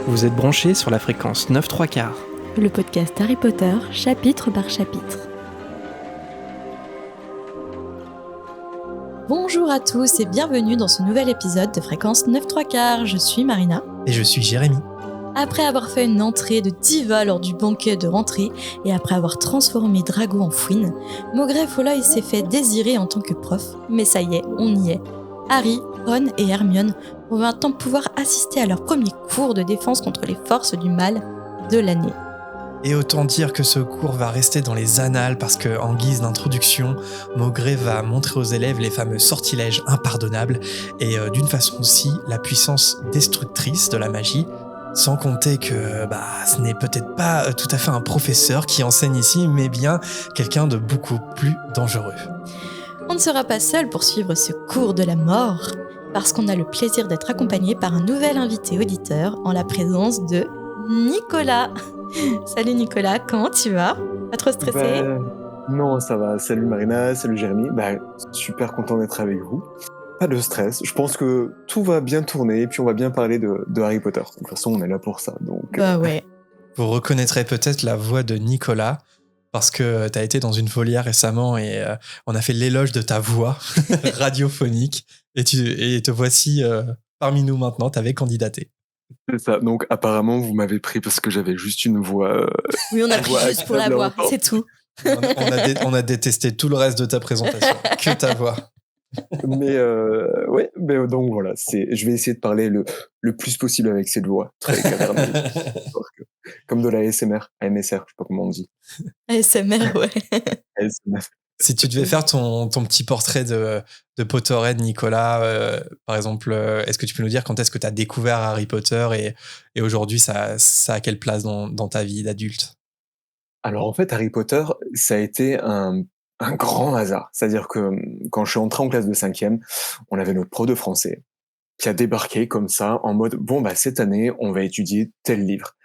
Vous êtes branchés sur la fréquence 9-3/4. Le podcast Harry Potter, chapitre par chapitre. Bonjour à tous et bienvenue dans ce nouvel épisode de Fréquence 9-3/4. Je suis Marina. Et je suis Jérémy. Après avoir fait une entrée de diva lors du banquet de rentrée et après avoir transformé Drago en fouine, Maugrey Folloy s'est fait désirer en tant que prof. Mais ça y est, on y est. Harry, Ron et Hermione vont maintenant pouvoir assister à leur premier cours de défense contre les forces du mal de l'année. Et autant dire que ce cours va rester dans les annales parce que, en guise d'introduction, Maugrey va montrer aux élèves les fameux sortilèges impardonnables et d'une façon aussi la puissance destructrice de la magie, sans compter que ce n'est peut-être pas tout à fait un professeur qui enseigne ici, mais bien quelqu'un de beaucoup plus dangereux. On ne sera pas seul pour suivre ce cours de la mort, parce qu'on a le plaisir d'être accompagné par un nouvel invité auditeur en la présence de Nicolas. Salut Nicolas, comment tu vas ? Pas trop stressé ? Non, ça va. Salut Marina, salut Jérémy. Super content d'être avec vous. Pas de stress. Je pense que tout va bien tourner et puis on va bien parler de Harry Potter. De toute façon, on est là pour ça. Donc, ouais. Vous reconnaîtrez peut-être la voix de Nicolas parce que tu as été dans une volière récemment et on a fait l'éloge de ta voix radiophonique et te voici parmi nous maintenant. Tu avais candidaté. C'est ça. Donc apparemment, vous m'avez pris parce que j'avais juste une voix... Oui, on a pris juste pour la voix, c'est tout. On a détesté tout le reste de ta présentation, que ta voix. Mais donc voilà, je vais essayer de parler le plus possible avec cette voix, très caverneux, comme de la ASMR, AMSR, je sais pas comment on dit. ASMR, ouais. ASMR. Si tu devais faire ton petit portrait de Potterhead, Nicolas, par exemple, est-ce que tu peux nous dire quand est-ce que tu as découvert Harry Potter et aujourd'hui ça a quelle place dans ta vie d'adulte ? Alors en fait, Harry Potter, ça a été un grand hasard. C'est-à-dire que quand je suis entré en classe de 5e, on avait notre prof de français qui a débarqué comme ça en mode cette année, on va étudier tel livre.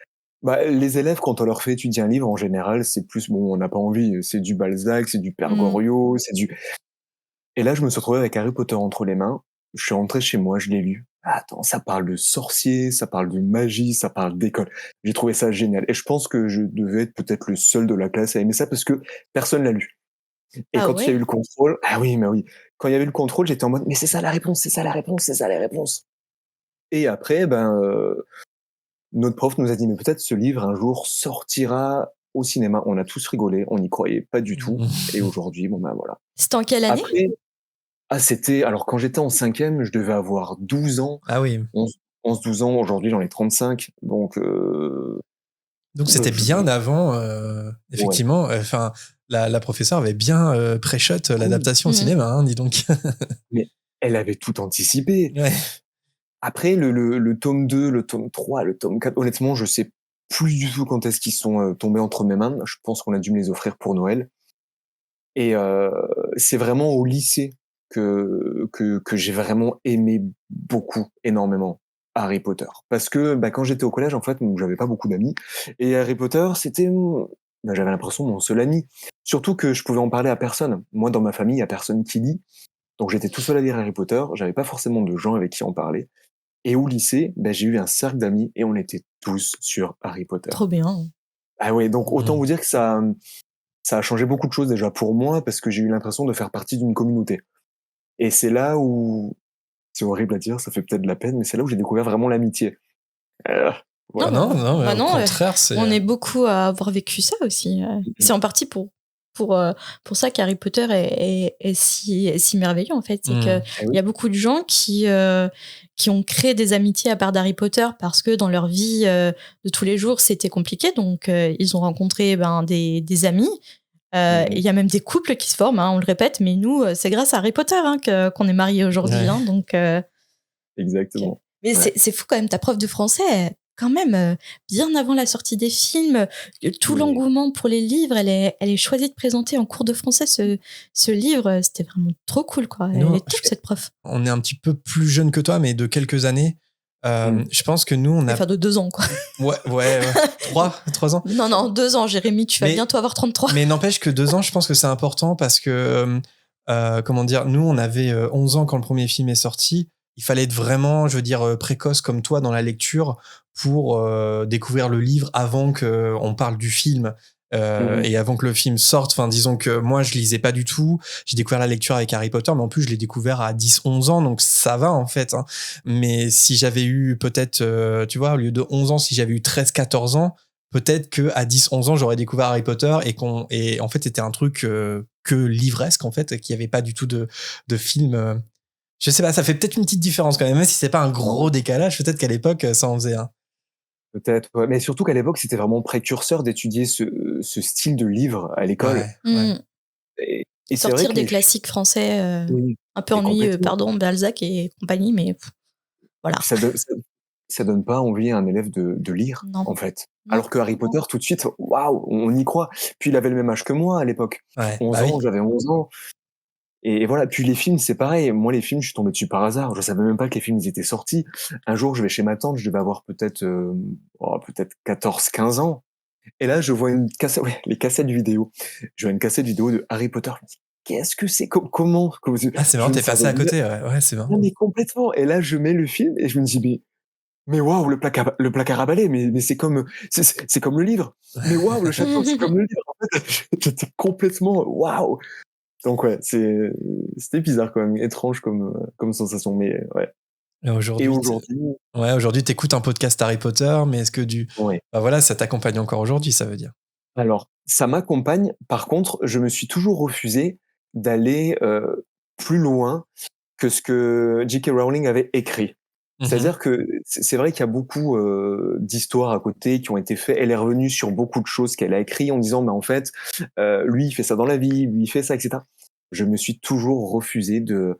Les élèves, quand on leur fait étudier un livre, en général, c'est plus on n'a pas envie. C'est du Balzac, c'est du Père Goriot, c'est du... Et là, je me suis retrouvé avec Harry Potter entre les mains. Je suis rentré chez moi, je l'ai lu. Attends, ça parle de sorciers, ça parle de magie, ça parle d'école. J'ai trouvé ça génial. Et je pense que je devais être peut-être le seul de la classe à aimer ça parce que personne l'a lu. Et quand il y a eu le contrôle, quand il y avait le contrôle, j'étais en mode, mais c'est ça la réponse, c'est ça la réponse, c'est ça la réponse. Et après, notre prof nous a dit, mais peut-être ce livre un jour sortira au cinéma. On a tous rigolé, on n'y croyait pas du tout. Et aujourd'hui, voilà. C'était en quelle année ? Après, alors quand j'étais en 5e, je devais avoir 12 ans. Ah oui. 11-12 ans, aujourd'hui j'en ai 35. Donc c'était bien avant, effectivement. Ouais. Enfin, la professeure avait bien pré-shot l'adaptation au cinéma, dis donc. Mais elle avait tout anticipé. Ouais. Après, le tome 2, le tome 3, le tome 4, honnêtement, je sais plus du tout quand est-ce qu'ils sont tombés entre mes mains. Je pense qu'on a dû me les offrir pour Noël. Et c'est vraiment au lycée que j'ai vraiment aimé énormément Harry Potter. Parce que quand j'étais au collège, en fait, j'avais pas beaucoup d'amis. Et Harry Potter, c'était... j'avais l'impression mon seul ami. Surtout que je pouvais en parler à personne. Moi, dans ma famille, il y a personne qui lit. Donc j'étais tout seul à lire Harry Potter. J'avais pas forcément de gens avec qui en parler. Et au lycée, j'ai eu un cercle d'amis et on était tous sur Harry Potter. Trop bien. Ah ouais, donc autant vous dire que ça a changé beaucoup de choses déjà pour moi parce que j'ai eu l'impression de faire partie d'une communauté. Et c'est là où, c'est horrible à dire, ça fait peut-être de la peine, mais c'est là où j'ai découvert vraiment l'amitié. Voilà. Non, au contraire, on est beaucoup à avoir vécu ça aussi. C'est en partie pour ça qu'Harry Potter est si merveilleux en fait. C'est qu'il y a beaucoup de gens qui ont créé des amitiés à part d'Harry Potter parce que dans leur vie de tous les jours c'était compliqué, donc ils ont rencontré des amis. Il y a même des couples qui se forment, on le répète, mais nous c'est grâce à Harry Potter qu'on est mariés aujourd'hui. Ouais. Donc exactement. Okay. Mais c'est fou quand même, ta prof de français, quand même, bien avant la sortie des films, tout l'engouement pour les livres, elle est choisie de présenter en cours de français ce livre. C'était vraiment trop cool, quoi. Elle est top, cette prof. On est un petit peu plus jeune que toi, mais de quelques années. Je pense que nous, on a... Enfin, de 2 ans, quoi. Ouais. 3 ans. Non, 2 ans, Jérémy, tu vas bientôt avoir 33. Mais n'empêche que 2 ans, je pense que c'est important parce que, nous, on avait 11 ans quand le premier film est sorti. il fallait être vraiment, je veux dire, précoce comme toi dans la lecture pour découvrir le livre avant qu'on parle du film. Et avant que le film sorte, enfin disons que moi je lisais pas du tout, j'ai découvert la lecture avec Harry Potter, mais en plus je l'ai découvert à 10-11 ans, donc ça va en fait, hein. Mais si j'avais eu peut-être, tu vois, au lieu de 11 ans, si j'avais eu 13-14 ans, peut-être que à 10-11 ans j'aurais découvert Harry Potter et en fait c'était un truc que livresque en fait, qu'il y avait pas du tout de film. Je sais pas, ça fait peut-être une petite différence quand même si c'est pas un gros décalage, peut-être qu'à l'époque ça en faisait un. Peut-être, ouais. Mais surtout qu'à l'époque, c'était vraiment précurseur d'étudier ce style de livre à l'école. Ouais. Et c'est vrai Sortir que des classiques français oui, un peu et ennuyeux, complètement. pardon, Balzac et compagnie, mais voilà. Ça donne pas envie à un élève de lire, Non. en fait. Non. Alors que Harry Potter, tout de suite, waouh, on y croit. Puis il avait le même âge que moi à l'époque. Ouais, 11 bah oui. ans, j'avais 11 ans. Et voilà. Puis les films, c'est pareil. Moi, les films, je suis tombé dessus par hasard. Je savais même pas que les films ils étaient sortis. Un jour, je vais chez ma tante, je devais avoir peut-être 14-15 ans. Et là, je vois une cassette, ouais, les cassettes vidéo. Je vois une cassette vidéo de Harry Potter. Je me dis, qu'est-ce que c'est? Comment? Ah, c'est marrant, Je ne t'es passé savais à côté, ouais, c'est marrant. non, mais complètement. Et là, je mets le film et je me dis, mais waouh, le placard à balai, mais c'est comme le livre. Mais waouh, le château, c'est comme le livre. En fait, j'étais complètement waouh. Donc ouais, c'était bizarre quand même, étrange comme sensation, mais ouais. Et Et aujourd'hui, aujourd'hui, t'écoutes un podcast Harry Potter, mais est-ce que ouais. bah voilà, ça t'accompagne encore aujourd'hui, ça veut dire. Alors, ça m'accompagne. Par contre, je me suis toujours refusé d'aller plus loin que ce que J.K. Rowling avait écrit. C'est-à-dire que c'est vrai qu'il y a beaucoup d'histoires à côté qui ont été faites. Elle est revenue sur beaucoup de choses qu'elle a écrites en disant, mais en fait, lui, il fait ça dans la vie, lui, il fait ça, etc. Je me suis toujours refusé de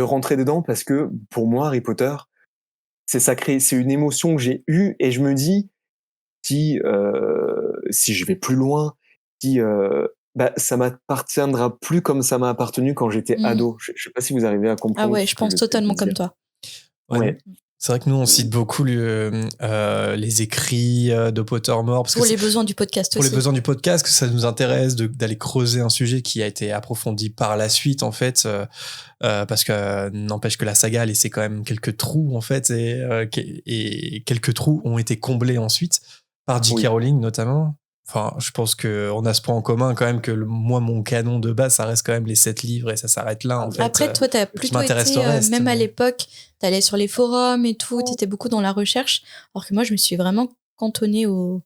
rentrer dedans parce que pour moi, Harry Potter, c'est sacré, c'est une émotion que j'ai eue et je me dis, si je vais plus loin, si bah, ça m'appartiendra plus comme ça m'a appartenu quand j'étais ado. Je sais pas si vous arrivez à Ah comprendre ouais, ce je que pense j'essaie de totalement comme dire. toi. Ouais. C'est vrai que nous, on cite beaucoup les écrits de Pottermore. Parce Pour que les besoins du podcast pour aussi. les besoins du podcast, que ça nous intéresse d'aller creuser un sujet qui a été approfondi par la suite, en fait, parce que n'empêche que la saga a laissé quand même quelques trous, en fait, et quelques trous ont été comblés ensuite par J.K. Oui. Rowling, notamment. Enfin, je pense qu'on a ce point en commun quand même que moi, mon canon de base, ça reste quand même les 7 livres et ça s'arrête là, en fait. Après, toi, t'as plutôt été, même à l'époque, t'allais sur les forums et tout, t'étais beaucoup dans la recherche, alors que moi, je me suis vraiment cantonnée au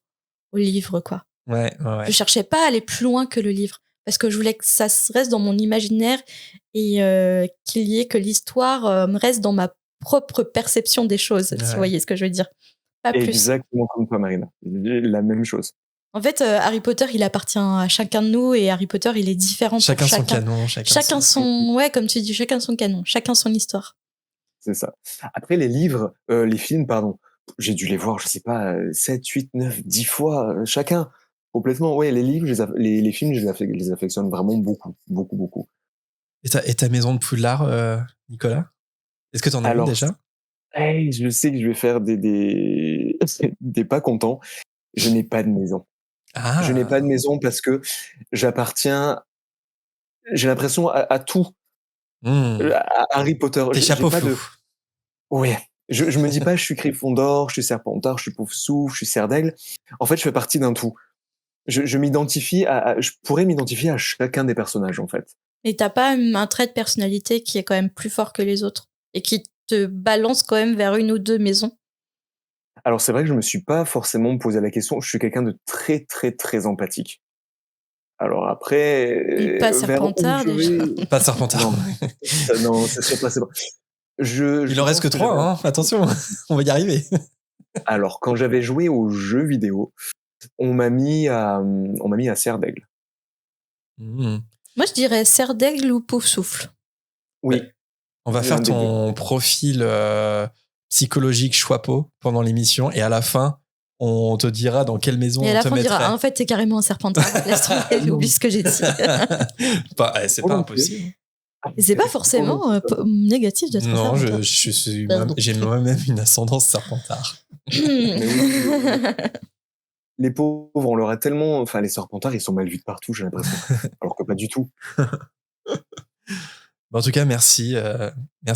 livre, quoi. Ouais. Je cherchais pas à aller plus loin que le livre, parce que je voulais que ça reste dans mon imaginaire et qu'il y ait que l'histoire reste dans ma propre perception des choses, si vous voyez ce que je veux dire. Pas plus. Exactement comme toi, Marina. La même chose. En fait, Harry Potter, il appartient à chacun de nous et Harry Potter, il est différent pour chacun. Son canon, chacun son... Ouais, comme tu dis, chacun son canon, chacun son histoire. C'est ça. Après, les livres, les films, pardon, j'ai dû les voir, je sais pas, 7, 8, 9, 10 fois chacun. Complètement, ouais, les livres, les films, je les affectionne vraiment beaucoup, beaucoup, beaucoup. Et ta maison de Poudlard, Nicolas? Est-ce que t'en as une déjà? Hey, je sais que je vais faire des pas contents. Je n'ai pas de maison. Ah. Je n'ai pas de maison parce que j'appartiens, j'ai l'impression, à tout. À Harry Potter. T'es chapeau flou. Ouais. Je me dis pas, je suis Gryffondor, je suis Serpentard, je suis Poufsouffle, je suis Serre d'Aigle. En fait, je fais partie d'un tout. Je m'identifie je pourrais m'identifier à chacun des personnages, en fait. Et t'as pas un trait de personnalité qui est quand même plus fort que les autres et qui te balance quand même vers une ou deux maisons? Alors, c'est vrai que je me suis pas forcément posé la question. Je suis quelqu'un de très, très, très empathique. Alors après, pas Serpentard, déjà. Pas Serpentard. Non, c'est sûr pas. Il en reste que 3, hein. Attention, on va y arriver. Alors, quand j'avais joué aux jeux vidéo, on m'a mis à Serre d'Aigle. Moi, je dirais Serre d'Aigle ou Poufsouffle. Oui. On va faire ton profil psychologique Choixpeau pendant l'émission et à la fin, on te dira dans quelle maison on te mettrait. Et à la fin, on dira, en fait, t'es carrément un Serpentard. Laisse tomber, oublie ce que j'ai dit. C'est pas impossible. Et c'est pas forcément négatif d'être un Serpentard. Non, j'ai moi-même une ascendance Serpentard. Les pauvres, on leur a tellement... Enfin, les Serpentards, ils sont mal vus de partout, j'ai l'impression. Alors que pas du tout. En tout cas, merci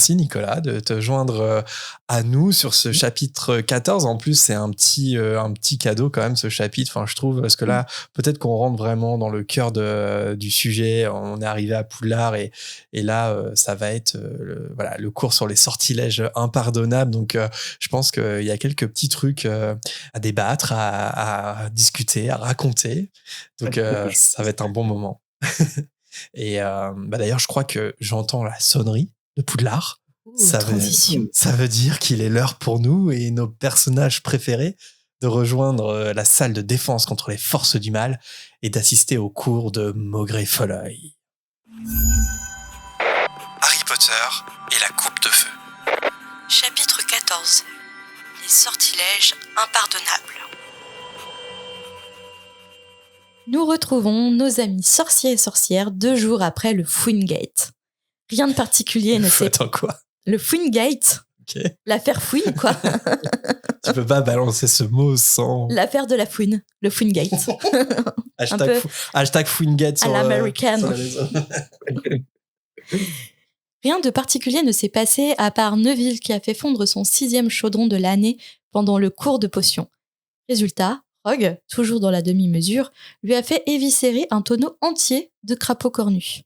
Nicolas de te joindre à nous sur ce chapitre 14. En plus, c'est un petit cadeau quand même, ce chapitre, enfin, je trouve, parce que là, peut-être qu'on rentre vraiment dans le cœur du sujet. On est arrivé à Poudlard et là, ça va être le cours sur les sortilèges impardonnables. Donc, je pense qu'il y a quelques petits trucs à débattre, à discuter, à raconter. Donc, ça va être un bon moment. Et d'ailleurs, je crois que j'entends la sonnerie de Poudlard. Ça veut dire qu'il est l'heure pour nous et nos personnages préférés de rejoindre la salle de défense contre les forces du mal et d'assister au cours de Maugrey Folleuil. Harry Potter et la coupe de feu. Chapitre 14. Les sortilèges impardonnables. Nous retrouvons nos amis sorciers et sorcières 2 jours après le Fouine-Gate. Rien de particulier ne s'est... Attends, quoi ? Le Fouine-Gate. Okay. L'affaire Fouine, quoi. Tu peux pas balancer ce mot sans... L'affaire de la Fouine. Le Fouine-Gate. Hashtag Fouine-Gate à l'américaine. Rien de particulier ne s'est passé à part Neville qui a fait fondre son 6e chaudron de l'année pendant le cours de potions. Résultat, Rogue, toujours dans la demi-mesure, lui a fait éviscérer un tonneau entier de crapauds cornus.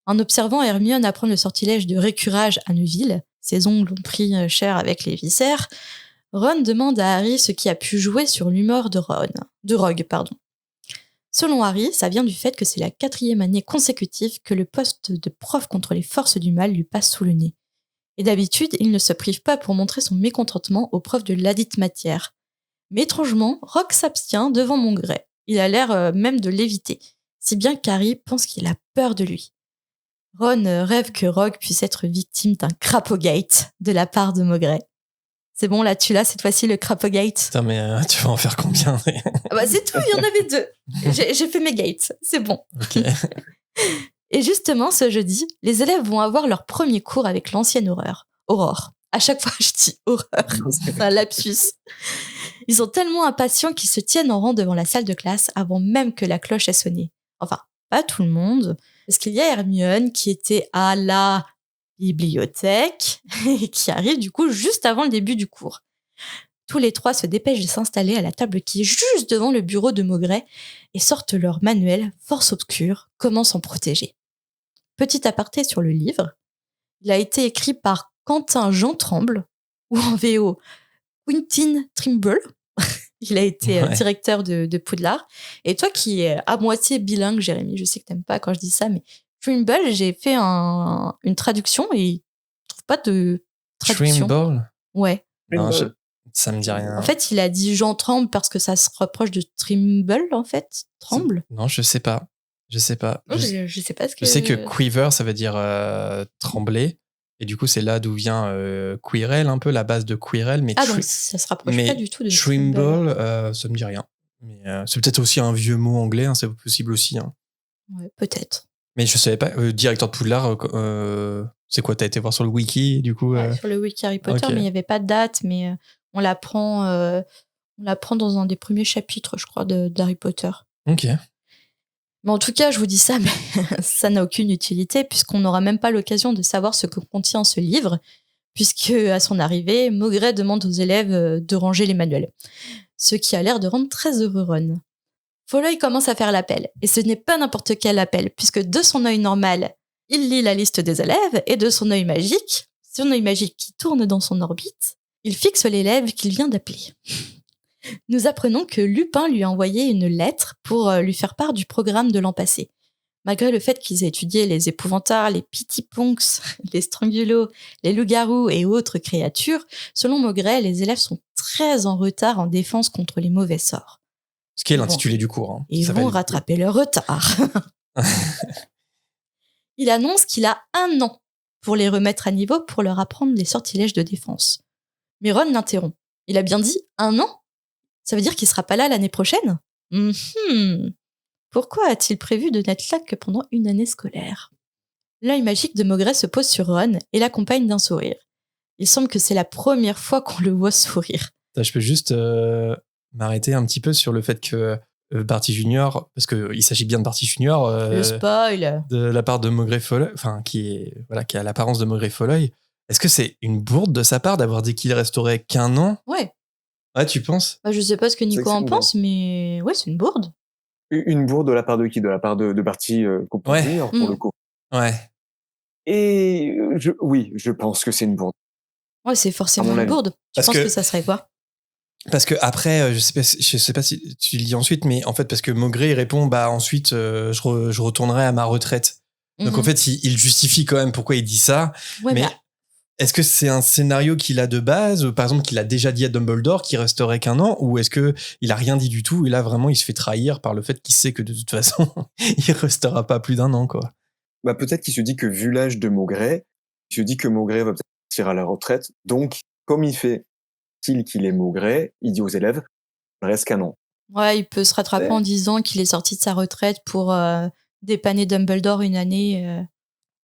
En observant Hermione apprendre le sortilège de récurage à Neville, ses ongles ont pris cher avec les viscères, Ron demande à Harry ce qui a pu jouer sur l'humeur de Rogue. Selon Harry, ça vient du fait que c'est la 4e année consécutive que le poste de prof contre les forces du mal lui passe sous le nez. Et d'habitude, il ne se prive pas pour montrer son mécontentement au prof de ladite matière. Mais étrangement, Rogue s'abstient devant Maugrey. Il a l'air même de l'éviter, si bien qu'Harry pense qu'il a peur de lui. Ron rêve que Rogue puisse être victime d'un Crapogate de la part de Maugrey. C'est bon, là, tu l'as cette fois-ci, le Crapogate. Putain, mais tu vas en faire combien? C'est tout, il y en avait 2. J'ai fait mes gates, c'est bon. Ok. Et justement, ce jeudi, les élèves vont avoir leur premier cours avec l'ancienne Aurore. À chaque fois, je dis horreur, c'est un lapsus. Ils sont tellement impatients qu'ils se tiennent en rang devant la salle de classe avant même que la cloche ait sonné. Enfin, pas tout le monde, parce qu'il y a Hermione qui était à la bibliothèque et qui arrive du coup juste avant le début du cours. Tous les 3 se dépêchent de s'installer à la table qui est juste devant le bureau de Maugrey et sortent leur manuel Force obscure, comment s'en protéger. Petit aparté sur le livre, il a été écrit par Quentin Jean Tremble, ou en VO, Quentin Trimble. Il a été directeur de Poudlard. Et toi qui es à moitié bilingue, Jérémy, je sais que t'aimes pas quand je dis ça, mais Trimble, j'ai fait une traduction et il trouve pas de traduction. Trimble ? Ouais. Non, ça me dit rien. En fait, il a dit Jean Tremble parce que ça se rapproche de Trimble, en fait. Tremble ? Non, je sais pas. Je sais pas ce que... Je sais que quiver, ça veut dire trembler. Et du coup, c'est là d'où vient Quirrell, un peu la base de Quirrell. Mais donc ça se rapproche pas du tout de Trimble, ça me dit rien. Mais c'est peut-être aussi un vieux mot anglais, hein, c'est possible aussi. Hein. Ouais, peut-être. Mais je savais pas, directeur de Poudlard, c'est quoi, t'as été voir sur le wiki, du coup sur le wiki Harry Potter, okay. Mais il n'y avait pas de date, mais on l'apprend dans un des premiers chapitres, je crois, d'Harry Potter. Ok. Mais en tout cas, je vous dis ça, mais ça n'a aucune utilité, puisqu'on n'aura même pas l'occasion de savoir ce que contient ce livre, puisque à son arrivée, Maugrey demande aux élèves de ranger les manuels. Ce qui a l'air de rendre très heureux Ron. Folleuil commence à faire l'appel, et ce n'est pas n'importe quel appel, puisque de son œil normal, il lit la liste des élèves, et de son œil magique qui tourne dans son orbite, il fixe l'élève qu'il vient d'appeler. Nous apprenons que Lupin lui a envoyé une lettre pour lui faire part du programme de l'an passé. Malgré le fait qu'ils aient étudié les épouvantards, les pitiponks, les strangulos, les loups-garous et autres créatures, selon Maugrey, les élèves sont très en retard en défense contre les mauvais sorts. Ce qui est l'intitulé du cours. Hein. Ils vont rattraper leur retard. Il annonce qu'il a 1 an pour les remettre à niveau pour leur apprendre les sortilèges de défense. Mais Ron l'interrompt. Il a bien dit 1 an ? Ça veut dire qu'il sera pas là l'année prochaine ? Pourquoi a-t-il prévu de n'être là que pendant une année scolaire ? L'œil magique de Maugrey se pose sur Ron et l'accompagne d'un sourire. Il semble que c'est la première fois qu'on le voit sourire. Je peux juste m'arrêter un petit peu sur le fait que Barty Junior, parce qu'il s'agit bien de Barty Junior, Le spoil. de la part de Maugrey Folleuil, qui a l'apparence de Maugrey Folleuil. Est-ce que c'est une bourde de sa part d'avoir dit qu'il resterait qu'1 an? Ouais. Ouais, tu penses? Bah, je sais pas ce que C'est Nico que c'est en une pense, mais ouais, c'est une bourde. Une bourde de la part de qui? De la part de Barty Cooper Ouais. Jr. pour le coup. Ouais. Et oui, je pense que c'est une bourde. Ouais, c'est forcément mon une avis. bourde. Tu Parce penses que- que ça serait quoi? Parce que après, je sais pas si tu le dis ensuite, mais en fait, parce que Maugrey il répond, bah ensuite, je retournerai à ma retraite. Donc en Mhm. fait, il justifie quand même pourquoi il dit ça. Ouais, mais est-ce que c'est un scénario qu'il a de base, ou par exemple qu'il a déjà dit à Dumbledore qu'il resterait qu'1 an, ou est-ce que il a rien dit du tout et là vraiment il se fait trahir par le fait qu'il sait que de toute façon il restera pas plus d'1 an, quoi. Bah, peut-être qu'il se dit que vu l'âge de Maugrey, il se dit que Maugrey va peut-être partir à la retraite. Donc, comme il fait style qu'il est Maugrey, il dit aux élèves, il reste qu'1 an. ouais, il peut se rattraper en disant qu'il est sorti de sa retraite pour dépanner Dumbledore une année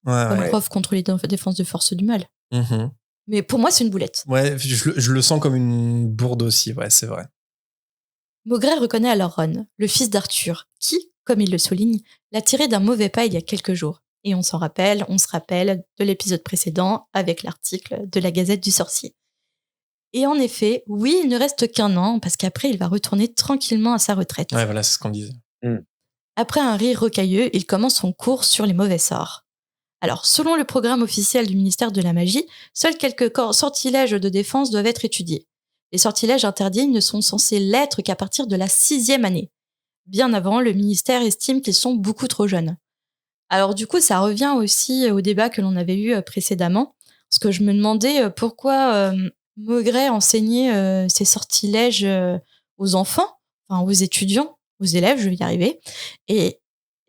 comme Ouais. prof contre les défenses de force du mal. Mhm. Mais pour moi, c'est une boulette. Ouais, je le sens comme une bourde aussi, ouais, c'est vrai. Maugrey reconnaît alors Ron, le fils d'Arthur, qui, comme il le souligne, l'a tiré d'un mauvais pas il y a quelques jours. Et on se rappelle de l'épisode précédent avec l'article de la Gazette du Sorcier. Et en effet, oui, il ne reste qu'1 an, parce qu'après, il va retourner tranquillement à sa retraite. Ouais, voilà, c'est ce qu'on disait. Après un rire rocailleux, il commence son cours sur les mauvais sorts. Alors, selon le programme officiel du ministère de la Magie, seuls quelques sortilèges de défense doivent être étudiés. Les sortilèges interdits ne sont censés l'être qu'à partir de la 6e année. Bien avant, le ministère estime qu'ils sont beaucoup trop jeunes. Alors du coup, ça revient aussi au débat que l'on avait eu précédemment, parce que je me demandais pourquoi Maugrey enseignait ces sortilèges aux enfants, enfin aux étudiants, aux élèves, je vais y arriver. Et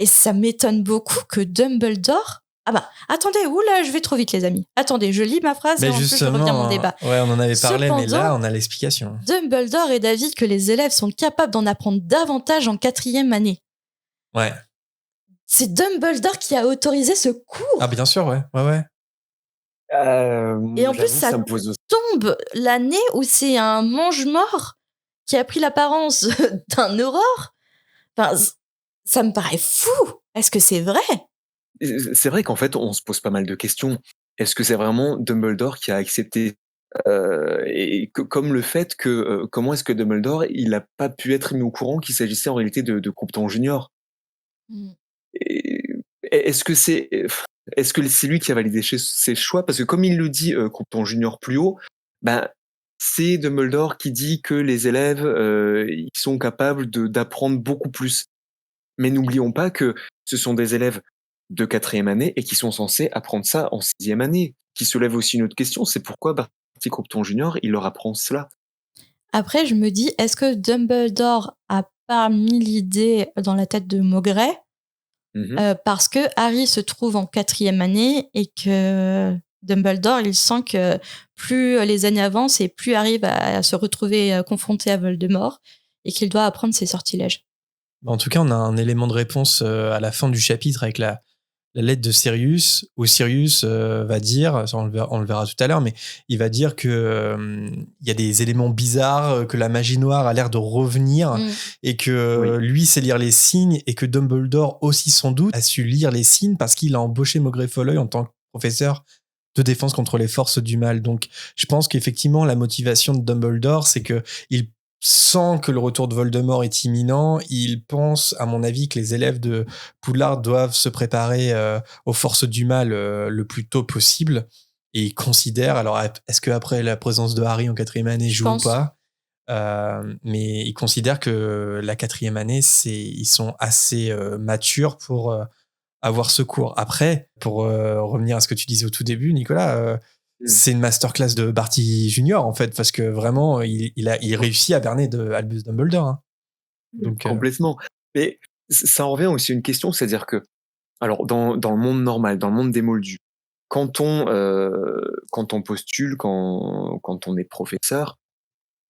ça m'étonne beaucoup que Dumbledore... Ah bah, attendez, oula, je vais trop vite les amis. Attendez, je lis ma phrase et ensuite je reviens à mon débat. Ouais, on en avait parlé, mais là, Cependant, on a l'explication. Dumbledore est d'avis que les élèves sont capables d'en apprendre davantage en 4e année. Ouais. C'est Dumbledore qui a autorisé ce cours. Ah, bien sûr, ouais. Ouais. Et en plus, ça me pose aussi. tombe l'année où c'est un mange-mort qui a pris l'apparence d'un aurore. Enfin, ça me paraît fou. Est-ce que c'est vrai? C'est vrai qu'en fait, on se pose pas mal de questions. Est-ce que c'est vraiment Dumbledore qui a accepté et comme le fait que comment est-ce que Dumbledore il a pas pu être mis au courant qu'il s'agissait en réalité de Compton Junior? Et est-ce que c'est lui qui a validé ses choix? Parce que comme il le dit Compton Junior plus haut, ben c'est Dumbledore qui dit que les élèves ils sont capables d'apprendre beaucoup plus. Mais n'oublions pas que ce sont des élèves de 4e année et qui sont censés apprendre ça en 6e année. Qui se lève aussi une autre question, c'est pourquoi Barty Croughton Junior, il leur apprend cela. Après, je me dis, est-ce que Dumbledore a pas mis l'idée dans la tête de Maugrey parce que Harry se trouve en 4e année et que Dumbledore, il sent que plus les années avancent et plus Harry va se retrouver confronté à Voldemort et qu'il doit apprendre ses sortilèges. En tout cas, on a un élément de réponse à la fin du chapitre avec la lettre de Sirius, où Sirius va dire, ça on le verra tout à l'heure, mais il va dire que y a des éléments bizarres, que la magie noire a l'air de revenir, et que lui sait lire les signes, et que Dumbledore aussi sans doute a su lire les signes parce qu'il a embauché Maugrey Folleuil en tant que professeur de défense contre les forces du mal. Donc je pense qu'effectivement la motivation de Dumbledore, c'est que il sent que le retour de Voldemort est imminent. Il pense, à mon avis, que les élèves de Poudlard doivent se préparer aux forces du mal le plus tôt possible. Et il considère, alors est-ce qu'après la présence de Harry en 4e année joue ou pas, mais il considère que la 4e année, ils sont assez matures pour avoir ce cours. Après, pour revenir à ce que tu disais au tout début, Nicolas, c'est une masterclass de Barty Junior en fait, parce que vraiment il réussit à berner de Albus Dumbledore. Hein. Donc, complètement. Mais ça en revient aussi à une question, c'est-à-dire que, alors dans le monde normal, dans le monde des Moldus, quand on postule, quand on est professeur,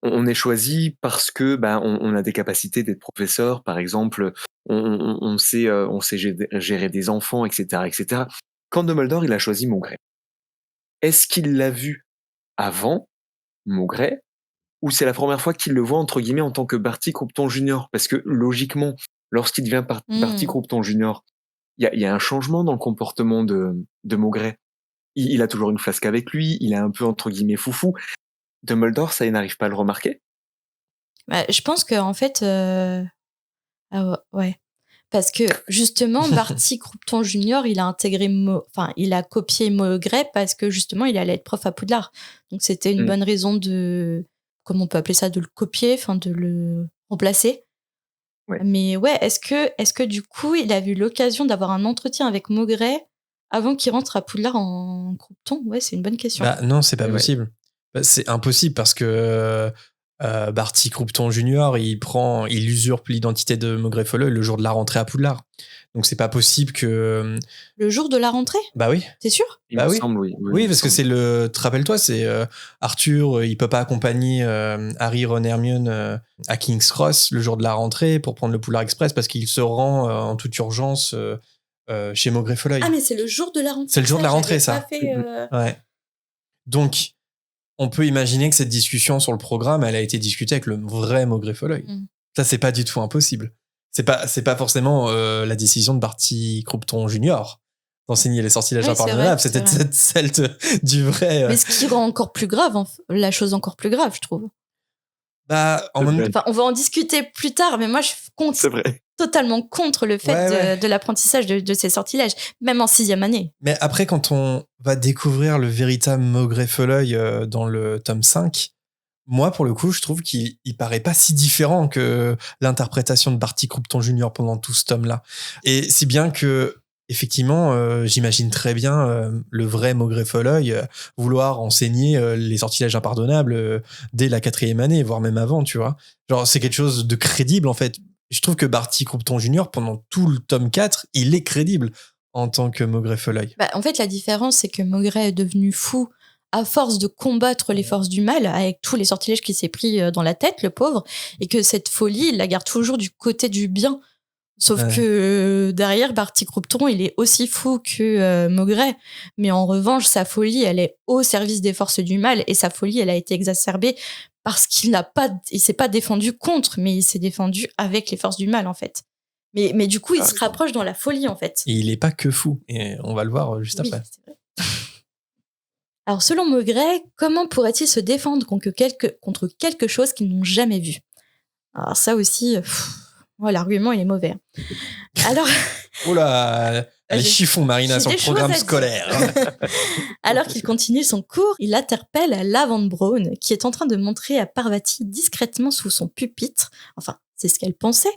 on est choisi parce que on a des capacités d'être professeur, par exemple, on sait gérer des enfants, etc., etc. Quand Dumbledore il a choisi Maugrey, est-ce qu'il l'a vu avant Maugrey où c'est la première fois qu'il le voit, entre guillemets, en tant que Barty Croupton Junior. Parce que, logiquement, lorsqu'il devient Barty Croupton Junior, il y a un changement dans le comportement de Maugrey. Il a toujours une flasque avec lui, il est un peu, entre guillemets, foufou. Dumbledore, ça, il n'arrive pas à le remarquer. Bah, je pense qu'en fait... ouais. Parce que, justement, Barty Croupton Junior, il a intégré... il a copié Maugrey parce que, justement, il allait être prof à Poudlard. Donc, c'était une bonne raison de... Comment on peut appeler ça? De le copier, de le remplacer. Ouais. Mais ouais, est-ce que du coup, il a eu l'occasion d'avoir un entretien avec Maugrey avant qu'il rentre à Poudlard en Croupton? Ouais, c'est une bonne question. Bah, non, c'est pas possible. Bah, c'est impossible parce que Barty Croupton Junior, il usurpe l'identité de Maugrey Folleuil le jour de la rentrée à Poudlard. Donc c'est pas possible que... Le jour de la rentrée? Bah oui. T'es sûr? Il me semble, oui. Oui, parce que c'est te rappelle-toi, c'est Arthur, il peut pas accompagner Harry, Ron, Hermione à King's Cross le jour de la rentrée pour prendre le Poudlard Express parce qu'il se rend en toute urgence chez Maugrey Folleuil. Ah, mais c'est le jour de la rentrée. C'est le jour de la rentrée, ça. Ouais. Donc, on peut imaginer que cette discussion sur le programme, elle a été discutée avec le vrai Maugrey Folleuil. Ça, c'est pas du tout impossible. C'est pas forcément la décision de Barty Croupton Junior d'enseigner les sortilèges impardonnables. C'était celle du vrai... Mais ce qui rend encore plus grave, la chose encore plus grave, je trouve. Bah, on va en discuter plus tard, mais moi, je compte totalement contre le fait de l'apprentissage de ces sortilèges, même en 6e année. Mais après, quand on va découvrir le véritable Maugrey Folleuil dans le tome 5, moi, pour le coup, je trouve qu'il paraît pas si différent que l'interprétation de Barty Croupton Junior pendant tout ce tome-là. Et si bien que, effectivement, j'imagine très bien le vrai Maugrey Folleuil vouloir enseigner les sortilèges impardonnables dès la 4e année, voire même avant, tu vois. Genre, c'est quelque chose de crédible, en fait. Je trouve que Barty Croupton Junior, pendant tout le tome 4, il est crédible en tant que Maugrey Folleuil. Bah, en fait, la différence, c'est que Maugrey est devenu fou à force de combattre les forces du mal, avec tous les sortilèges qu'il s'est pris dans la tête, le pauvre, et que cette folie, il la garde toujours du côté du bien. Sauf que derrière, Barty Croupton, il est aussi fou que Maugrey. Mais en revanche, sa folie, elle est au service des forces du mal, et sa folie, elle a été exacerbée parce qu'il s'est pas défendu contre, mais il s'est défendu avec les forces du mal, en fait. Mais du coup, il se rapproche dans la folie, en fait. Et il est pas que fou, et on va le voir juste après. C'est vrai. Alors, selon Maugrey, comment pourrait-il se défendre contre quelque chose qu'ils n'ont jamais vu? Alors ça aussi, l'argument, il est mauvais. Alors... Oula, les chiffons, Marina, sur le programme scolaire. Alors qu'il continue son cours, il interpelle Lavande Brown, qui est en train de montrer à Parvati discrètement sous son pupitre, enfin, c'est ce qu'elle pensait,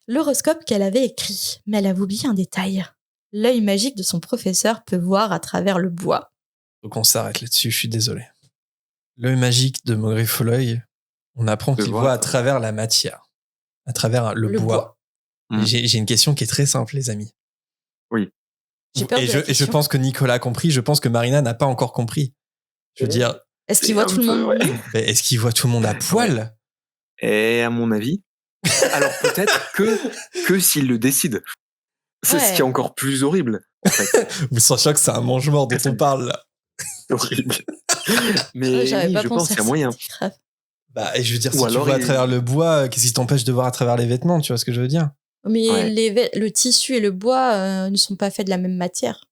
l'horoscope qu'elle avait écrit. Mais elle a oublié un détail. L'œil magique de son professeur peut voir à travers le bois. Donc on s'arrête là-dessus, je suis désolé. L'œil magique de Maugrey Folleuil, on apprend qu'il voit à travers la matière, à travers le bois. J'ai une question qui est très simple, les amis. Oui. Et je pense que Nicolas a compris, je pense que Marina n'a pas encore compris. Je veux dire... Est-ce qu'il voit tout le monde Est-ce qu'il voit tout le monde à poil? Et à mon avis, alors peut-être que s'il le décide. C'est ce qui est encore plus horrible, en fait. Vous sentez que c'est un mange-mort dont on parle, là. Horrible. Mais je pense qu'il y a moyen. Bah, et je veux dire, si tu vois à travers le bois, qu'est-ce qui t'empêche de voir à travers les vêtements? Tu vois ce que je veux dire? Mais le tissu et le bois ne sont pas faits de la même matière.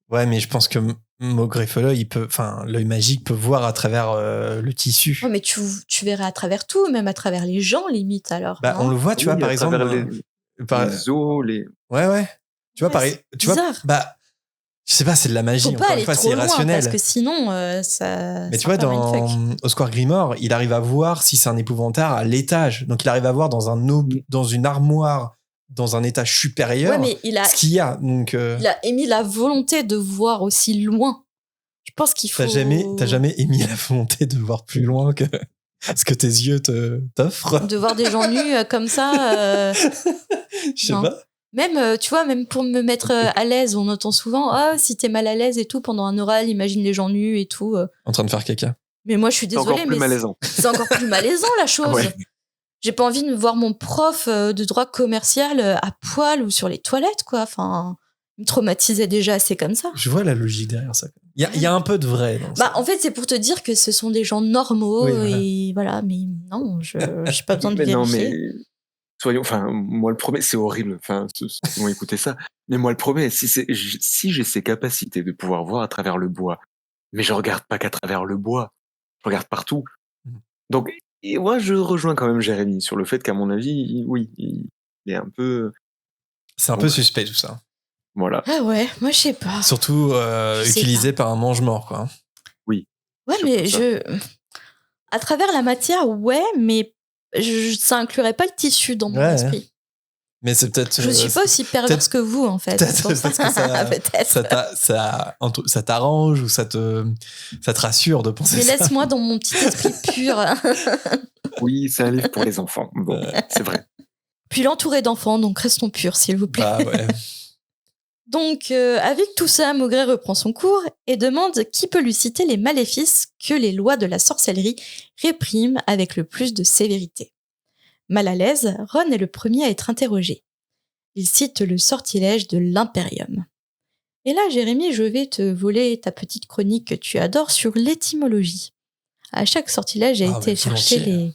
Ouais, mais je pense que Maugrey Folleuil, l'œil magique peut voir à travers le tissu. Ouais, mais tu verrais à travers tout, même à travers les gens, limite, alors. Bah, on le voit, tu vois, par exemple. Les os, les... Ouais. Tu vois, pareil. Tu vois, bah, je sais pas, c'est de la magie. Faut pas aller trop loin, irrationnel. parce que sinon, ça. Mais tu vois, au Square Grimoire, il arrive à voir si c'est un épouvantail à l'étage. Donc, il arrive à voir dans une armoire, dans un étage supérieur, ce qu'il y a. Donc, il a émis la volonté de voir aussi loin. Je pense qu'il faut. T'as jamais émis la volonté de voir plus loin que ce que tes yeux t'offrent? De voir des gens nus comme ça. Je sais pas. Même, tu vois, même pour me mettre à l'aise, on entend souvent, si t'es mal à l'aise et tout, pendant un oral, imagine les gens nus et tout. En train de faire caca. Mais moi, je suis désolée, c'est encore plus malaisant. C'est encore plus malaisant, la chose. Ouais. J'ai pas envie de voir mon prof de droit commercial à poil ou sur les toilettes, quoi. Enfin, me traumatisait déjà assez comme ça. Je vois la logique derrière ça. Il y a un peu de vrai dans ça. En fait, c'est pour te dire que ce sont des gens normaux, Oui, voilà. et voilà, mais non, je n'ai pas besoin de Mais non, vérifier. mais soyons, enfin, moi le premier, c'est horrible. Enfin, ceux qui vont écouter ça. Mais moi le premier, si j'ai ces capacités de pouvoir voir à travers le bois, mais je regarde pas qu'à travers le bois, je regarde partout. Mhm. Donc, et moi, je rejoins quand même Jérémy sur le fait qu'à mon avis, oui, il est un peu, C'est un peu suspect tout ça. voilà. Ah ouais, moi je sais pas. Surtout Je sais utilisé par un mange-mort, quoi. Oui. Ouais, mais à travers la matière, ouais, mais ça inclurait pas le tissu dans mon esprit. Mais c'est peut-être. Je suis pas aussi perverse que vous, en fait. Peut-être parce que ça t'arrange ou ça te rassure de penser mais ça. Mais laisse-moi dans mon petit esprit pur. Oui, c'est un livre pour les enfants. Bon, c'est vrai. Puis l'entouré d'enfants, donc restons purs, s'il vous plaît. Bah ouais. Donc, avec tout ça, Maugret reprend son cours et demande qui peut lui citer les maléfices que les lois de la sorcellerie répriment avec le plus de sévérité. Mal à l'aise, Ron est le premier à être interrogé. Il cite le sortilège de l'Imperium. Et là, Jérémy, je vais te voler ta petite chronique que tu adores sur l'étymologie. À chaque sortilège, j'ai été chercher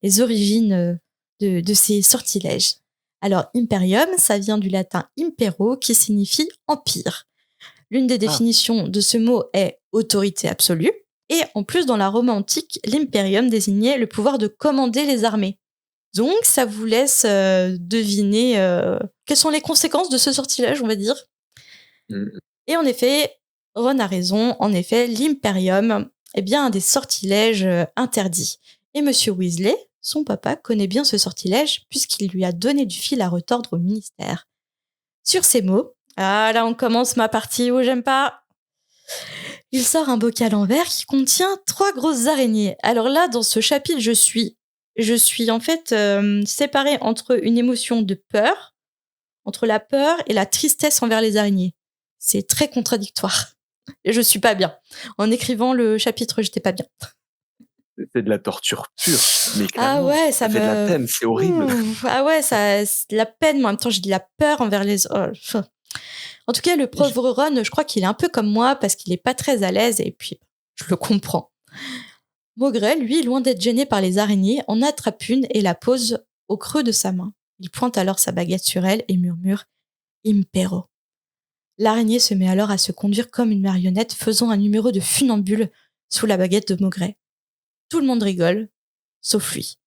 les origines de ces sortilèges. Alors, Imperium, ça vient du latin impero, qui signifie empire. L'une des définitions de ce mot est autorité absolue. Et en plus, dans la Rome antique, l'imperium désignait le pouvoir de commander les armées. Donc, ça vous laisse deviner quelles sont les conséquences de ce sortilège, on va dire. Et en effet, Ron a raison. En effet, l'imperium est bien un des sortilèges interdits. Et Monsieur Weasley, son papa, connaît bien ce sortilège puisqu'il lui a donné du fil à retordre au ministère. Sur ces mots, ah là on commence ma partie où j'aime pas. Il sort un bocal en verre qui contient 3 grosses araignées. Alors là, dans ce chapitre, je suis en fait séparée entre une émotion de peur, entre la peur et la tristesse envers les araignées. C'est très contradictoire. Et je suis pas bien. En écrivant le chapitre, j'étais pas bien. C'est de la torture pure. Mais ah ouais, ça fait de la peine, c'est horrible. Ah ouais, c'est de la peine, mais en même temps, j'ai de la peur envers les... En tout cas, le pauvre Ron, je crois qu'il est un peu comme moi parce qu'il est pas très à l'aise et puis je le comprends. Maugret, lui, loin d'être gêné par les araignées, en attrape une et la pose au creux de sa main. Il pointe alors sa baguette sur elle et murmure « Impero ». L'araignée se met alors à se conduire comme une marionnette, faisant un numéro de funambule sous la baguette de Maugret. Tout le monde rigole, sauf lui.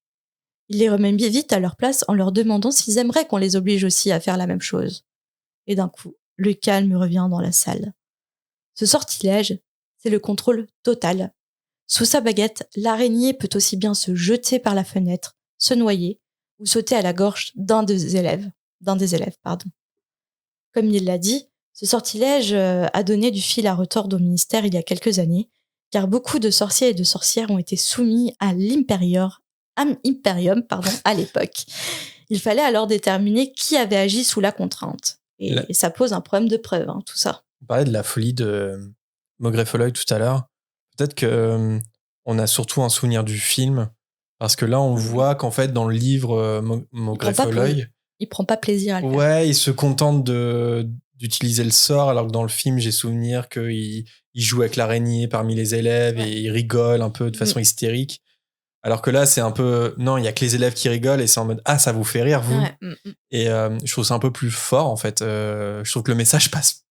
Il les remet vite à leur place en leur demandant s'ils aimeraient qu'on les oblige aussi à faire la même chose. Et d'un coup, le calme revient dans la salle. Ce sortilège, c'est le contrôle total. Sous sa baguette, l'araignée peut aussi bien se jeter par la fenêtre, se noyer ou sauter à la gorge d'un des élèves. Comme il l'a dit, ce sortilège a donné du fil à retordre au ministère il y a quelques années, car beaucoup de sorciers et de sorcières ont été soumis à l'imperium à l'époque. Il fallait alors déterminer qui avait agi sous la contrainte. Et ça pose un problème de preuve, tout ça. On parlait de la folie de Maugret Folloy tout à l'heure. Peut-être qu'on a surtout un souvenir du film, parce que là, on voit qu'en fait, dans le livre Maugret Folloy... Il prend pas plaisir à le faire. Ouais, il se contente d'utiliser le sort, alors que dans le film, j'ai souvenir qu'il joue avec l'araignée parmi les élèves et il rigole un peu de façon hystérique. Alors que là, c'est un peu... Non, il n'y a que les élèves qui rigolent et c'est en mode « Ah, ça vous fait rire, vous ?» Et je trouve ça un peu plus fort, en fait. Je trouve que le message passe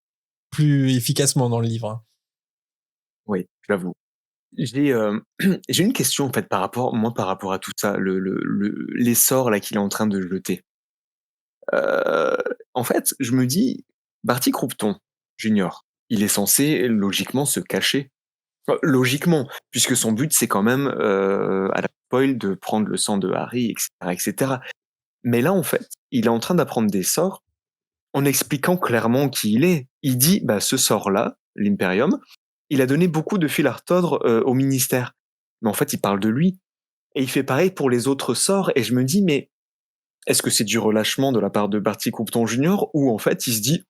plus efficacement dans le livre. Oui, j'avoue. J'ai une question, en fait, par rapport à tout ça, les sorts là qu'il est en train de jeter. En fait, je me dis, Barty Croupton Junior, il est censé logiquement se cacher. Logiquement, puisque son but c'est quand même à la spoil de prendre le sang de Harry, etc. Mais là, en fait, il est en train d'apprendre des sorts en expliquant clairement qui il est. Il dit, bah, ce sort-là, l'Imperium, il a donné beaucoup de fil à retordre au ministère. Mais en fait, il parle de lui. Et il fait pareil pour les autres sorts. Et je me dis, mais est-ce que c'est du relâchement de la part de Barty Croupton Junior ou en fait, il se dit,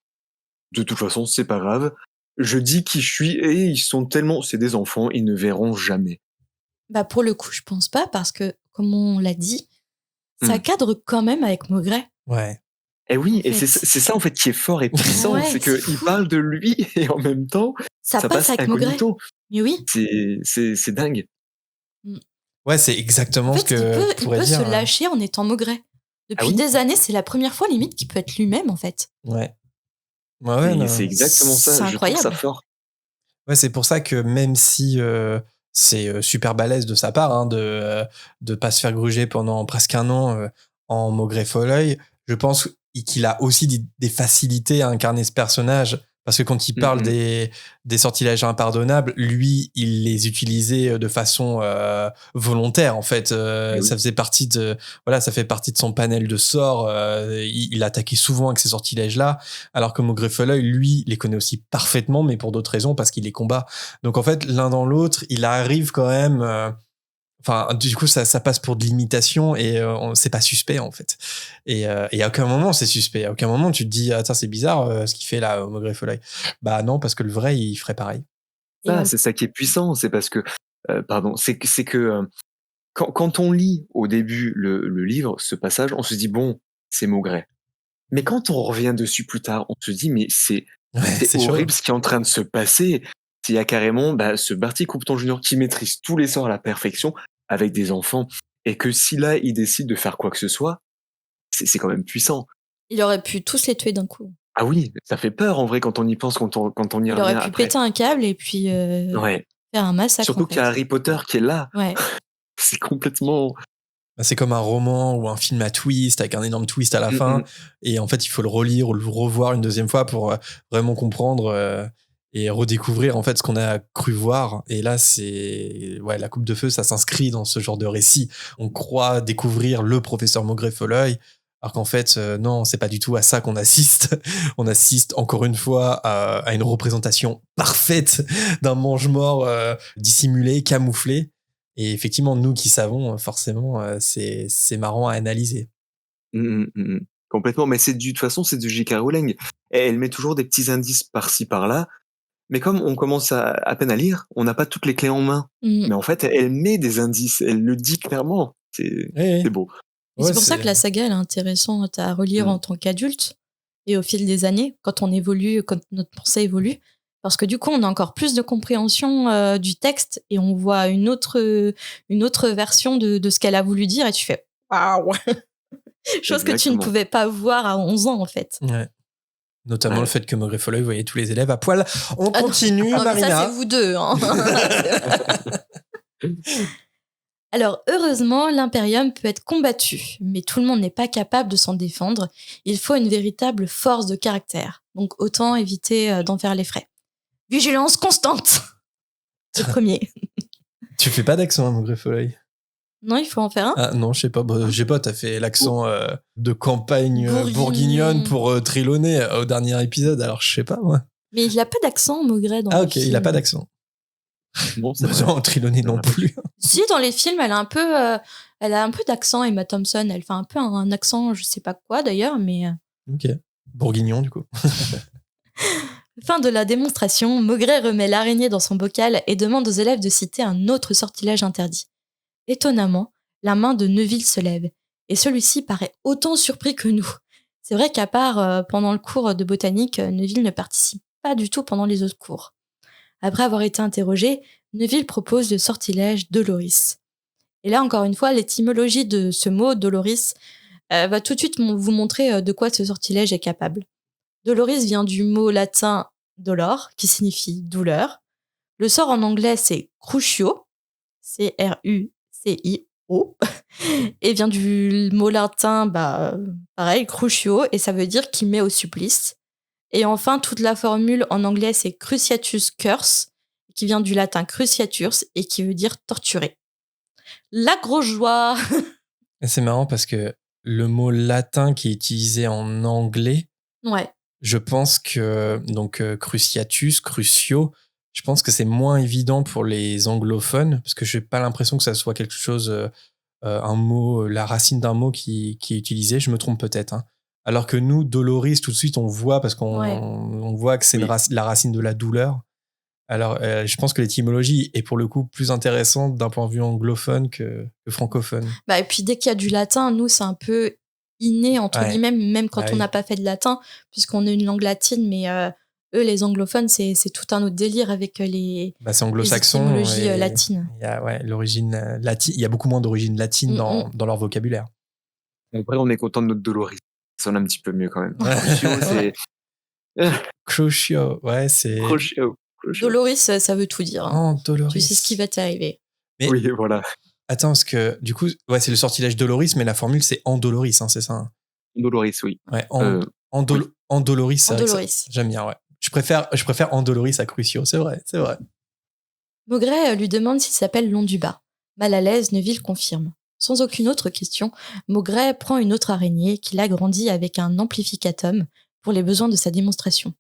de toute façon, c'est pas grave, je dis qui je suis et ils sont tellement... C'est des enfants, ils ne verront jamais. Bah pour le coup, je pense pas parce que, comme on l'a dit, ça cadre quand même avec Maugret. Ouais. Et oui, en et fait. c'est ça en fait qui est fort et puissant, Ouais, c'est c'est qu'il fou. parle de lui et en même temps, Ça ça passe passe avec Maugret. incognito. Mais oui. C'est dingue. Mm. Ouais, c'est En exactement ce fait, que il pourrait peut se dire. lâcher en étant Maugret. Ah Depuis oui, des années, c'est la première fois limite qu'il peut être lui-même en fait. Ouais. Ouais, c'est non. exactement C'est ça. Je trouve ça incroyable. fort. Ouais, c'est pour ça que même si c'est super balèze de sa part de pas se faire gruger pendant presque un an en Maugrey Folleuil, je pense qu'il a aussi des facilités à incarner ce personnage. Parce que quand il parle Mhm. des sortilèges impardonnables, lui, il les utilisait de façon volontaire, en fait. Et oui. Ça faisait partie voilà, ça fait partie de son panel de sorts. Il attaquait souvent avec ces sortilèges-là. Alors que Maugrey Folleuil, lui, les connaît aussi parfaitement, mais pour d'autres raisons, parce qu'il les combat. Donc en fait, l'un dans l'autre, il arrive quand même. Enfin, du coup, ça passe pour de l'imitation et c'est pas suspect en fait. Et à aucun moment c'est suspect. À aucun moment tu te dis ah tiens c'est bizarre ce qu'il fait là au Maugrey Folleuil. Bah non parce que le vrai il ferait pareil. Et C'est ça qui est puissant, c'est parce que, pardon, c'est que quand on lit au début le livre, ce passage, on se dit bon, c'est Maugret. Mais quand on revient dessus plus tard, on se dit mais Ouais c'est c'est chaud. horrible ce qui est en train de se passer. Il y a carrément ce Barty Croupton Junior qui maîtrise tous les sorts à la perfection avec des enfants et que si là il décide de faire quoi que ce soit, c'est quand même puissant. il aurait pu tous les tuer d'un coup. Ah oui, ça fait peur en vrai quand on y pense, quand on y Il aurait revient pu après. péter un câble et puis Ouais. faire un massacre en Surtout qu'il y a fait. Harry Potter qui est là. Ouais. C'est complètement. Bah, c'est comme un roman ou un film à twist avec un énorme twist à la fin et en fait il faut le relire ou le revoir une deuxième fois pour vraiment comprendre et redécouvrir en fait ce qu'on a cru voir. Et là c'est ouais la Coupe de Feu ça s'inscrit dans ce genre de récit. On croit découvrir le professeur Maugrey Folleuil alors qu'en fait non c'est pas du tout à ça qu'on assiste. On assiste encore une fois à une représentation parfaite d'un mange-mort dissimulé, camouflé. Et effectivement, nous qui savons, forcément, c'est marrant à analyser. Complètement, mais de toute façon, c'est de J.K. Rowling. Et elle met toujours des petits indices par-ci, par-là. Mais comme on commence à peine à lire, on n'a pas toutes les clés en main. Mm. Mais en fait, elle met des indices, elle le dit clairement. C'est beau. Et c'est pour ça que la saga elle est intéressante à relire en tant qu'adulte et au fil des années, quand on évolue, quand notre pensée évolue. Parce que du coup, on a encore plus de compréhension du texte et on voit une autre version de ce qu'elle a voulu dire et tu fais waouh! Chose que tu ne Exactement. pouvais pas voir à 11 ans en fait. Ouais. Notamment Ouais. le fait que Maugrey Folleuil voyait tous les élèves à poil. On Ah non. continue, Non, mais Marina. ça, c'est vous deux. Hein. Alors, heureusement, l'Imperium peut être combattu, mais tout le monde n'est pas capable de s'en défendre. Il faut une véritable force de caractère. Donc, autant éviter d'en faire les frais. Vigilance constante. Le premier. Tu fais pas d'accent à Maugrey Folleuil? Non, il faut en faire un. Ah non, je sais pas. Je sais pas, t'as fait l'accent de campagne bourguignonne pour Trelawney au dernier épisode, alors je sais pas, moi. Mais il a pas d'accent, Maugrey, dans les ok, films. il a pas d'accent. Bon, c'est Non, Trelawney non plus. Si, dans les films, elle a un peu d'accent, Emma Thompson. Elle fait un peu un accent, je sais pas quoi d'ailleurs, mais... Ok. Bourguignon, du coup. Fin de la démonstration, Maugrey remet l'araignée dans son bocal et demande aux élèves de citer un autre sortilège interdit. Étonnamment, la main de Neville se lève, et celui-ci paraît autant surpris que nous. C'est vrai qu'à part pendant le cours de botanique, Neville ne participe pas du tout pendant les autres cours. Après avoir été interrogé, Neville propose le sortilège Doloris. Et là, encore une fois, l'étymologie de ce mot, Doloris, va tout de suite vous montrer de quoi ce sortilège est capable. Doloris vient du mot latin dolor, qui signifie douleur. Le sort en anglais, c'est crucio, C-R-U-C-I-O, et vient du mot latin, pareil, crucio, et ça veut dire qui met au supplice. Et enfin, toute la formule en anglais, c'est cruciatus curse, qui vient du latin cruciatus, et qui veut dire torturer. La grosse joie. C'est marrant parce que le mot latin qui est utilisé en anglais, Ouais. je pense que donc cruciatus, crucio, je pense que c'est moins évident pour les anglophones parce que j'ai pas l'impression que ça soit quelque chose, un mot, la racine d'un mot qui est utilisé. Je me trompe peut-être. Hein. Alors que nous, Doloris, tout de suite, on voit parce qu'on on voit que c'est la racine de la douleur. Alors, je pense que l'étymologie est pour le coup plus intéressante d'un point de vue anglophone que francophone. Et puis dès qu'il y a du latin, nous, c'est un peu inné, entre guillemets, même quand on oui. n'a pas fait de latin, puisqu'on a une langue latine, mais eux, les anglophones, c'est tout un autre délire avec les c'est anglo-saxon. étymologies latines. Il y a l'origine latine. Il y a beaucoup moins d'origine latine dans leur vocabulaire. Après, on est content de notre Doloris. Ça sonne un petit peu mieux quand même. Crucio, c'est... Crucio, ouais, c'est... Crucio. Doloris, ça veut tout dire. Hein. Oh, Doloris. Tu sais ce qui va t'arriver. Mais... Oui, voilà. Attends, parce que du coup, c'est le sortilège Doloris, mais la formule, c'est Andoloris, hein, c'est ça, hein. Doloris, oui. Ouais, Andoloris, c'est Andoloris. J'aime bien, ouais. Je préfère Andoloris à Crucio, c'est vrai. Maugret lui demande s'il s'appelle Londubat. Mal à l'aise, Neuville confirme. Sans aucune autre question, Maugret prend une autre araignée qu'il agrandit avec un amplificatum pour les besoins de sa démonstration.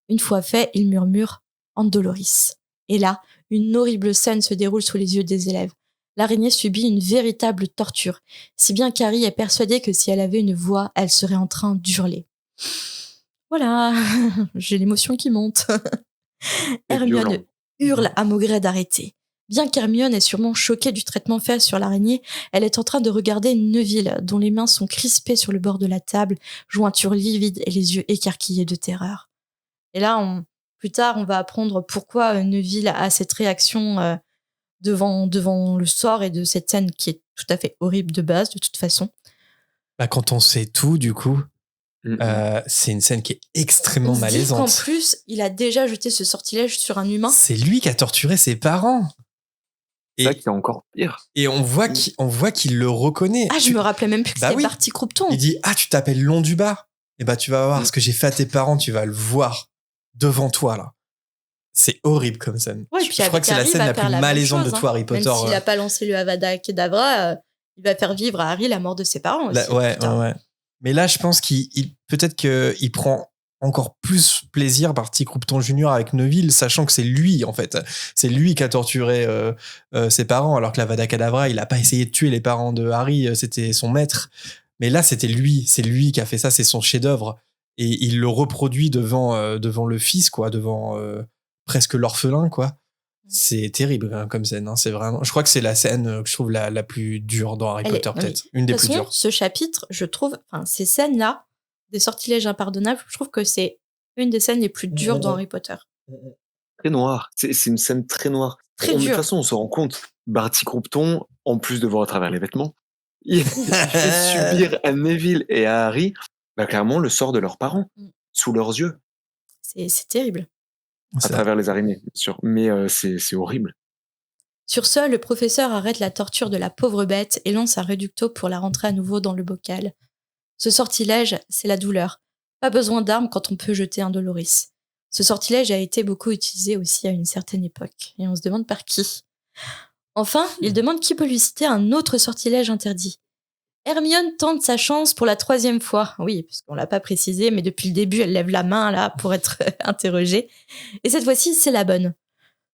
Une fois fait, il murmure « Andoloris ». Et là, une horrible scène se déroule sous les yeux des élèves. L'araignée subit une véritable torture, si bien qu'Harry est persuadé que si elle avait une voix, elle serait en train d'hurler. Voilà, j'ai l'émotion qui monte. Hermione hurle à Maugret d'arrêter. Bien qu'Hermione est sûrement choquée du traitement fait sur l'araignée, elle est en train de regarder Neville, dont les mains sont crispées sur le bord de la table, jointure livide et les yeux écarquillés de terreur. Et là, plus tard, on va apprendre pourquoi Neville a cette réaction devant le sort et de cette scène qui est tout à fait horrible de base, de toute façon. Bah, quand on sait tout, du coup, c'est une scène qui est extrêmement malaisante. En plus, il a déjà jeté ce sortilège sur un humain. C'est lui qui a torturé ses parents. C'est ça qui est encore pire. Et on voit qu'il le reconnaît. Ah, je me rappelais même plus que c'était Barty Croupton. Il dit « Ah, tu t'appelles Londubat ?» Eh bah, tu vas voir ce que j'ai fait à tes parents, tu vas le voir devant toi, là. C'est horrible comme scène. Ouais, je crois que c'est la scène la plus malaisante de tout Harry Potter. Même s'il n'a pas lancé le Avada Kedavra, il va faire vivre à Harry la mort de ses parents aussi. Ouais. Mais là, je pense peut-être qu'il prend encore plus plaisir Barty Croupton Junior avec Neville, sachant que c'est lui, en fait. C'est lui qui a torturé ses parents, alors que l'Avada Kedavra, il n'a pas essayé de tuer les parents de Harry, c'était son maître. Mais là, c'est lui qui a fait ça, c'est son chef-d'œuvre. Et il le reproduit devant le fils, quoi, devant presque l'orphelin, quoi. C'est terrible hein, comme scène. Hein. C'est vraiment. Je crois que c'est la scène que je trouve la plus dure dans Harry Potter, peut-être. Une des plus dures. Ce chapitre, je trouve, ces scènes-là, des sortilèges impardonnables, je trouve que c'est une des scènes les plus dures dans Harry Potter. Très noire. C'est une scène très noire. Très dure. De toute façon, on se rend compte, Barty Croupton, en plus de voir à travers les vêtements, il fait subir à Neville et à Harry clairement le sort de leurs parents, sous leurs yeux. C'est terrible. À travers les araignées, bien sûr. Mais c'est horrible. Sur ce, le professeur arrête la torture de la pauvre bête et lance un réducto pour la rentrer à nouveau dans le bocal. Ce sortilège, c'est la douleur. Pas besoin d'armes quand on peut jeter un Doloris. Ce sortilège a été beaucoup utilisé aussi à une certaine époque. Et on se demande par qui. Enfin, il demande qui peut lui citer un autre sortilège interdit. Hermione tente sa chance pour la 3e fois. Oui, puisqu'on l'a pas précisé, mais depuis le début, elle lève la main là pour être interrogée. Et cette fois-ci, c'est la bonne.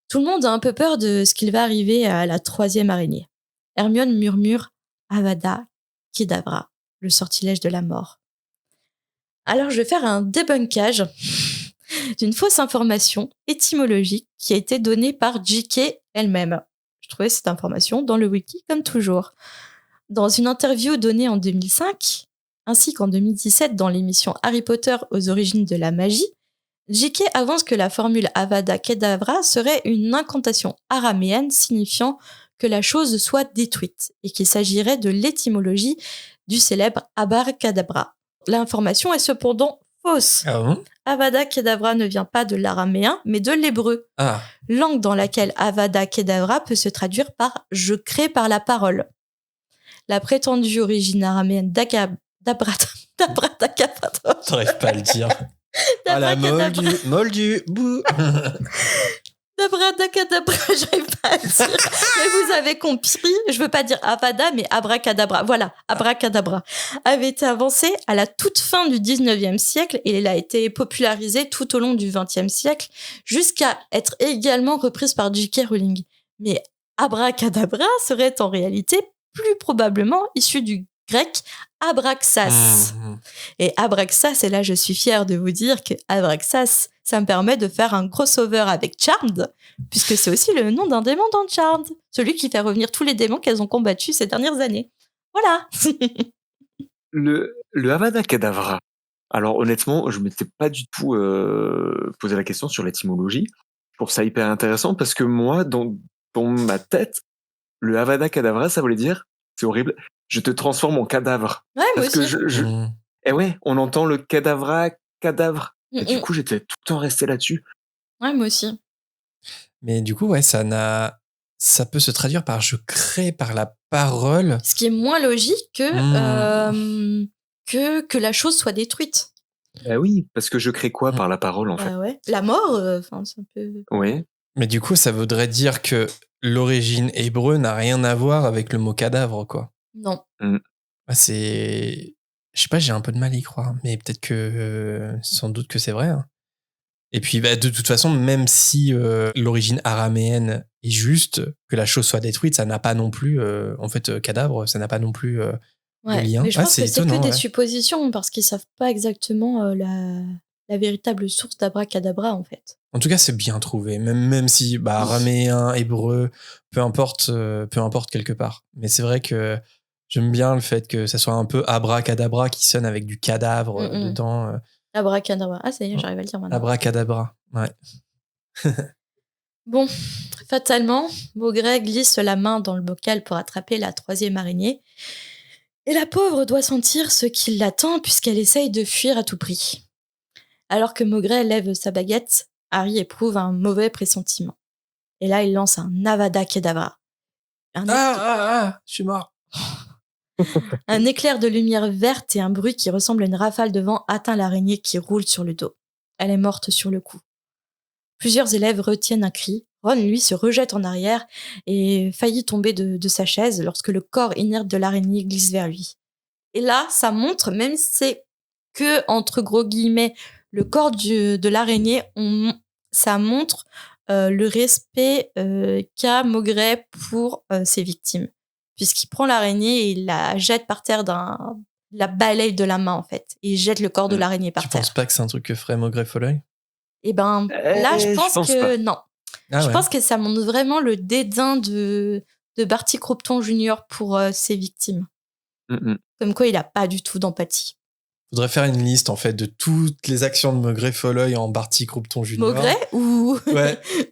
Tout le monde a un peu peur de ce qu'il va arriver à la 3e araignée. Hermione murmure « Avada Kedavra », le sortilège de la mort. Alors, je vais faire un débunkage d'une fausse information étymologique qui a été donnée par J.K. elle-même. Je trouvais cette information dans le wiki, comme toujours. Dans une interview donnée en 2005, ainsi qu'en 2017 dans l'émission Harry Potter aux origines de la magie, J.K. avance que la formule Avada Kedavra serait une incantation araméenne signifiant que la chose soit détruite et qu'il s'agirait de l'étymologie du célèbre Abracadabra. L'information est cependant fausse. Ah bon ? Avada Kedavra ne vient pas de l'araméen, mais de l'hébreu. Ah. Langue dans laquelle Avada Kedavra peut se traduire par « je crée par la parole ». La prétendue origine araméenne d'Abracadabra. T'arrives pas à le dire. Ah la moldu, bouh. D'Abracadabra, j'arrive pas à le dire. Mais vous avez compris, je veux pas dire Avada, mais Abracadabra. Voilà, Abracadabra avait été avancé à la toute fin du 19e siècle et elle a été popularisée tout au long du 20e siècle jusqu'à être également reprise par J.K. Rowling. Mais Abracadabra serait en réalité plus probablement issu du grec abraxas. Et abraxas, et là je suis fière de vous dire que abraxas, ça me permet de faire un crossover avec Charmed, puisque c'est aussi le nom d'un démon dans Charmed, celui qui fait revenir tous les démons qu'elles ont combattus ces dernières années. Voilà. Le Avada Kedavra. Alors honnêtement, je m'étais pas du tout posé la question sur l'étymologie. Je trouve ça hyper intéressant parce que moi, dans ma tête, le Avada Kedavra, ça voulait dire, c'est horrible, je te transforme en cadavre. Ouais, moi Parce que aussi. Eh ouais, on entend le cadavre. Et du Mm. coup, j'étais tout le temps resté là-dessus. Ouais, moi aussi. Mais du coup, ouais, ça peut se traduire par je crée par la parole. Ce qui est moins logique que la chose soit détruite. Bah oui, parce que je crée quoi par la parole, en fait? Bah ouais. La mort, enfin, c'est un peu. Oui. Mais du coup, ça voudrait dire que l'origine hébreu n'a rien à voir avec le mot cadavre, quoi. Non. Ah, je sais pas, j'ai un peu de mal à y croire, mais peut-être que sans doute que c'est vrai. Hein. Et puis, bah, de toute façon, même si l'origine araméenne est juste, que la chose soit détruite, ça n'a pas non plus, en fait, cadavre, ça n'a pas non plus de lien. Mais je pense c'est que c'est que étonnant, des suppositions parce qu'ils savent pas exactement la véritable source d'abracadabra en fait. En tout cas, c'est bien trouvé, même si araméen, hébreu, peu importe quelque part. Mais c'est vrai que j'aime bien le fait que ça soit un peu abracadabra qui sonne avec du cadavre dedans. Abracadabra. Ah, ça y est, j'arrive à le dire maintenant. Abracadabra, ouais. Bon, fatalement, Maugret glisse la main dans le bocal pour attraper la 3e araignée. Et la pauvre doit sentir ce qui l'attend puisqu'elle essaye de fuir à tout prix. Alors que Maugret lève sa baguette, Harry éprouve un mauvais pressentiment. Et là, il lance un Avada Kedavra. Je suis mort. Un éclair de lumière verte et un bruit qui ressemble à une rafale de vent atteint l'araignée qui roule sur le dos. Elle est morte sur le coup. Plusieurs élèves retiennent un cri. Ron, lui, se rejette en arrière et faillit tomber de sa chaise lorsque le corps inerte de l'araignée glisse vers lui. Et là, ça montre, même si c'est que, entre gros guillemets, le corps de l'araignée, ça montre le respect qu'a Maugret pour ses victimes. Puisqu'il prend l'araignée et il la jette par terre la balaye de la main, en fait. Et il jette le corps de l'araignée par terre. Tu penses pas que c'est un truc que ferait Maugret Folloy ? Eh ben, là, je pense que non. Ah, je pense que ça montre vraiment le dédain de Barty Croupton Jr. pour ses victimes. Comme quoi, il a pas du tout d'empathie. Faudrait faire une liste, en fait, de toutes les actions de Maugret Folloy en Barty Croupton Jr. Maugret ou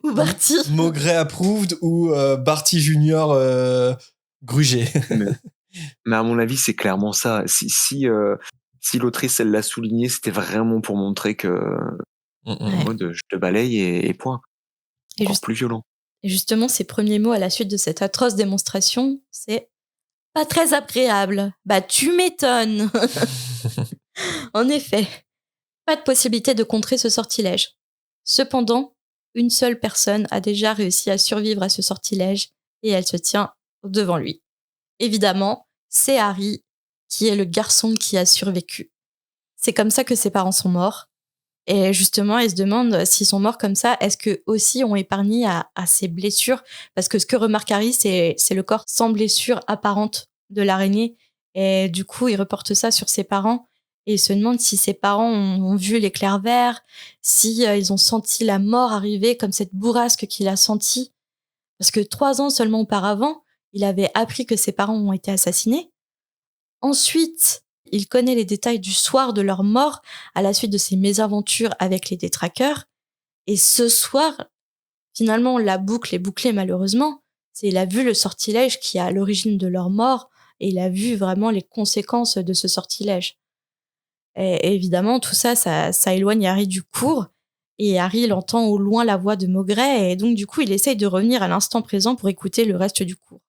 ou Barty Maugret approved ou Barty Jr. grugé. Mais à mon avis, c'est clairement ça. Si l'autrice, elle l'a souligné, c'était vraiment pour montrer que en mode je te balaye et point. Encore plus violent. Et justement, ses premiers mots à la suite de cette atroce démonstration, c'est « pas très agréable ». Bah, tu m'étonnes. En effet, pas de possibilité de contrer ce sortilège. Cependant, une seule personne a déjà réussi à survivre à ce sortilège et elle se tient devant lui. Évidemment, c'est Harry qui est le garçon qui a survécu. C'est comme ça que ses parents sont morts. Et justement, ils se demandent s'ils sont morts comme ça, est-ce qu'eux aussi ont épargné à ces blessures ? Parce que ce que remarque Harry, c'est le corps sans blessure apparente de l'araignée. Et du coup, il reporte ça sur ses parents. Et il se demande si ses parents ont vu l'éclair vert, si ils ont senti la mort arriver comme cette bourrasque qu'il a sentie. Parce que 3 ans seulement auparavant, il avait appris que ses parents ont été assassinés. Ensuite, il connaît les détails du soir de leur mort à la suite de ses mésaventures avec les détraqueurs. Et ce soir, finalement, la boucle est bouclée malheureusement. Il a vu le sortilège qui est à l'origine de leur mort et il a vu vraiment les conséquences de ce sortilège. Et évidemment, tout ça, ça éloigne Harry du cours. Et Harry, il entend au loin la voix de Maugret et donc du coup, il essaye de revenir à l'instant présent pour écouter le reste du cours.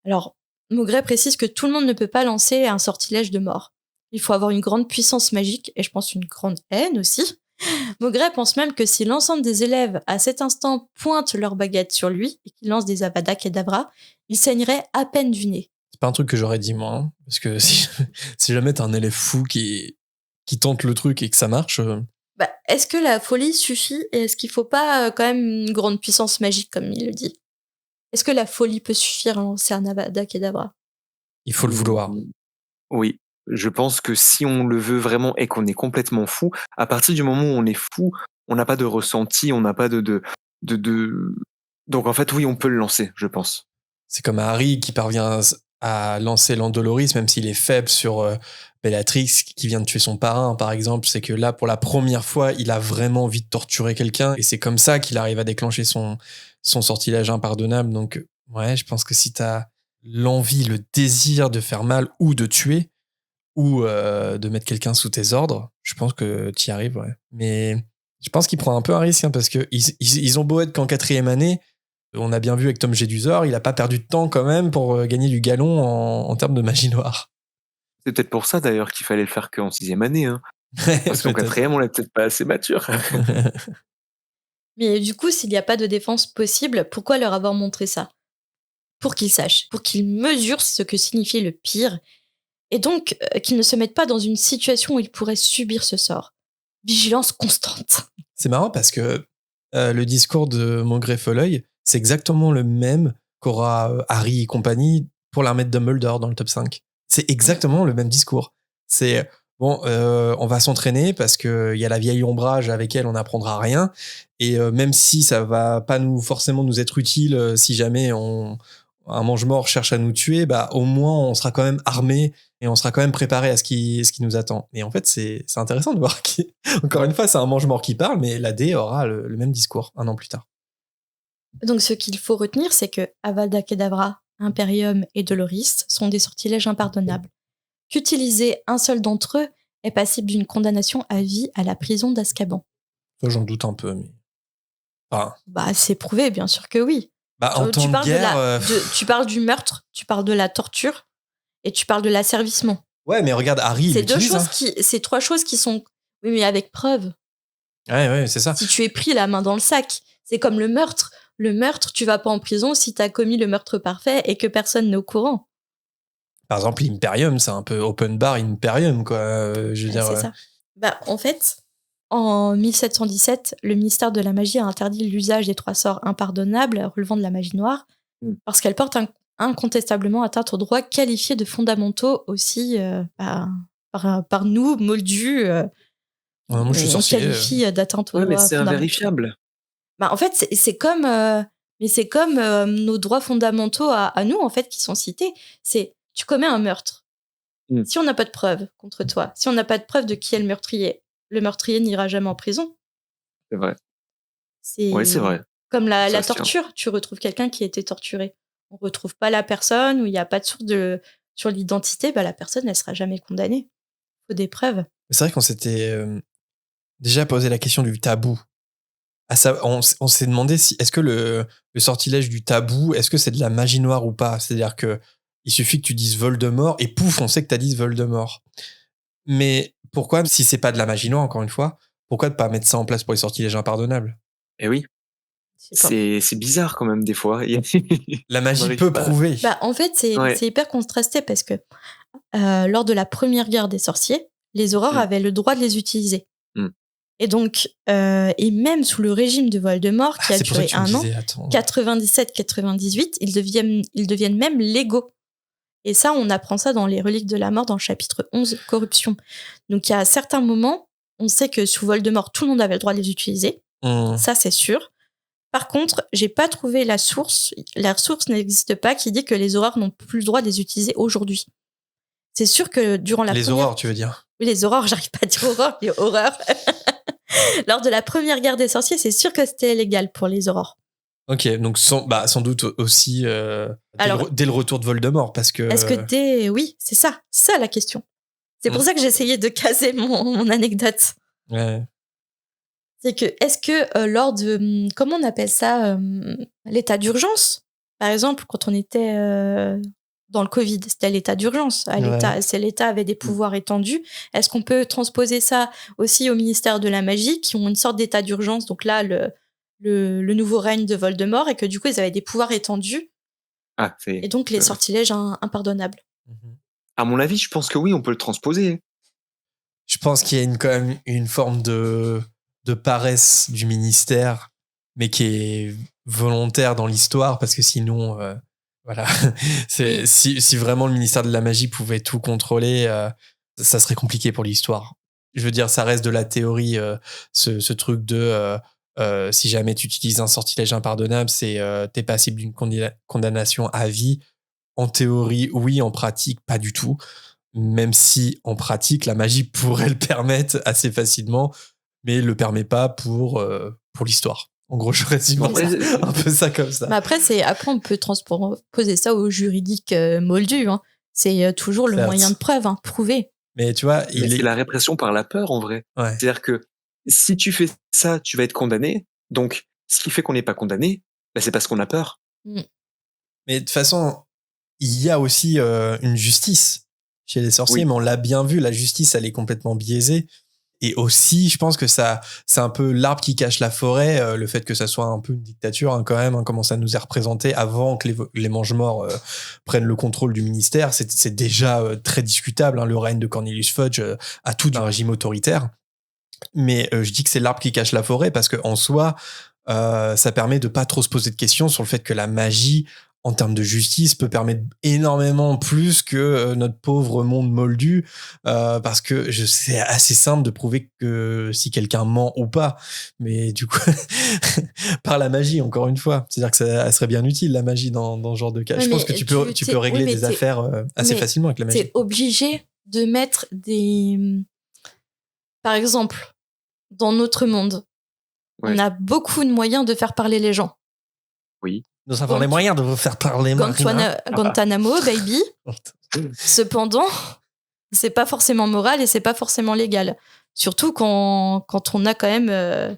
Alors, Maugret précise que tout le monde ne peut pas lancer un sortilège de mort. Il faut avoir une grande puissance magique et je pense une grande haine aussi. Maugret pense même que si l'ensemble des élèves à cet instant pointent leur baguette sur lui et qu'ils lancent des Avada Kedavra, il saignerait à peine du nez. C'est pas un truc que j'aurais dit moi, hein, parce que si jamais t'as un élève fou qui tente le truc et que ça marche... est-ce que la folie suffit et est-ce qu'il faut pas quand même une grande puissance magique comme il le dit ? Est-ce que la folie peut suffire à lancer un Avada Kedavra ? Il faut le vouloir. Oui, je pense que si on le veut vraiment et qu'on est complètement fou, à partir du moment où on est fou, on n'a pas de ressenti, on n'a pas de... Donc en fait, oui, on peut le lancer, je pense. C'est comme Harry qui parvient à lancer l'Andoloris, même s'il est faible sur Bellatrix, qui vient de tuer son parrain, par exemple. C'est que là, pour la première fois, il a vraiment envie de torturer quelqu'un. Et c'est comme ça qu'il arrive à déclencher son sortilège impardonnable. Donc, ouais, je pense que si t'as l'envie, le désir de faire mal ou de tuer, ou de mettre quelqu'un sous tes ordres, je pense que t'y arrives, ouais. Mais je pense qu'il prend un peu un risque, hein, parce que ils ont beau être qu'en 4e année, on a bien vu avec Tom Jedusor, il a pas perdu de temps quand même pour gagner du galon en termes de magie noire. C'est peut-être pour ça d'ailleurs qu'il fallait le faire qu'en 6e année. Hein. Parce qu'en Peut-être. 4e, on l'est peut-être pas assez mature. Mais du coup, s'il n'y a pas de défense possible, pourquoi leur avoir montré ça? Pour qu'ils sachent, pour qu'ils mesurent ce que signifiait le pire, et donc qu'ils ne se mettent pas dans une situation où ils pourraient subir ce sort. Vigilance constante. C'est marrant parce que le discours de Maugrey Folleuil, c'est exactement le même qu'aura Harry et compagnie pour l'armée de Dumbledore dans le top 5. C'est exactement le même discours. C'est bon, on va s'entraîner parce qu'il y a la vieille ombrage avec elle, on n'apprendra rien. Et même si ça va pas forcément nous être utile si jamais un mange-mort cherche à nous tuer, bah au moins on sera quand même armé et on sera quand même préparé à ce qui nous attend. Et en fait, c'est intéressant de voir encore une fois, c'est un mange-mort qui parle, mais la D aura le même discours un an plus tard. Donc ce qu'il faut retenir, c'est que Avada Kedavra, Imperium et Doloris sont des sortilèges impardonnables. Qu'utiliser un seul d'entre eux est passible d'une condamnation à vie à la prison d'Azkaban. Ça, j'en doute un peu, mais... Enfin... Bah, c'est prouvé, bien sûr que oui. Bah, en temps de guerre... tu parles du meurtre, tu parles de la torture, et tu parles de l'asservissement. Ouais, mais regarde, Harry, c'est 3 choses qui sont... Oui, mais avec preuve. Ouais, c'est ça. Si tu es pris la main dans le sac, c'est comme le meurtre. Le meurtre, tu vas pas en prison si t'as commis le meurtre parfait et que personne n'est au courant. Par exemple, l'Imperium, c'est un peu open bar Imperium, quoi. Je veux dire... C'est ça. Bah, en fait, en 1717, le ministère de la Magie a interdit l'usage des 3 sorts impardonnables relevant de la magie noire parce qu'elles portent incontestablement atteinte aux droits qualifiés de fondamentaux aussi par nous, moldus. Moi, je suis sorcier. On qualifie d'atteinte aux droits mais c'est fondamentaux. invérifiable. Bah, en fait, c'est comme, nos droits fondamentaux à nous, en fait, qui sont cités. C'est, tu commets un meurtre. Si on n'a pas de preuve contre toi, si on n'a pas de preuve de qui est le meurtrier n'ira jamais en prison. C'est vrai. Oui, c'est vrai. Comme la torture. Tu retrouves quelqu'un qui a été torturé. On ne retrouve pas la personne, ou il n'y a pas de source sur l'identité, bah, la personne, elle ne sera jamais condamnée. Il faut des preuves. C'est vrai qu'on s'était déjà posé la question du tabou. On s'est demandé est-ce que le sortilège du tabou, est-ce que c'est de la magie noire ou pas? C'est-à-dire que il suffit que tu dises Voldemort et pouf, on sait que tu as dit Voldemort. Mais pourquoi, si c'est pas de la magie noire, encore une fois, pourquoi ne pas mettre ça en place pour les sortilèges impardonnables? Eh oui. C'est bizarre quand même des fois. La magie peut prouver. Bah, en fait, c'est hyper contrasté parce que lors de la première guerre des sorciers, les aurores avaient le droit de les utiliser. Et donc, et même sous le régime de Voldemort, qui a duré un an, 97-98, ils deviennent même légaux. Et ça, on apprend ça dans les Reliques de la Mort, dans le chapitre 11, Corruption. Donc, il y a certains moments, on sait que sous Voldemort, tout le monde avait le droit de les utiliser. Ça, c'est sûr. Par contre, j'ai pas trouvé la source. La source n'existe pas qui dit que les aurores n'ont plus le droit de les utiliser aujourd'hui. C'est sûr que durant la Les aurores, tu veux dire? Oui, les aurores, j'arrive pas à dire aurore, mais horreur. Lors de la première guerre des sorciers, c'est sûr que c'était légal pour les aurores. Ok, donc sans doute aussi dès le retour de Voldemort, parce que... Est-ce que oui, c'est ça la question. C'est pour ça que j'essayais de caser mon anecdote. Ouais. C'est que, est-ce que lors de, comment on appelle ça, l'état d'urgence, par exemple, quand on était dans le Covid, c'était l'état d'urgence. L'État avait des pouvoirs étendus. Est-ce qu'on peut transposer ça aussi au ministère de la Magie, qui ont une sorte d'état d'urgence, donc là, le nouveau règne de Voldemort, et que du coup, ils avaient des pouvoirs étendus, et donc les sortilèges impardonnables. À mon avis, je pense que oui, on peut le transposer. Je pense qu'il y a quand même une forme de paresse du ministère, mais qui est volontaire dans l'histoire, parce que sinon, voilà, si vraiment le ministère de la Magie pouvait tout contrôler, ça serait compliqué pour l'histoire. Je veux dire, ça reste de la théorie, ce truc de si jamais tu utilises un sortilège impardonnable, t'es passible d'une condamnation à vie. en théorie, oui, en pratique, pas du tout. Même si, en pratique, la magie pourrait le permettre assez facilement, mais le permet pas pour l'histoire. En gros, je résume un peu ça comme ça. Mais après, on peut transposer ça au juridique moldu. Hein. C'est toujours le moyen de preuve, hein, prouvé. Mais tu vois, c'est la répression par la peur, en vrai. Ouais. C'est-à-dire que si tu fais ça, tu vas être condamné. Donc, ce qui fait qu'on n'est pas condamné, c'est parce qu'on a peur. Mm. Mais de toute façon, il y a aussi une justice chez les sorciers, mais on l'a bien vu, la justice, elle est complètement biaisée. Et aussi, je pense que c'est un peu l'arbre qui cache la forêt, le fait que ça soit un peu une dictature, hein, quand même, hein, comment ça nous est représenté avant que les mange-morts prennent le contrôle du ministère. C'est déjà très discutable, hein, le règne de Cornelius Fudge a tout d'un régime autoritaire. Mais je dis que c'est l'arbre qui cache la forêt parce qu'en soi, ça permet de pas trop se poser de questions sur le fait que la magie, en termes de justice, peut permettre énormément plus que notre pauvre monde moldu, parce que c'est assez simple de prouver que si quelqu'un ment ou pas, mais du coup par la magie, encore une fois, c'est-à-dire que ça serait bien utile, la magie, dans ce genre de cas. Je pense que tu peux régler des affaires assez facilement avec la magie. T'es obligé de mettre par exemple, dans notre monde, on a beaucoup de moyens de faire parler les gens. Oui. Nous avons les moyens de vous faire parler, Guantanamo, baby. Cependant, c'est pas forcément moral et c'est pas forcément légal. Surtout quand on a quand même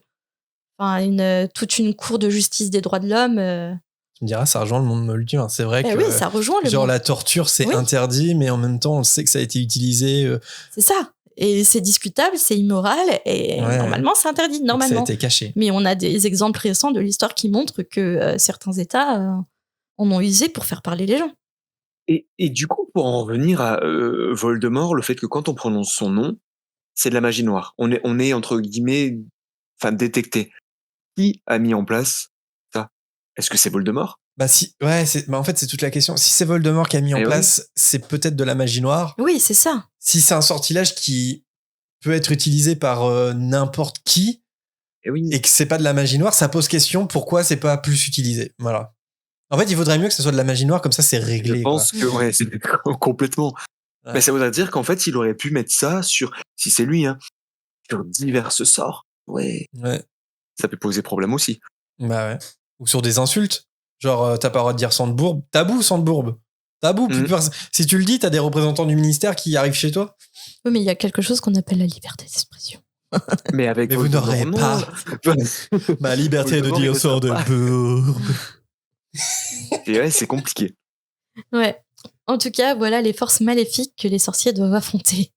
toute une cour de justice des droits de l'homme. Tu me diras, ça rejoint le monde moldu. Hein. C'est vrai que oui, ça rejoint le monde. La torture, c'est interdit, mais en même temps, on sait que ça a été utilisé. C'est ça. Et c'est discutable, c'est immoral, et normalement, c'est interdit, normalement. Ça a été caché. Mais on a des exemples récents de l'histoire qui montrent que certains États en ont usé pour faire parler les gens. Et du coup, pour en revenir à Voldemort, le fait que quand on prononce son nom, c'est de la magie noire. On est entre guillemets, détecté. Qui a mis en place ça? Est-ce que c'est Voldemort? En fait, c'est toute la question. Si c'est Voldemort qui a mis en place, c'est peut-être de la magie noire. Oui, c'est ça. Si c'est un sortilège qui peut être utilisé par n'importe qui, et que c'est pas de la magie noire, ça pose question pourquoi c'est pas plus utilisé. Voilà. En fait, il vaudrait mieux que ce soit de la magie noire, comme ça c'est réglé. Je pense que c'est complètement. Ouais. Mais ça voudrait dire qu'en fait, il aurait pu mettre ça sur, si c'est lui, hein, sur divers sorts. Ouais. Ça peut poser problème aussi. Bah ouais. Ou sur des insultes. Genre, t'as pas le droit de dire Sandbourbe. Tabou, Sandbourbe. Tabou. Si tu le dis, t'as des représentants du ministère qui arrivent chez toi. Oui, mais il y a quelque chose qu'on appelle la liberté d'expression. Mais vous n'aurez pas ma liberté de dire Sandbourbe. Et c'est compliqué. Ouais. En tout cas, voilà les forces maléfiques que les sorciers doivent affronter.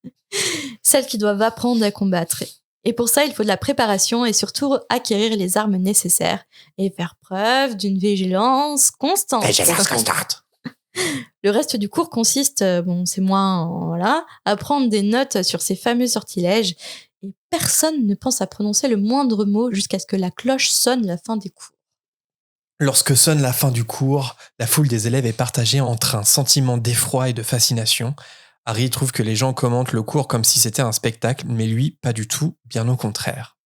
Celles qu'ils doivent apprendre à combattre. Et pour ça, il faut de la préparation et surtout acquérir les armes nécessaires et faire preuve d'une vigilance constante. Le reste du cours consiste, c'est moins, à prendre des notes sur ces fameux sortilèges et personne ne pense à prononcer le moindre mot jusqu'à ce que la cloche sonne la fin des cours. Lorsque sonne la fin du cours, la foule des élèves est partagée entre un sentiment d'effroi et de fascination. Harry trouve que les gens commentent le cours comme si c'était un spectacle, mais lui, pas du tout, bien au contraire.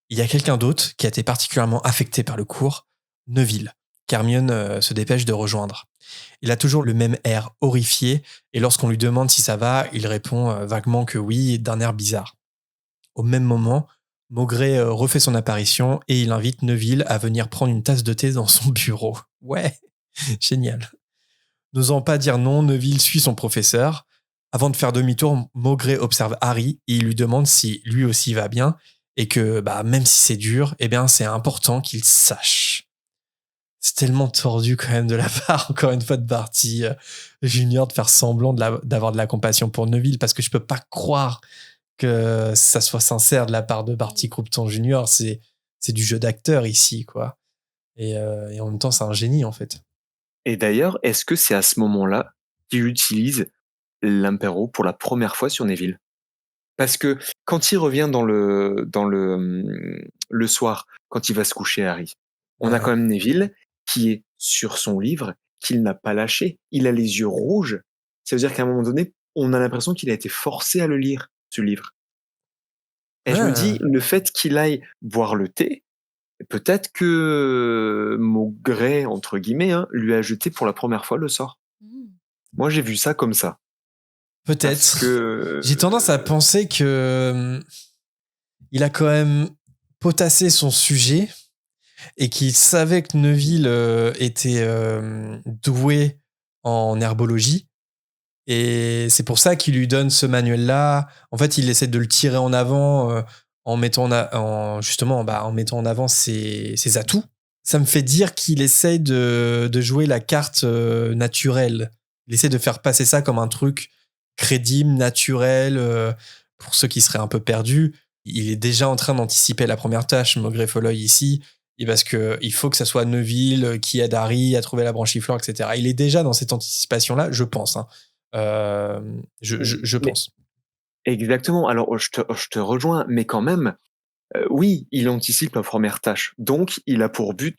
Il y a quelqu'un d'autre qui a été particulièrement affecté par le cours, Neville, qu'Hermione se dépêche de rejoindre. Il a toujours le même air horrifié, et lorsqu'on lui demande si ça va, il répond vaguement que oui, d'un air bizarre. Au même moment, Maugrey refait son apparition et il invite Neville à venir prendre une tasse de thé dans son bureau. Ouais, génial. N'osant pas dire non, Neville suit son professeur. Avant de faire demi-tour, Maugrey observe Harry et il lui demande si lui aussi va bien et que même si c'est dur, c'est important qu'il sache. C'est tellement tordu quand même de la part, encore une fois, de Barty Junior de faire semblant d'avoir de la compassion pour Neville parce que je peux pas croire que ça soit sincère de la part de Barty Croupton Junior. C'est du jeu d'acteur ici, quoi. Et en même temps, c'est un génie, en fait. Et d'ailleurs, est-ce que c'est à ce moment-là qu'il utilise l'impéro pour la première fois sur Neville? Parce que quand il revient dans le soir, quand il va se coucher, Harry, on a quand même Neville qui est sur son livre, qu'il n'a pas lâché. Il a les yeux rouges. Ça veut dire qu'à un moment donné, on a l'impression qu'il a été forcé à le lire, ce livre. Et je me dis, le fait qu'il aille boire le thé, peut-être que Maugrey, entre guillemets, lui a jeté pour la première fois le sort. Moi, j'ai vu ça comme ça. Parce Peut-être. que J'ai tendance à penser que il a quand même potassé son sujet et qu'il savait que Neville était doué en herbologie. Et c'est pour ça qu'il lui donne ce manuel-là. En fait, il essaie de le tirer en avant en mettant en mettant en avant ses atouts. Ça me fait dire qu'il essaie de jouer la carte naturelle. Il essaie de faire passer ça comme un truc crédible, naturel, pour ceux qui seraient un peu perdus. Il est déjà en train d'anticiper la première tâche, Maugrey Folleuil, ici, et parce qu'il faut que ça soit Neville qui aide Harry à trouver la branchiflore, etc. Il est déjà dans cette anticipation-là, je pense. Hein. Je Mais pense. exactement. Alors, je te rejoins, mais quand même, oui, il anticipe la première tâche. Donc, il a pour but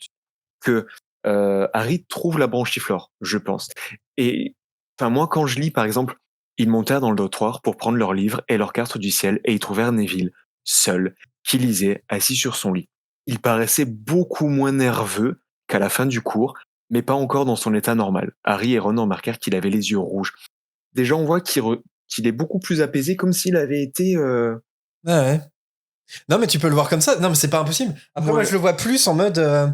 que Harry trouve la branchiflore, je pense. Et enfin, moi, quand je lis, par exemple, ils montèrent dans le dortoir pour prendre leurs livres et leurs cartes du ciel, et ils trouvèrent Neville, seul, qui lisait, assis sur son lit. Il paraissait beaucoup moins nerveux qu'à la fin du cours, mais pas encore dans son état normal. Harry et Ron remarquèrent qu'il avait les yeux rouges. Déjà, on voit qu'il est beaucoup plus apaisé, comme s'il avait été... Ouais, ouais. Non, mais tu peux le voir comme ça. Non, mais c'est pas impossible. Après, moi, Ouais. je le vois plus en mode.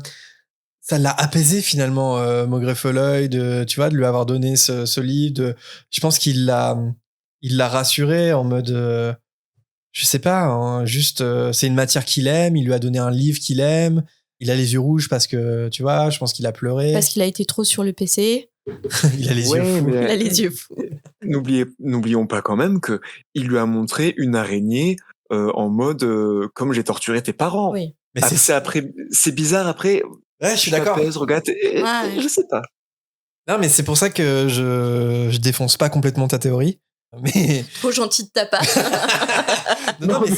Ça l'a apaisé finalement, Maugrey Folleuil, tu vois, de lui avoir donné ce livre. Je pense il l'a rassuré en mode. Je sais pas, hein, juste, c'est une matière qu'il aime. Il lui a donné un livre qu'il aime. Il a les yeux rouges parce que, tu vois, je pense qu'il a pleuré. Parce qu'il a été trop sur le PC. Il a les yeux Ouais, fous. Il a mais les yeux fous. n'oublions pas quand même que il lui a montré une araignée en mode comme j'ai torturé tes parents. Oui. Mais C'est bizarre après. Ouais, je suis Tu d'accord. t'apaises, regarde, Ouais. je sais pas. Non, mais c'est pour ça que je défonce pas complètement ta théorie. Mais Trop gentil de ta part. non, mais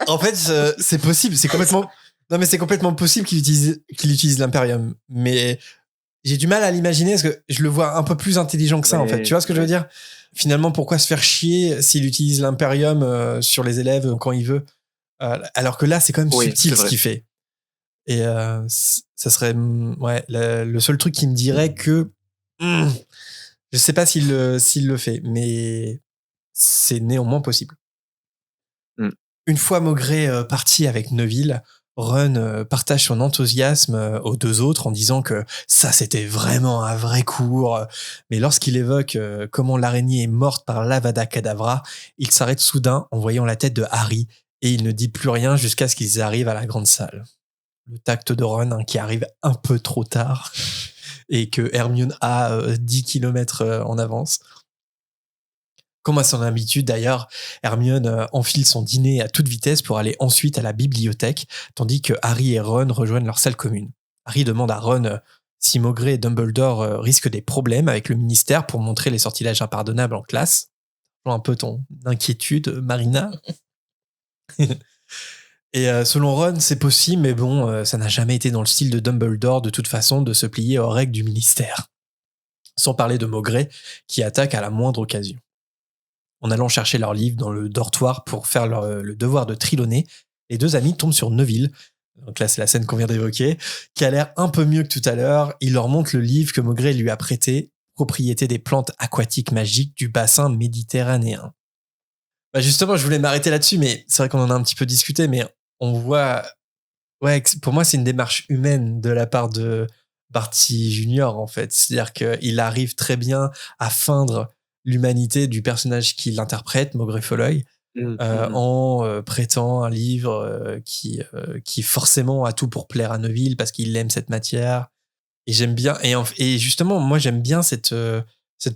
en fait, c'est possible. C'est complètement. Non, mais c'est complètement possible qu'il utilise l'Imperium. Mais j'ai du mal à l'imaginer parce que je le vois un peu plus intelligent que ça, en fait. Ouais, Tu vois ce que je veux dire? Finalement, pourquoi se faire chier s'il utilise l'Imperium sur les élèves quand il veut? Alors que là, c'est quand même oui, subtil c'est ce vrai. qu'il fait. Et ça serait ouais, le seul truc qui me dirait que je sais pas s'il le fait, mais c'est néanmoins possible. Mm. Une fois Maugrey parti avec Neville, Ron partage son enthousiasme aux deux autres en disant que ça c'était vraiment un vrai cours. Mais lorsqu'il évoque comment l'araignée est morte par l'Avada Kedavra, il s'arrête soudain en voyant la tête de Harry et il ne dit plus rien jusqu'à ce qu'ils arrivent à la grande salle. Le tact de Ron qui arrive un peu trop tard et que Hermione a 10 km en avance. Comme à son habitude d'ailleurs, Hermione enfile son dîner à toute vitesse pour aller ensuite à la bibliothèque, tandis que Harry et Ron rejoignent leur salle commune. Harry demande à Ron si Maugrey et Dumbledore risquent des problèmes avec le ministère pour montrer les sortilèges impardonnables en classe. Un peu ton inquiétude, Marina. Et selon Ron, c'est possible, mais bon, ça n'a jamais été dans le style de Dumbledore de toute façon de se plier aux règles du ministère. Sans parler de Maugrey, qui attaque à la moindre occasion. En allant chercher leurs livres dans le dortoir pour faire le devoir de Trelawney, les deux amis tombent sur Neville, donc là c'est la scène qu'on vient d'évoquer, qui a l'air un peu mieux que tout à l'heure. Il leur montre le livre que Maugrey lui a prêté, Propriété des plantes aquatiques magiques du bassin méditerranéen. Bah justement, je voulais m'arrêter là-dessus, mais c'est vrai qu'on en a un petit peu discuté, mais on voit... Ouais, pour moi, c'est une démarche humaine de la part de Barty Junior, en fait. C'est-à-dire qu'il arrive très bien à feindre l'humanité du personnage qu'il interprète, Maugrey Folleuil, en prêtant un livre qui forcément a tout pour plaire à Neville parce qu'il aime cette matière. Et j'aime bien. Et justement, moi, j'aime bien cette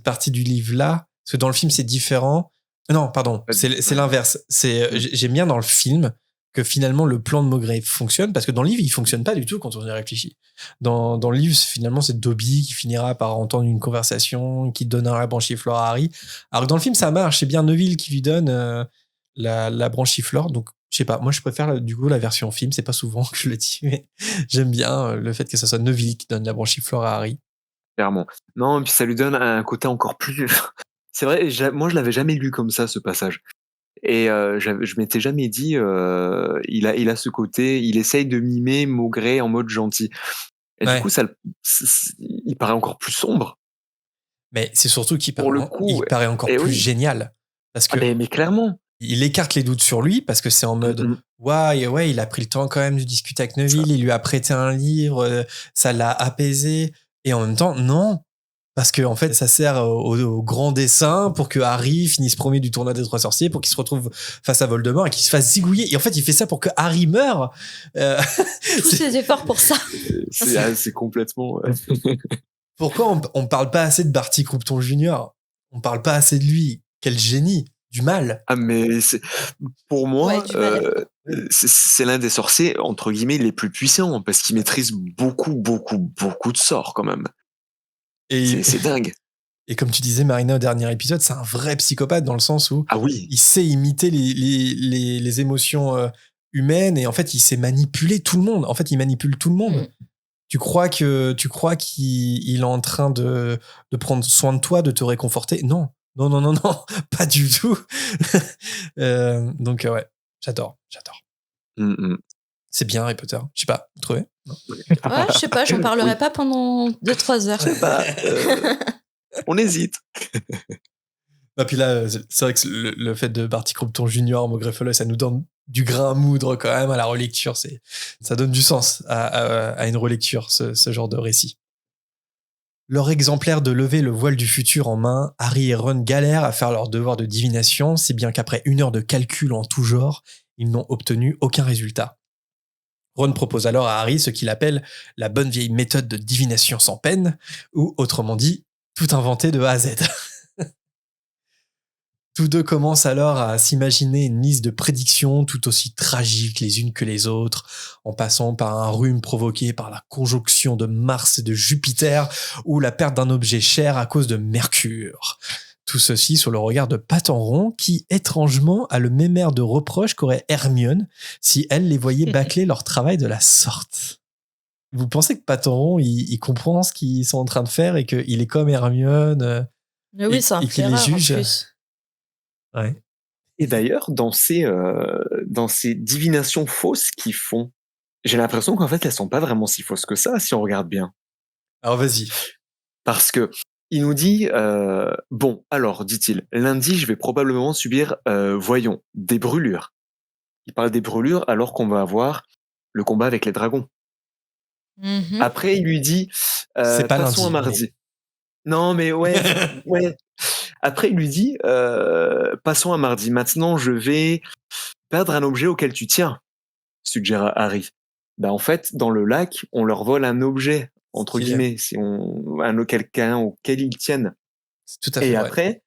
partie du livre-là, parce que dans le film, c'est différent. Non, pardon, c'est l'inverse. J'aime bien dans le film que finalement le plan de Maugrey fonctionne, parce que dans le livre, il fonctionne pas du tout quand on y réfléchit. Dans le livre, finalement, c'est Dobby qui finira par entendre une conversation, qui donnera la branchiflore à Harry. Alors que dans le film, ça marche. C'est bien Neville qui lui donne la branchiflore. Donc, je sais pas, moi je préfère du coup la version film, c'est pas souvent que je le dis, mais j'aime bien le fait que ça soit Neville qui donne la branchiflore à Harry. Clairement. Non, et puis ça lui donne un côté encore plus... C'est vrai, moi je l'avais jamais lu comme ça, ce passage. Et je m'étais jamais dit, il a ce côté, il essaye de mimer Maugrey en mode gentil. Et Ouais. du coup, il paraît encore plus sombre. Mais c'est surtout qu'il Pour paraît, le coup, il paraît encore plus génial. Parce que mais clairement. il écarte les doutes sur lui, parce que c'est en mode ouais, il a pris le temps quand même de discuter avec Neville, il lui a prêté un livre, ça l'a apaisé. Et en même temps, non. Parce que en fait, ça sert au grand dessein pour que Harry finisse premier du tournoi des 3 sorciers, pour qu'il se retrouve face à Voldemort et qu'il se fasse zigouiller. Et en fait, il fait ça pour que Harry meure. Tous ses efforts pour ça. C'est complètement... Pourquoi on parle pas assez de Barty Croughton Jr. On parle pas assez de lui. Quel génie du mal. Ah, mais pour moi, Ouais, c'est l'un des sorciers, entre guillemets, les plus puissants, parce qu'il maîtrise beaucoup de sorts, quand même. Et c'est dingue. Et comme tu disais, Marina, au dernier épisode, c'est un vrai psychopathe dans le sens où il sait imiter les émotions humaines, et en fait, il sait manipuler tout le monde. En fait, il manipule tout le monde. Tu crois qu'il est en train de prendre soin de toi, de te réconforter? Non, pas du tout. Donc ouais, j'adore. C'est bien Harry Potter. Je sais pas, vous trouvez? Ouais, je sais pas, j'en parlerai pas pendant 2-3 heures. Je sais pas. On hésite. Et puis là, c'est vrai que le fait de Barty Croughton Jr., Maugrey, ça nous donne du grain à moudre quand même à la relecture. Ça donne du sens à une relecture, ce genre de récit. Leur exemplaire de lever le voile du futur en main, Harry et Ron galèrent à faire leur devoir de divination, si bien qu'après 1 heure de calcul en tout genre, ils n'ont obtenu aucun résultat. Ron propose alors à Harry ce qu'il appelle la bonne vieille méthode de divination sans peine, ou autrement dit, tout inventer de A à Z. Tous deux commencent alors à s'imaginer une liste de prédictions tout aussi tragiques les unes que les autres, en passant par un rhume provoqué par la conjonction de Mars et de Jupiter, ou la perte d'un objet cher à cause de Mercure. Tout ceci sous le regard de Patenron, qui, étrangement, a le même air de reproche qu'aurait Hermione si elle les voyait bâcler leur travail de la sorte. Vous pensez que Patenron, il comprend ce qu'ils sont en train de faire et qu'il est comme Hermione oui, c'est un et qu'il les juge? Ouais. Et d'ailleurs, dans ces divinations fausses qu'ils font, j'ai l'impression qu'en fait, elles sont pas vraiment si fausses que ça, si on regarde bien. Alors vas-y. Parce que il nous dit, bon, alors, dit-il, lundi, je vais probablement subir, voyons, des brûlures. Il parle des brûlures alors qu'on va avoir le combat avec les dragons. Après, il lui dit, c'est pas passons lundi, à mardi. Non, mais ouais. Après, il lui dit, passons à mardi. Maintenant, je vais perdre un objet auquel tu tiens, suggère Harry. Ben, en fait, dans le lac, on leur vole un objet, entre guillemets, quelqu'un auquel ils tiennent. C'est tout à fait Et vrai. après,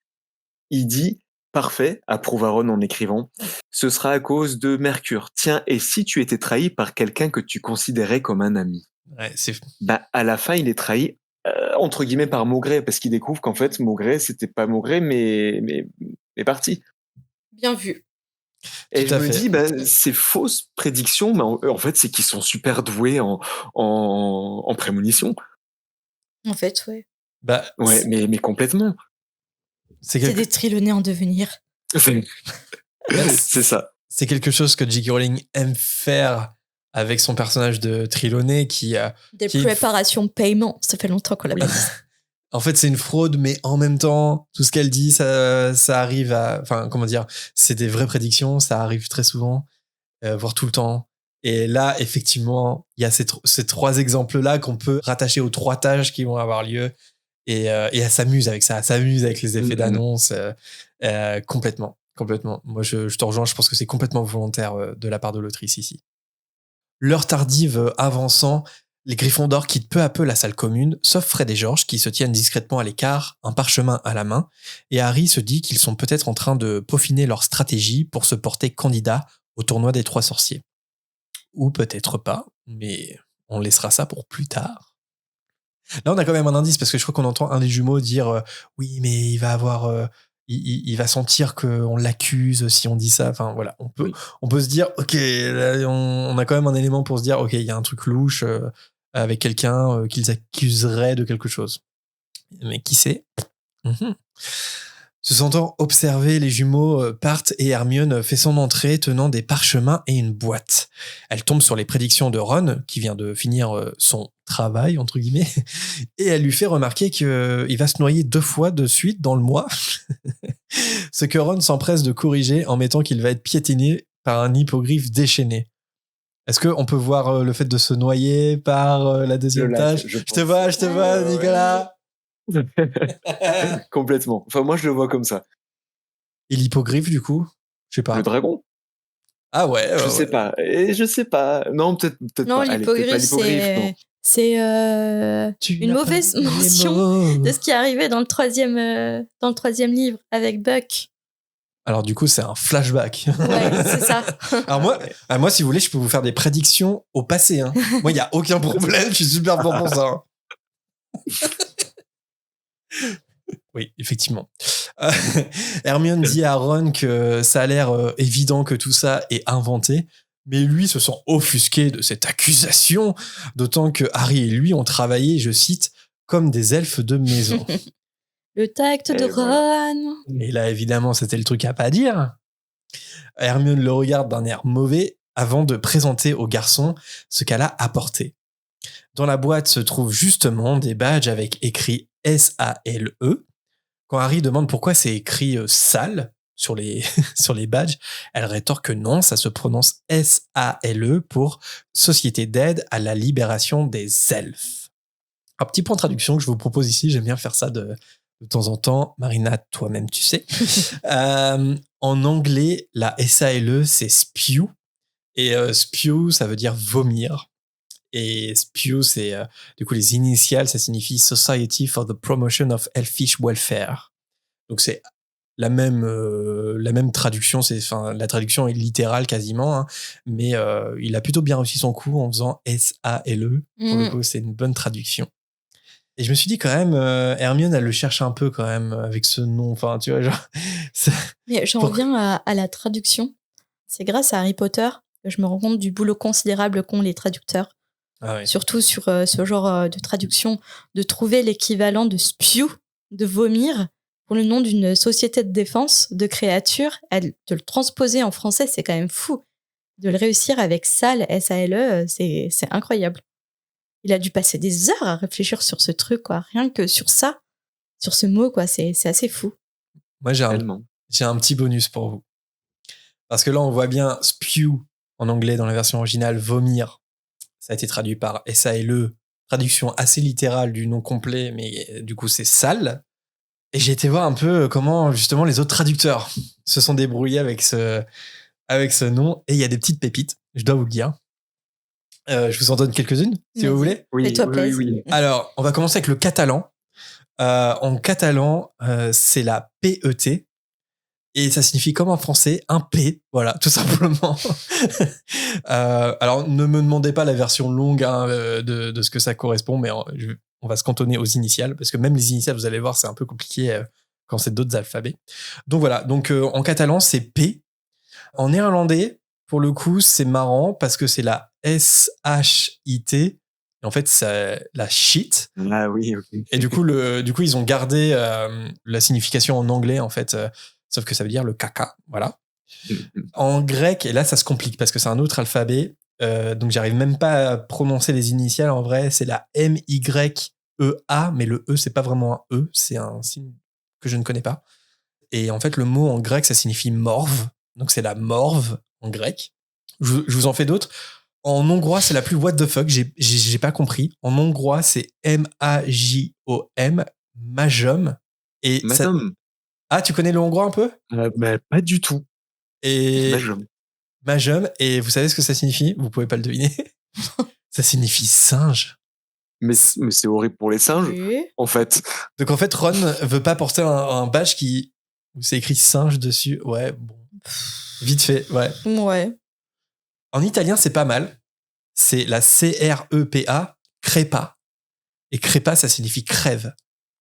il dit, parfait, approuve Ron en écrivant, ce sera à cause de Mercure. Tiens, et si tu étais trahi par quelqu'un que tu considérais comme un ami? Ouais, ben, à la fin, il est trahi entre guillemets par Maugrey, parce qu'il découvre qu'en fait Maugrey c'était pas Maugrey mais Barty. Bien vu. Et je me dis, ben, ces fausses prédictions, en fait, c'est qu'ils sont super doués en prémonition. En fait, ouais. Bah, ouais, mais complètement. C'est des Trelawney en devenir. C'est ça. C'est quelque chose que J.K. Rowling aime faire avec son personnage de Trelawney qui préparations paiement. Ça fait longtemps qu'on l'a pas dit. En fait, c'est une fraude, mais en même temps, tout ce qu'elle dit, ça arrive à... Enfin, comment dire, c'est des vraies prédictions, ça arrive très souvent, voire tout le temps. Et là, effectivement, il y a ces 3 exemples-là qu'on peut rattacher aux 3 tâches qui vont avoir lieu. Et elle s'amuse avec ça, elle s'amuse avec les effets d'annonce complètement. Moi, je te rejoins, je pense que c'est complètement volontaire de la part de l'autrice ici. L'heure tardive avançant, les Gryffondors quittent peu à peu la salle commune, sauf Fred et George qui se tiennent discrètement à l'écart, un parchemin à la main, et Harry se dit qu'ils sont peut-être en train de peaufiner leur stratégie pour se porter candidat au tournoi des 3 sorciers. Ou peut-être pas, mais on laissera ça pour plus tard. Là, on a quand même un indice, parce que je crois qu'on entend un des jumeaux dire oui, mais il va avoir... il va sentir qu'on l'accuse si on dit ça. Enfin, voilà. On peut se dire, ok, là, on a quand même un élément pour se dire, ok, il y a un truc louche avec quelqu'un qu'ils accuseraient de quelque chose. Mais qui sait? Se sentant observés, les jumeaux partent et Hermione fait son entrée tenant des parchemins et une boîte. Elle tombe sur les prédictions de Ron, qui vient de finir son travail, entre guillemets, et elle lui fait remarquer qu'il va se noyer 2 fois de suite dans le mois, ce que Ron s'empresse de corriger en mettant qu'il va être piétiné par un hippogriffe déchaîné. Est-ce qu'on peut voir le fait de se noyer par la deuxième tâche ? Je te vois, Nicolas. Complètement. Enfin, moi, je le vois comme ça. Et l'hippogriffe, du coup ? Je sais pas. Le dragon ? Ah ouais. Je sais pas. Non, peut-être non, pas. L'hippogriffe, c'est une mauvaise mention de ce qui arrivait dans le troisième livre avec Buck. Alors du coup, c'est un flashback. Ouais, c'est ça. Alors moi, si vous voulez, je peux vous faire des prédictions au passé. Hein. Moi, il n'y a aucun problème. Je suis super bon pour ça. Hein. Oui, effectivement. Hermione dit à Ron que ça a l'air évident que tout ça est inventé, mais lui se sent offusqué de cette accusation, d'autant que Harry et lui ont travaillé, je cite, comme des elfes de maison. Le tact de Ron. Et là, évidemment, c'était le truc à pas dire. Hermione le regarde d'un air mauvais avant de présenter au garçon ce qu'elle a apporté. Dans la boîte se trouvent justement des badges avec écrit S-A-L-E. Quand Harry demande pourquoi c'est écrit sale sur les badges, elle rétorque que non, ça se prononce S-A-L-E pour Société d'aide à la libération des elfes. Un petit point de traduction que je vous propose ici, j'aime bien faire ça de temps en temps. Marina, toi-même, tu sais. En anglais, la S-A-L-E, c'est spew. Et spew, ça veut dire vomir. Et spew, c'est du coup les initiales, ça signifie Society for the Promotion of Elfish Welfare. Donc c'est la même traduction, la traduction est littérale quasiment, hein, mais il a plutôt bien réussi son coup en faisant S-A-L-E. Pour le coup, c'est une bonne traduction. Et je me suis dit quand même, Hermione, elle le cherche un peu quand même avec ce nom. Enfin, tu vois, genre. Mais j'en reviens à la traduction. C'est grâce à Harry Potter que je me rends compte du boulot considérable qu'ont les traducteurs. Ah oui. Surtout sur ce genre de traduction, de trouver l'équivalent de spew, de vomir, pour le nom d'une société de défense de créatures. De le transposer en français, c'est quand même fou. De le réussir avec sale, S-A-L-E, c'est incroyable. Il a dû passer des heures à réfléchir sur ce truc, quoi. Rien que sur ça, sur ce mot, quoi. C'est assez fou. Moi, j'ai un petit bonus pour vous. Parce que là, on voit bien spew en anglais dans la version originale, vomir. Ça a été traduit par S-A-L-E, traduction assez littérale du nom complet, mais du coup, c'est sale. Et j'ai été voir un peu comment, justement, les autres traducteurs se sont débrouillés avec ce nom. Et il y a des petites pépites, je dois vous le dire. Je vous en donne quelques-unes, si vous voulez. Oui. Alors, on va commencer avec le catalan. En catalan, c'est la P-E-T. Et ça signifie comme en français, un P. Voilà, tout simplement. Alors, ne me demandez pas la version longue hein, de ce que ça correspond, mais on va se cantonner aux initiales, parce que même les initiales, vous allez voir, c'est un peu compliqué quand c'est d'autres alphabets. Donc voilà, en catalan, c'est P. En néerlandais, pour le coup, c'est marrant parce que c'est la S-H-I-T. Et en fait, c'est la shit. Ah oui, ok. Et du coup, ils ont gardé la signification en anglais, en fait, sauf que ça veut dire le caca. Voilà. En grec, et là, ça se complique parce que c'est un autre alphabet. Donc, j'arrive même pas à prononcer les initiales. En vrai, c'est la M-Y-E-A, mais le E, c'est pas vraiment un E, c'est un signe que je ne connais pas. Et en fait, le mot en grec, ça signifie morve. Donc, c'est la morve en grec. Je vous en fais d'autres. En hongrois, c'est la plus what the fuck. J'ai pas compris. En hongrois, c'est M-A-J-O-M, majom. Et Majom. Ah, tu connais le hongrois un peu ? Mais pas du tout. Et Majom. Majom. Et vous savez ce que ça signifie ? Vous pouvez pas le deviner. Ça signifie singe. Mais c'est horrible pour les singes, en fait. Donc en fait, Ron veut pas porter un badge où c'est écrit singe dessus. Ouais, bon. Vite fait, ouais. Ouais. En italien, c'est pas mal. C'est la C-R-E-P-A, crepa. Et crepa, ça signifie crève.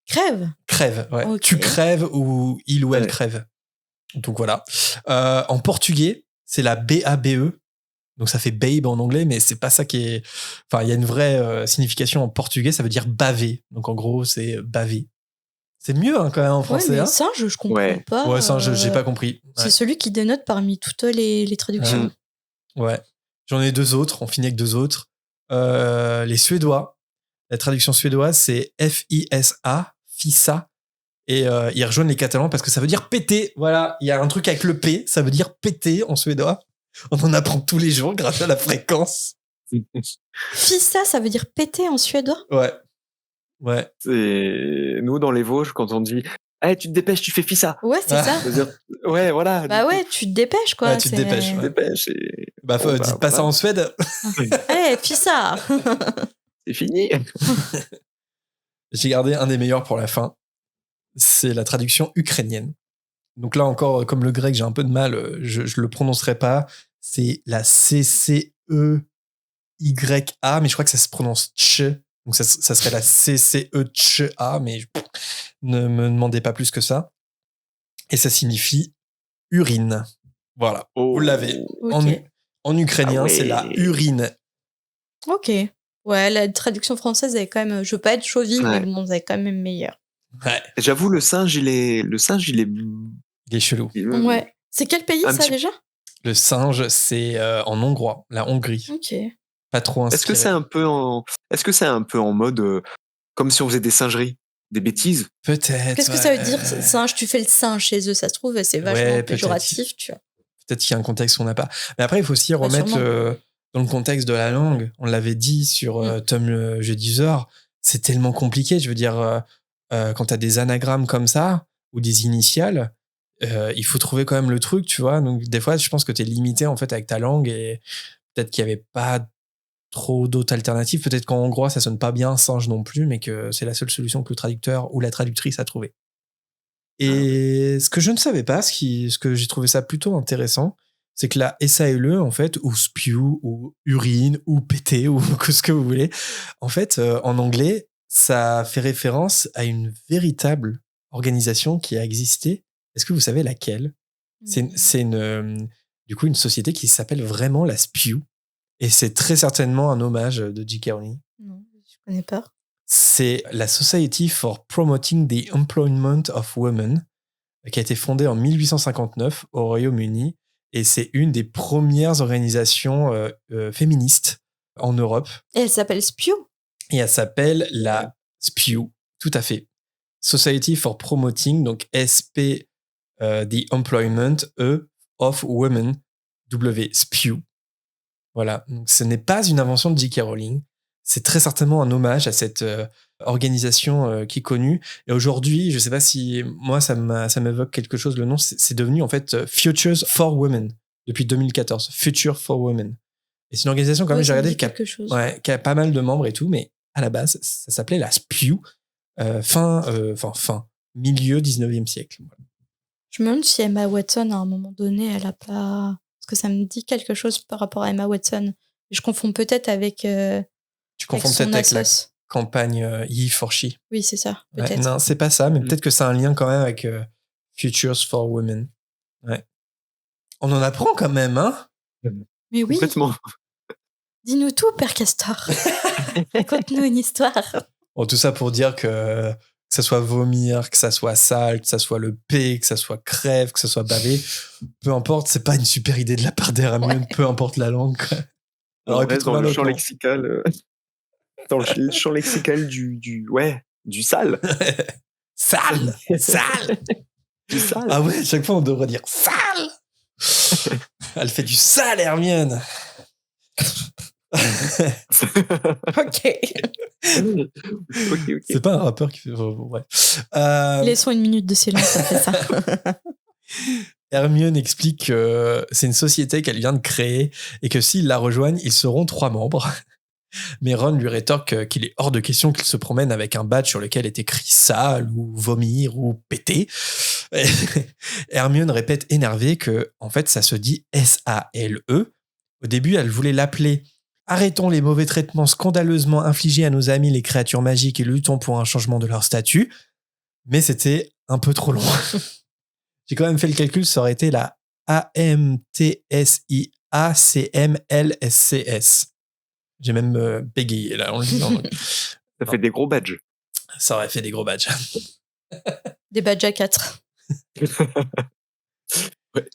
Crève ? Crève, ouais. Okay. Tu crèves ou il ou elle crève. Donc voilà. En portugais, c'est la B-A-B-E. Donc ça fait babe en anglais, mais c'est pas ça qui est... Enfin, il y a une vraie signification en portugais, ça veut dire baver. Donc en gros, c'est baver. C'est mieux quand même en Ouais, français. mais Hein. singe, je comprends Ouais. pas. Ouais, ça, j'ai pas compris. Ouais. C'est celui qui dénote parmi toutes les traductions. Ouais. J'en ai 2 autres. On finit avec 2 autres. Les Suédois. La traduction suédoise, c'est FISA, FISA. Et ils rejoignent les Catalans parce que ça veut dire péter. Voilà, il y a un truc avec le P, ça veut dire péter en suédois. On en apprend tous les jours grâce à la fréquence. Fissa, ça veut dire péter en suédois? Ouais. Ouais. C'est nous dans les Vosges quand on dit hey, tu te dépêches, tu fais fissa. Ouais, c'est ça. C'est-à-dire, ouais, voilà. Bah ouais, tu te dépêches, quoi. Ouais, tu te dépêches, Tu te ouais. dépêches. Et... Bah, dites pas ça en Suède. Eh, Fissa. C'est fini. J'ai gardé un des meilleurs pour la fin. C'est la traduction ukrainienne. Donc là encore, comme le grec, j'ai un peu de mal, je le prononcerai pas. C'est la CCEYA, mais je crois que ça se prononce tch. Donc ça serait la CCECHA, mais ne me demandez pas plus que ça. Et ça signifie urine. Voilà, vous l'avez. Ok. En ukrainien, ouais. c'est la urine. Ok. Ouais, la traduction française est quand même. Je veux pas être chauvine, mais bon, elle est quand même meilleure. Ouais. J'avoue, le singe, il est. Il est chelou. Ouais. C'est quel pays, Un ça, petit- déjà? Le singe, c'est en hongrois, la Hongrie. Ok. Pas trop inspiré. Est-ce que c'est un peu en mode comme si on faisait des singeries, des bêtises? Peut-être. Qu'est-ce que ça veut dire, singe? Tu fais le singe chez eux, ça se trouve, c'est vachement Ouais, péjoratif, tu vois. Peut-être qu'il y a un contexte qu'on n'a pas. Mais après, il faut aussi remettre dans le contexte de la langue. On l'avait dit sur Tom Jedusor, c'est tellement compliqué. Je veux dire, quand tu as des anagrammes comme ça, ou des initiales, il faut trouver quand même le truc, tu vois. Donc, des fois, je pense que tu es limité en fait avec ta langue et peut-être qu'il n'y avait pas trop d'autres alternatives. Peut-être qu'en hongrois, ça sonne pas bien singe non plus, mais que c'est la seule solution que le traducteur ou la traductrice a trouvé. Et ce que je ne savais pas, ce que j'ai trouvé ça plutôt intéressant, c'est que la SALE, en fait, ou spew, ou urine, ou péter, ou ce que vous voulez, en fait, en anglais, ça fait référence à une véritable organisation qui a existé. Est-ce que vous savez laquelle ? C'est du coup une société qui s'appelle vraiment la SPEW. Et c'est très certainement un hommage de J.K. Rowling. Non, je connais pas. C'est la Society for Promoting the Employment of Women, qui a été fondée en 1859 au Royaume-Uni. Et c'est une des premières organisations féministes en Europe. Et elle s'appelle SPEW. Et elle s'appelle la SPEW, tout à fait. Society for Promoting, donc SP, the Employment of Women, SPEW. Voilà, donc ce n'est pas une invention de J.K. Rowling. C'est très certainement un hommage à cette organisation qui est connue. Et aujourd'hui, je ne sais pas si moi, ça m'évoque quelque chose. Le nom, c'est devenu en fait Futures for Women depuis 2014. Future for Women. Et c'est une organisation, quand même, j'ai regardé, qui a pas mal de membres et tout, mais à la base, ça s'appelait la SPEW, milieu 19e siècle. Voilà. Je me demande si Emma Watson, à un moment donné, elle a pas... Parce que ça me dit quelque chose par rapport à Emma Watson. Je confonds peut-être avec... Tu confonds peut-être avec la campagne He for She. Oui, c'est ça, peut-être. Ouais, non, c'est pas ça, mais peut-être que c'est un lien quand même avec Futures for Women. Ouais. On en apprend quand même, hein? Mais oui. Complètement. Dis-nous tout, Père Castor. Raconte-nous une histoire. Bon, tout ça pour dire que ça soit vomir, que ça soit sale, que ça soit le P, que ça soit crève, que ça soit baver, peu importe, c'est pas une super idée de la part d'Hermione, peu importe la langue. Alors, dans le champ lexical, dans le champ lexical du sale. Sale. Du sale. Ah ouais, chaque fois on devrait dire sale. Elle fait du sale, Hermione. Ok. C'est pas un rappeur qui fait. Ouais. Laissons une minute de silence après ça. Hermione explique que c'est une société qu'elle vient de créer et que s'ils la rejoignent, ils seront 3 membres. Mais Ron lui rétorque qu'il est hors de question qu'il se promène avec un badge sur lequel est écrit sale ou vomir ou péter. Hermione répète énervée que en fait ça se dit S-A-L-E. Au début, elle voulait l'appeler Arrêtons les mauvais traitements scandaleusement infligés à nos amis les créatures magiques et luttons pour un changement de leur statut. Mais c'était un peu trop long. J'ai quand même fait le calcul, ça aurait été la AMTSIACMLSCS. J'ai même bégayé là en le disant. Ça fait des gros badges. Ça aurait fait des gros badges. Des badges à 4. Ouais.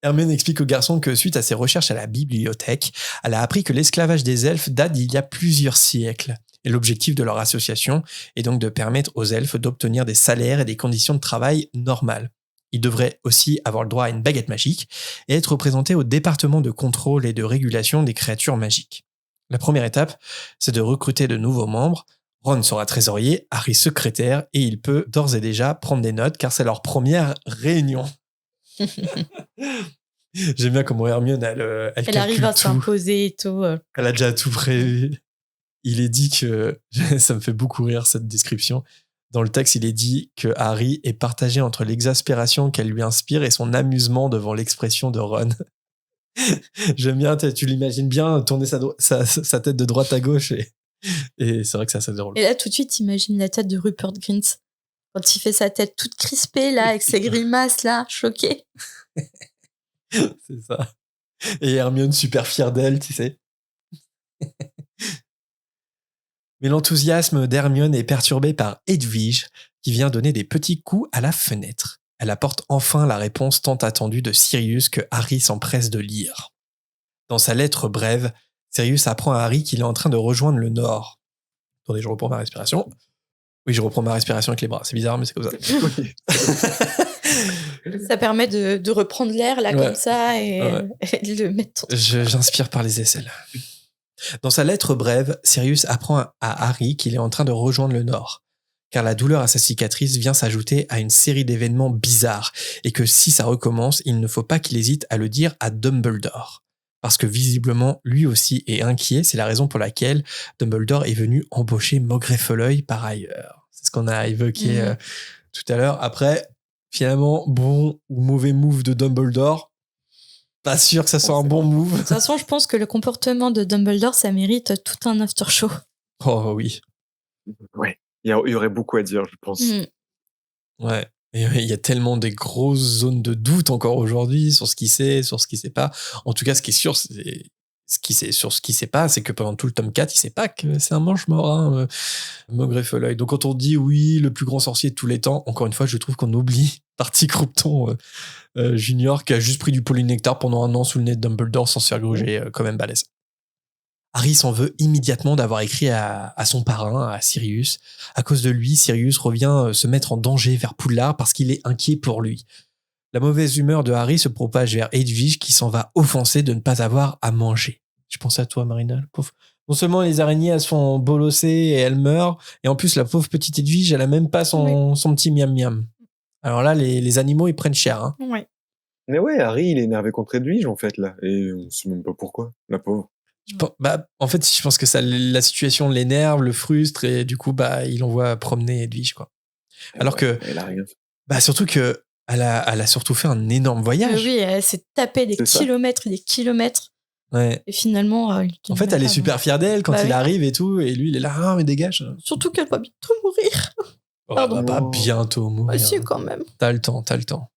Hermione explique au garçon que suite à ses recherches à la bibliothèque, elle a appris que l'esclavage des elfes date d'il y a plusieurs siècles. Et l'objectif de leur association est donc de permettre aux elfes d'obtenir des salaires et des conditions de travail normales. Ils devraient aussi avoir le droit à une baguette magique et être représentés au département de contrôle et de régulation des créatures magiques. La première étape, c'est de recruter de nouveaux membres. Ron sera trésorier, Harry secrétaire, et il peut d'ores et déjà prendre des notes car c'est leur première réunion. J'aime bien comment Hermione, elle arrive à tout. s'imposer et tout. Elle a déjà tout prévu. Il est dit que... Ça me fait beaucoup rire, cette description. Dans le texte, il est dit que Harry est partagé entre l'exaspération qu'elle lui inspire et son amusement devant l'expression de Ron. J'aime bien, tu l'imagines bien tourner sa tête de droite à gauche et c'est vrai que c'est assez drôle. Et là, tout de suite, imagine la tête de Rupert Grint. Quand il fait sa tête toute crispée, là, avec ses grimaces, là, choquée. C'est ça. Et Hermione super fière d'elle, tu sais. Mais l'enthousiasme d'Hermione est perturbé par Hedwige, qui vient donner des petits coups à la fenêtre. Elle apporte enfin la réponse tant attendue de Sirius que Harry s'empresse de lire. Dans sa lettre brève, Sirius apprend à Harry qu'il est en train de rejoindre le Nord. Attendez, je reprends ma respiration. Oui, je reprends ma respiration avec les bras. C'est bizarre, mais c'est comme ça. Ça permet de reprendre l'air, là, comme ça, et de le mettre... J'inspire par les aisselles. Dans sa lettre brève, Sirius apprend à Harry qu'il est en train de rejoindre le Nord, car la douleur à sa cicatrice vient s'ajouter à une série d'événements bizarres, et que si ça recommence, il ne faut pas qu'il hésite à le dire à Dumbledore. Parce que visiblement, lui aussi est inquiet, c'est la raison pour laquelle Dumbledore est venu embaucher Maugrey Folleuil par ailleurs. C'est ce qu'on a évoqué tout à l'heure. Après, finalement, bon ou mauvais move de Dumbledore, pas sûr que ça soit un bon move. De toute façon, je pense que le comportement de Dumbledore, ça mérite tout un after-show. Oh oui. Ouais, il y aurait beaucoup à dire, je pense. Ouais. Et il y a tellement des grosses zones de doute encore aujourd'hui sur ce qui sait, sur ce qui sait pas. En tout cas, ce qui est sûr, c'est sur ce qui sait pas, c'est que pendant tout le tome 4, il sait pas que c'est un mange-mort, Maugrey Folleuil. Donc quand on dit oui, le plus grand sorcier de tous les temps, encore une fois, je trouve qu'on oublie Barty Croughton Junior, qui a juste pris du polynectar pendant un an sous le nez de Dumbledore sans se faire gruger, quand même balèze. Harry s'en veut immédiatement d'avoir écrit à son parrain, à Sirius. À cause de lui, Sirius revient se mettre en danger vers Poudlard parce qu'il est inquiet pour lui. La mauvaise humeur de Harry se propage vers Hedwige qui s'en va offensée de ne pas avoir à manger. Je pense à toi, Marina. Pauvre. Non seulement les araignées, elles sont bolossées et elles meurent, et en plus, la pauvre petite Hedwige, elle a même pas son petit miam-miam. Alors là, les animaux, ils prennent cher. Hein. Ouais. Mais ouais, Harry, il est énervé contre Edwige, en fait, là. Et on sait même pas pourquoi, la pauvre. En fait, je pense que la situation l'énerve, le frustre, et du coup, il envoie promener Hedwige, quoi. Alors que... Elle a rien fait. Surtout que elle a surtout fait un énorme voyage. Oui, elle s'est tapée des kilomètres et des kilomètres. Ouais. Et finalement... en fait, elle est super fière d'elle quand il arrive et tout, et lui, il est là, ah, mais dégage. Surtout qu'elle va bientôt mourir. Elle va pas bientôt mourir. Si, quand même. T'as le temps.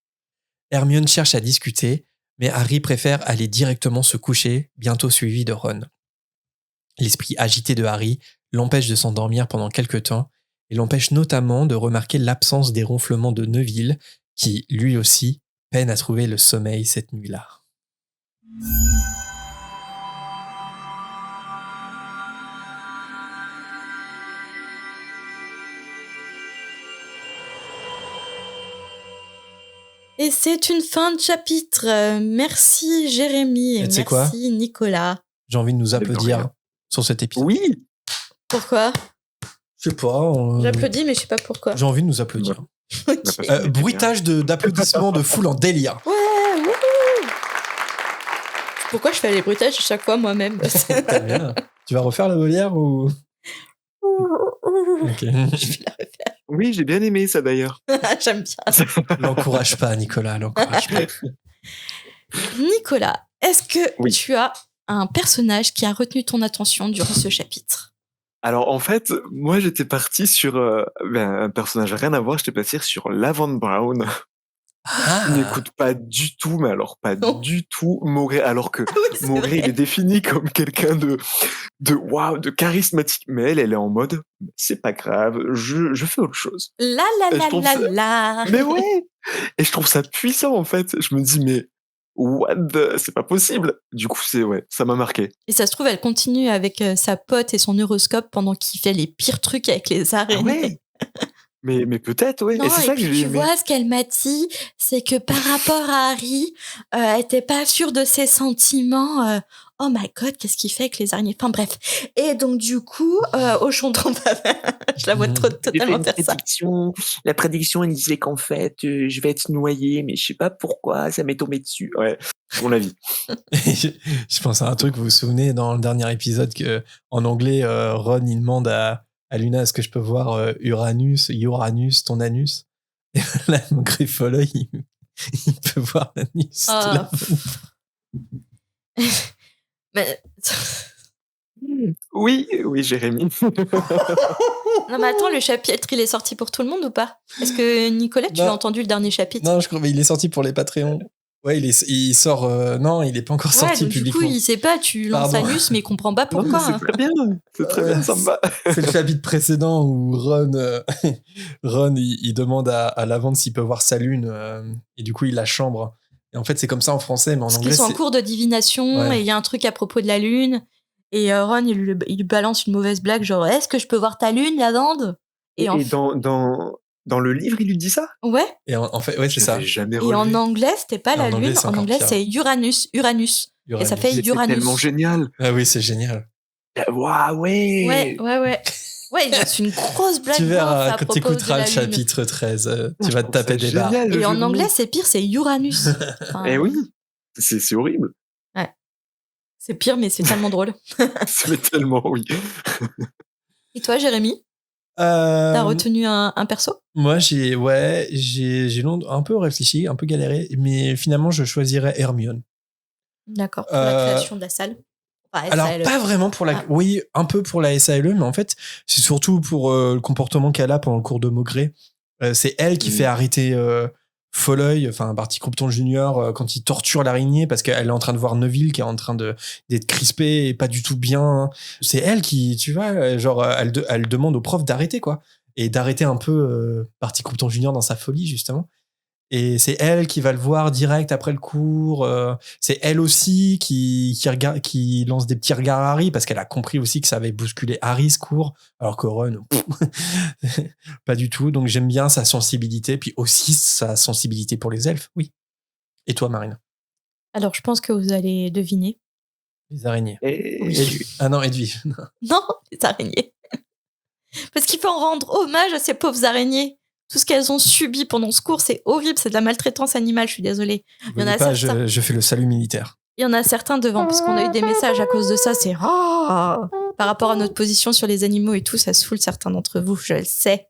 Hermione cherche à discuter, mais Harry préfère aller directement se coucher, bientôt suivi de Ron. L'esprit agité de Harry l'empêche de s'endormir pendant quelque temps, et l'empêche notamment de remarquer l'absence des ronflements de Neville, qui, lui aussi, peine à trouver le sommeil cette nuit-là. Et c'est une fin de chapitre. Merci Jérémy et merci Nicolas. J'ai envie de nous applaudir sur cet épisode. Oui. Pourquoi ? Je sais pas. J'applaudis, mais je sais pas pourquoi. J'ai envie de nous applaudir. Okay. Bruitage d'applaudissements de foule en délire. Ouais, wouhou. Pourquoi je fais les bruitages chaque fois moi-même ? Bien. Tu vas refaire la volière ou... Okay. Je vais la refaire. Oui, j'ai bien aimé ça d'ailleurs. J'aime bien. L'encourage pas, Nicolas, l'encourage pas. Nicolas, est-ce que tu as un personnage qui a retenu ton attention durant ce chapitre ? Alors en fait, moi j'étais parti sur un personnage rien à voir, j'étais parti sur Lavender Brown. n'écoute pas du tout, mais alors pas Non. du tout Maugré, alors que Oui, c'est Maugré, il vrai. est défini comme quelqu'un de charismatique. Mais elle est en mode, c'est pas grave, je fais autre chose. La la Et je la trouve la ça, la. mais ouais! Et je trouve ça puissant, en fait. Je me dis, mais c'est pas possible. Du coup, ouais, ça m'a marqué. Et ça se trouve, elle continue avec sa pote et son horoscope pendant qu'il fait les pires trucs avec les Ah araignées. ouais! Mais peut-être, ouais. Non, Et c'est et ça que puis j'ai tu aimé. vois, ce qu'elle m'a dit, c'est que par rapport à Harry, elle était pas sûre de ses sentiments. Oh my god, qu'est-ce qu'il fait avec les araignées? Enfin bref. Et donc du coup, au chaudron, je la vois totalement faire ça. La prédiction, elle disait qu'en fait, je vais être noyé, mais je sais pas pourquoi, ça m'est tombé dessus. Ouais, mon avis. Je pense à un truc, vous vous souvenez, dans le dernier épisode, que en anglais, Ron, il demande à Luna, est-ce que je peux voir Uranus, ton anus? Et là, mon Griffoloy, il peut voir l'anus de la Mais... Oui, Jérémy. Non mais attends, le chapitre, il est sorti pour tout le monde ou pas? Est-ce que Nicolette, tu Non. l'as entendu le dernier chapitre? Non, je crois, mais il est sorti pour les Patreons. Ouais, il sort. Non, il est pas encore sorti donc publiquement. Du coup, il sait pas, tu lances Pardon. anus, mais il comprend pas pourquoi. Non, mais c'est très bien. C'est très bien, ça me va. C'est le chapitre précédent où Ron, il demande à Lavande s'il peut voir sa lune, et du coup, il la chambre. Et en fait, c'est comme ça en français, mais en Parce anglais, qu'ils sont en c'est... cours de divination, Ouais. et il y a un truc à propos de la lune, et Ron, il lui balance une mauvaise blague, genre, est-ce que je peux voir ta lune, Lavande? Et dans le livre, il lui dit ça? Ouais. Et en fait, ouais, c'est ça. J'avais jamais Et relevé. en anglais, c'était pas Et en la anglais, lune, c'est en encore anglais, pire. c'est Uranus. Et ça fait C'est Uranus. tellement génial. Ah oui, c'est génial. Waouh, ouais. Ouais, il lance une grosse blague. Tu verras à quand propos t'écouteras de le la lune. chapitre 13, tu Je vas te trouve taper ça des barres. génial, le Et jeu en de mots. anglais, c'est pire, c'est Uranus. Enfin, Eh oui, c'est horrible. c'est pire, mais c'est tellement drôle. C'est tellement, oui. Et toi, Jérémy, t'as retenu un perso? Moi, j'ai un peu réfléchi, un peu galéré, mais finalement, je choisirais Hermione. D'accord, pour la création de la salle. Enfin, Alors, SALE. pas vraiment pour la... Ah. Oui, un peu pour la SALE, mais en fait, c'est surtout pour le comportement qu'elle a pendant le cours de Maugré. C'est elle qui fait arrêter Folleuil, enfin Barty Crompton Junior, quand il torture l'araignée parce qu'elle est en train de voir Neville qui est en train d'être crispé et pas du tout bien. C'est elle qui, tu vois, genre, elle demande au prof d'arrêter, quoi. Et d'arrêter un peu Barty Crompton Junior dans sa folie, justement. Et c'est elle qui va le voir direct après le cours. C'est elle aussi qui lance des petits regards à Harry parce qu'elle a compris aussi que ça avait bousculé Harry ce cours, alors que Ron, pas du tout. Donc j'aime bien sa sensibilité, puis aussi sa sensibilité pour les elfes, oui. Et toi, Marine? Alors, je pense que vous allez deviner. Les araignées. Et... Ah non, Edwige. Non, les araignées. Parce qu'il faut en rendre hommage à ces pauvres araignées. Tout ce qu'elles ont subi pendant ce cours, c'est horrible, c'est de la maltraitance animale, je suis désolée. Il y en a pas, je fais le salut militaire. Il y en a certains devant, parce qu'on a eu des messages à cause de ça, c'est par rapport à notre position sur les animaux et tout, ça saoule certains d'entre vous, je le sais.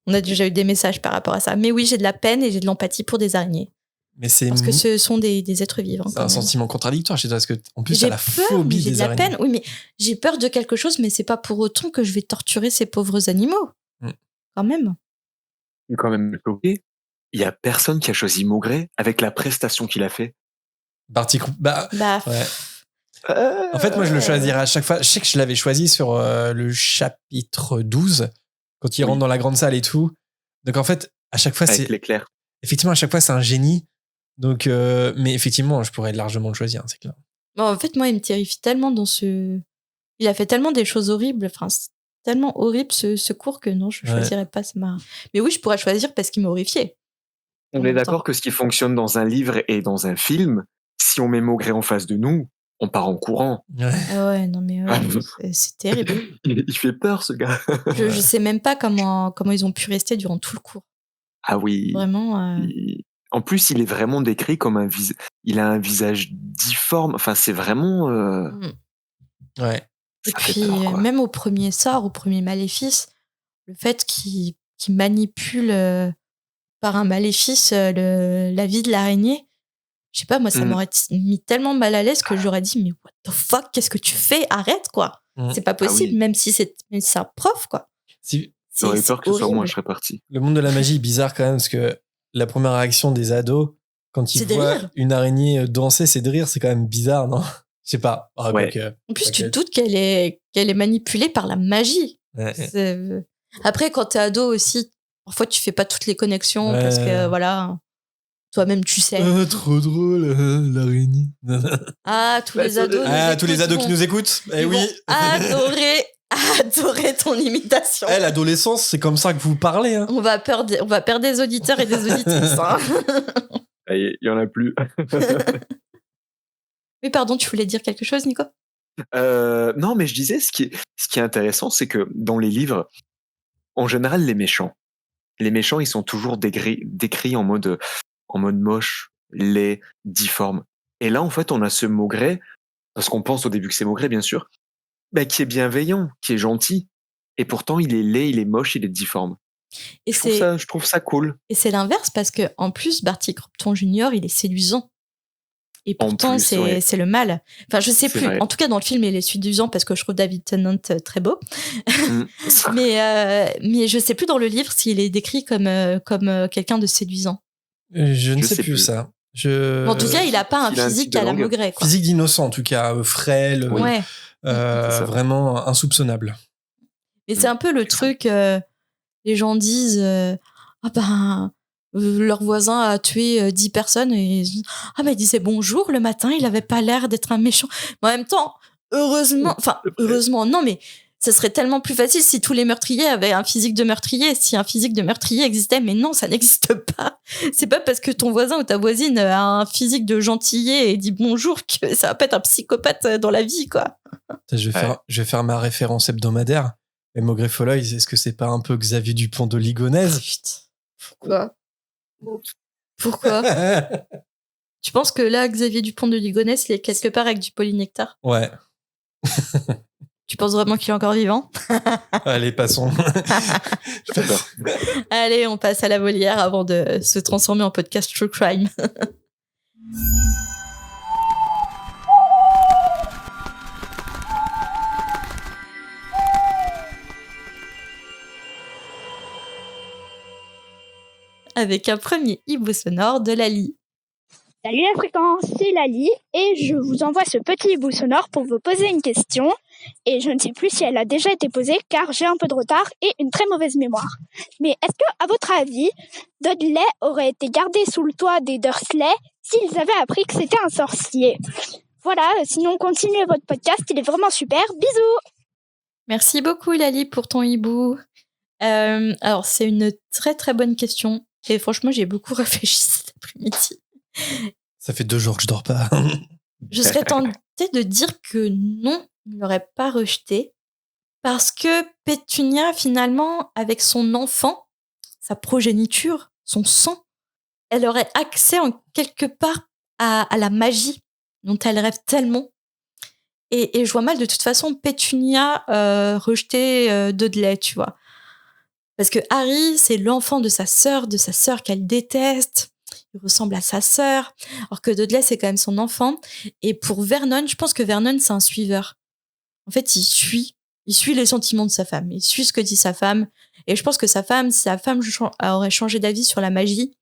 On a déjà eu des messages par rapport à ça. Mais oui, j'ai de la peine et j'ai de l'empathie pour des araignées. Mais c'est parce que ce sont des êtres vivants. C'est un sentiment contradictoire chez toi, parce que en plus, j'ai t'as la peur, phobie mais j'ai des de la araignées. peine. Oui, mais j'ai peur de quelque chose, mais c'est pas pour autant que je vais torturer ces pauvres animaux. Quand même. Quand même choqué. Il y a personne qui a choisi Maugré avec la prestation qu'il a fait. Barty ouais. En fait, moi, je le choisirais à chaque fois. Je sais que je l'avais choisi sur le chapitre 12, quand il rentre dans la grande salle et tout. Donc, en fait, à chaque fois, avec l'éclair. Effectivement, à chaque fois, c'est un génie. Donc, mais effectivement, je pourrais largement le choisir, c'est clair. Bon, en fait, moi, il me terrifie tellement dans ce... Il a fait tellement des choses horribles. Enfin, c'est tellement horrible ce cours que non, je ne choisirais pas. Mais oui, je pourrais choisir parce qu'il m'a horrifié. On est d'accord que ce qui fonctionne dans un livre et dans un film, si on met Maugré en face de nous, on part en courant. Ouais, non mais c'est terrible. Il fait peur, ce gars. je sais même pas comment ils ont pu rester durant tout le cours. Ah oui. Vraiment. En plus, il est vraiment décrit comme il a un visage difforme. Enfin, c'est vraiment. Ouais. Et puis, même au premier sort, au premier maléfice, le fait qu'il manipule par un maléfice la vie de l'araignée, je sais pas, moi, ça m'aurait mis tellement mal à l'aise que j'aurais dit, mais what the fuck, qu'est-ce que tu fais? Arrête, quoi. C'est pas possible, même si c'est un prof, quoi. J'aurais peur que ce soit moi, je serais parti. Le monde de la magie est bizarre quand même, parce que la première réaction des ados quand ils C'est de voient rire. une araignée danser, c'est de rire. C'est quand même bizarre, non? Je sais pas. Ah, Ouais. quoique. En plus, tu te T'inquiète. doutes qu'elle est manipulée par la magie. Ouais. Après, quand t'es ado aussi, parfois tu fais pas toutes les connexions parce que Ouais. voilà, toi-même tu sais. Trop drôle, l'araignée. Ah, tous Bah, les ça ados. doit- Ah, nous tous les écoutent, ados ils qui vont- nous écoutent. Eh ils oui. vont adorer ton imitation. Eh, l'adolescence, c'est comme ça que vous parlez. Hein. On va perdre des auditeurs et des auditrices. Hein. Il y en a plus. Oui, pardon, tu voulais dire quelque chose, Nico? Non, mais je disais, ce qui est intéressant, c'est que dans les livres, en général, les méchants, ils sont toujours décrits en mode moche, laid, difforme. Et là, en fait, on a ce Maugrey, parce qu'on pense au début que c'est Maugrey, bien sûr, qui est bienveillant, qui est gentil. Et pourtant, il est laid, il est moche, il est difforme. Et Je trouve ça cool. Et c'est l'inverse parce que en plus, Barty Croughton Jr., il est séduisant. Et En pourtant, plus, ouais. c'est le mal. Enfin, je sais C'est plus. vrai. En tout cas, dans le film, il est séduisant parce que je trouve David Tennant très beau. Mm. Mais je sais plus dans le livre s'il est décrit comme quelqu'un de séduisant. Je ne Je sais sais plus plus. ça. En tout cas, il a pas un il a un physique type de à la langue. Maugrey, quoi. Physique d'innocent, en tout cas, frêle, Ouais. C'est ça. vraiment insoupçonnable. Et c'est un peu le truc, les gens disent leur voisin a tué 10 personnes et ils disent, mais il disait bonjour le matin, il avait pas l'air d'être un méchant. Mais en même temps, heureusement, non, mais ça serait tellement plus facile si tous les meurtriers avaient un physique de meurtrier, si un physique de meurtrier existait, mais non, ça n'existe pas. C'est pas parce que ton voisin ou ta voisine a un physique de gentillet et dit bonjour que ça va pas être un psychopathe dans la vie, quoi. Je vais faire ma référence hebdomadaire. Mais Maugrey Folloy, est-ce que c'est pas un peu Xavier Dupont de Ligonnès? Putain. Pourquoi Tu penses que là, Xavier Dupont de Ligonnès, il est quelque part avec du polynectar? Ouais. Tu penses vraiment qu'il est encore vivant? Allez, passons. Allez, on passe à la volière avant de se transformer en podcast True Crime. Avec un premier hibou sonore de Lali. Salut la fréquence, c'est Lali et je vous envoie ce petit hibou sonore pour vous poser une question. Et je ne sais plus si elle a déjà été posée car j'ai un peu de retard et une très mauvaise mémoire. Mais est-ce que, à votre avis, Dudley aurait été gardé sous le toit des Dursley s'ils avaient appris que c'était un sorcier? Voilà, sinon continuez votre podcast, il est vraiment super. Bisous! Merci beaucoup Lali pour ton hibou. Alors c'est une très très bonne question et franchement j'ai beaucoup réfléchi cet après-midi. Ça fait 2 jours que je dors pas. Je serais tentée de dire que non, il ne l'aurait pas rejeté parce que Pétunia finalement avec son enfant, sa progéniture, son sang, elle aurait accès en quelque part à la magie dont elle rêve tellement. Et je vois mal de toute façon Pétunia rejeter Dudley, tu vois. Parce que Harry, c'est l'enfant de sa sœur qu'elle déteste. Il ressemble à sa sœur. Alors que Dudley, c'est quand même son enfant. Et pour Vernon, je pense que Vernon, c'est un suiveur. En fait, il suit les sentiments de sa femme. Il suit ce que dit sa femme. Et je pense que sa femme aurait changé d'avis sur la magie,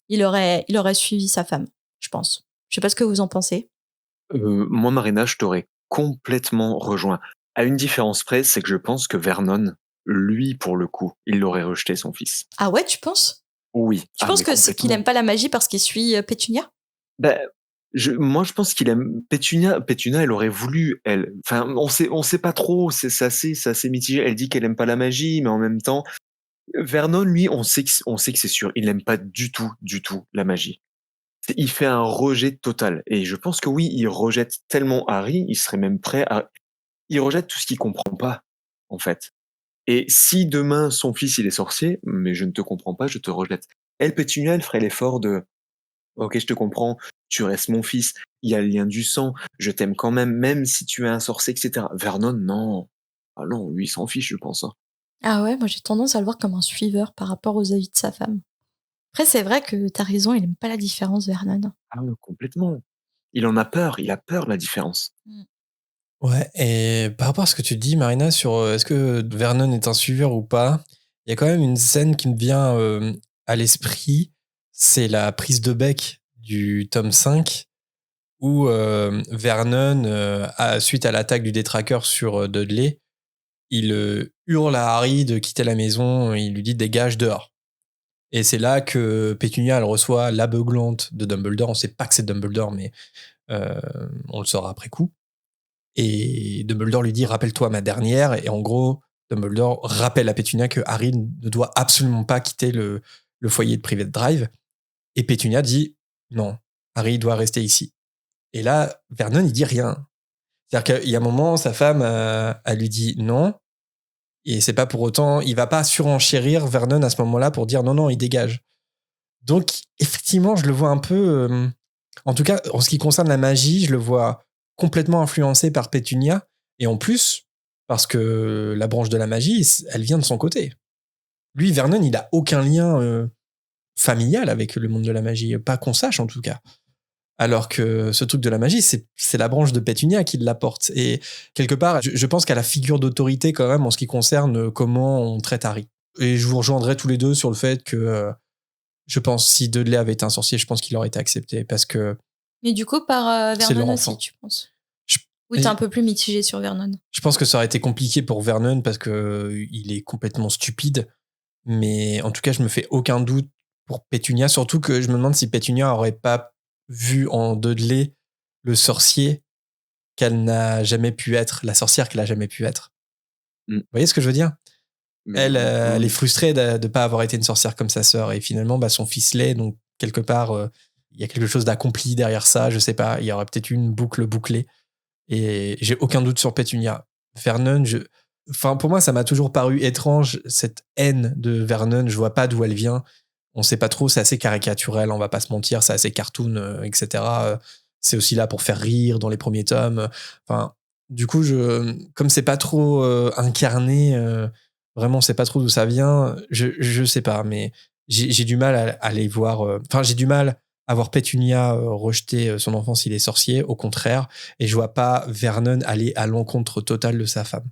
il aurait suivi sa femme, je pense. Je sais pas ce que vous en pensez. Moi, Marina, je t'aurais complètement rejoint. À une différence près, c'est que je pense que Vernon, lui, pour le coup, il l'aurait rejeté, son fils. Ah ouais, tu penses? Oui. Tu penses que c'est qu'il aime pas la magie parce qu'il suit Pétunia? Moi, je pense qu'il aime Pétunia. Pétunia, elle aurait voulu, elle. Enfin, on sait pas trop. C'est assez mitigé. Elle dit qu'elle aime pas la magie, mais en même temps, Vernon, lui, on sait que c'est sûr. Il n'aime pas du tout la magie. Il fait un rejet total. Et je pense que oui, il rejette tellement Harry, il serait même prêt à. Il rejette tout ce qu'il comprend pas, en fait. Et si demain son fils il est sorcier, mais je ne te comprends pas, je te rejette. Elle, Pétunia, elle ferait l'effort de. Ok, je te comprends, tu restes mon fils, il y a le lien du sang, je t'aime quand même si tu es un sorcier, etc. Vernon, non. Ah non, lui, il s'en fiche, je pense. Hein. Ah ouais, moi j'ai tendance à le voir comme un suiveur par rapport aux avis de sa femme. Après, c'est vrai que t'as raison, il aime pas la différence, Vernon. Ah ouais, complètement. Il en a peur, il a peur de la différence. Ouais, et par rapport à ce que tu dis, Marina, sur est-ce que Vernon est un suiveur ou pas, il y a quand même une scène qui me vient à l'esprit. c'est la prise de bec du tome 5 où Vernon, suite à l'attaque du détraqueur sur Dudley, il hurle à Harry de quitter la maison, il lui dit dégage dehors. Et c'est là que Pétunia elle reçoit l'aveuglante de Dumbledore. On sait pas que c'est Dumbledore, mais on le saura après coup. Et Dumbledore lui dit rappelle-toi ma dernière. Et en gros, Dumbledore rappelle à Pétunia que Harry ne doit absolument pas quitter le foyer de Private Drive. Et Pétunia dit non, Harry doit rester ici. Et là, Vernon il dit rien. C'est-à-dire qu'il y a un moment, sa femme elle lui dit non. Et c'est pas pour autant, il va pas surenchérir Vernon à ce moment-là pour dire non, il dégage. Donc, effectivement, je le vois un peu. En tout cas, en ce qui concerne la magie, je le vois complètement influencé par Pétunia. Et en plus, parce que la branche de la magie, elle vient de son côté. Lui, Vernon, il a aucun lien familial avec le monde de la magie. Pas qu'on sache, en tout cas. Alors que ce truc de la magie, c'est la branche de Pétunia qui l'apporte. Et quelque part, je pense qu'à la figure d'autorité quand même en ce qui concerne comment on traite Harry. Et je vous rejoindrai tous les deux sur le fait que je pense si Dudley avait été un sorcier, je pense qu'il aurait été accepté parce que. Mais du coup, par c'est leur Vernon enfant. aussi, tu penses? Ou t'es un peu plus mitigé sur Vernon? Je pense que ça aurait été compliqué pour Vernon parce que il est complètement stupide. Mais en tout cas, je me fais aucun doute pour Pétunia. Surtout que je me demande si Pétunia aurait pas vu en Dudley le sorcier qu'elle n'a jamais pu être, la sorcière qu'elle a jamais pu être. Vous voyez ce que je veux dire? Elle est frustrée de ne pas avoir été une sorcière comme sa sœur et finalement son fils l'est, donc quelque part il y a quelque chose d'accompli derrière ça, je sais pas, il y aurait peut-être une boucle bouclée et j'ai aucun doute sur Pétunia. Vernon, pour moi ça m'a toujours paru étrange cette haine de Vernon, je vois pas d'où elle vient. On sait pas trop, c'est assez caricatural, on va pas se mentir, c'est assez cartoon, etc. C'est aussi là pour faire rire dans les premiers tomes. Enfin, du coup, comme c'est pas trop incarné, vraiment, on sait pas trop d'où ça vient. Je sais pas, mais j'ai du mal à aller voir. Enfin, j'ai du mal à voir Pétunia rejeter son enfant s'il est sorcier, au contraire, et je vois pas Vernon aller à l'encontre totale de sa femme.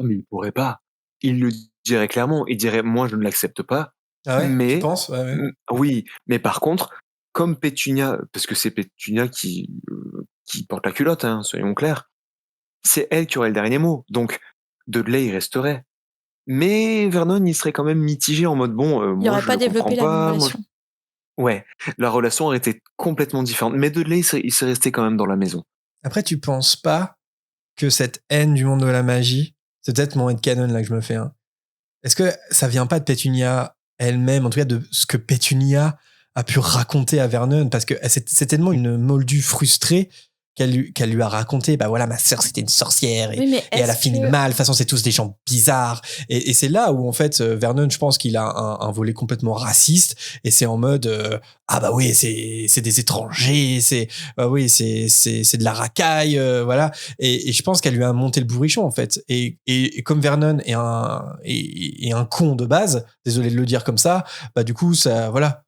Non, mais il pourrait pas. Il le dirait clairement. Il dirait moi, je ne l'accepte pas. Ah ouais, mais tu penses? Ouais. Oui, mais par contre, comme Pétunia, parce que c'est Pétunia qui porte la culotte, hein, soyons clairs, c'est elle qui aurait le dernier mot. Donc, Dudley, il resterait. Mais Vernon, il serait quand même mitigé en mode bon, Il moi n'aurait je pas le comprends développé la même pas. relation. Ouais, la relation aurait été complètement différente. Mais Dudley, il serait resté quand même dans la maison. Après, tu penses pas que cette haine du monde de la magie, c'est peut-être mon headcanon là que je me fais, hein. Est-ce que ça vient pas de Pétunia elle-même, en tout cas de ce que Pétunia a pu raconter à Vernon, parce que c'est tellement une moldue frustrée qu'elle lui a raconté, bah voilà, ma sœur c'était une sorcière et, Oui, mais et elle a fini mal, de toute façon c'est tous des gens bizarres, et c'est là où en fait Vernon, je pense qu'il a un volet complètement raciste, et c'est en mode ah bah oui, c'est des étrangers, c'est de la racaille, voilà, et je pense qu'elle lui a monté le bourrichon en fait, et comme Vernon est un con de base, désolé de le dire comme ça, bah du coup ça, voilà,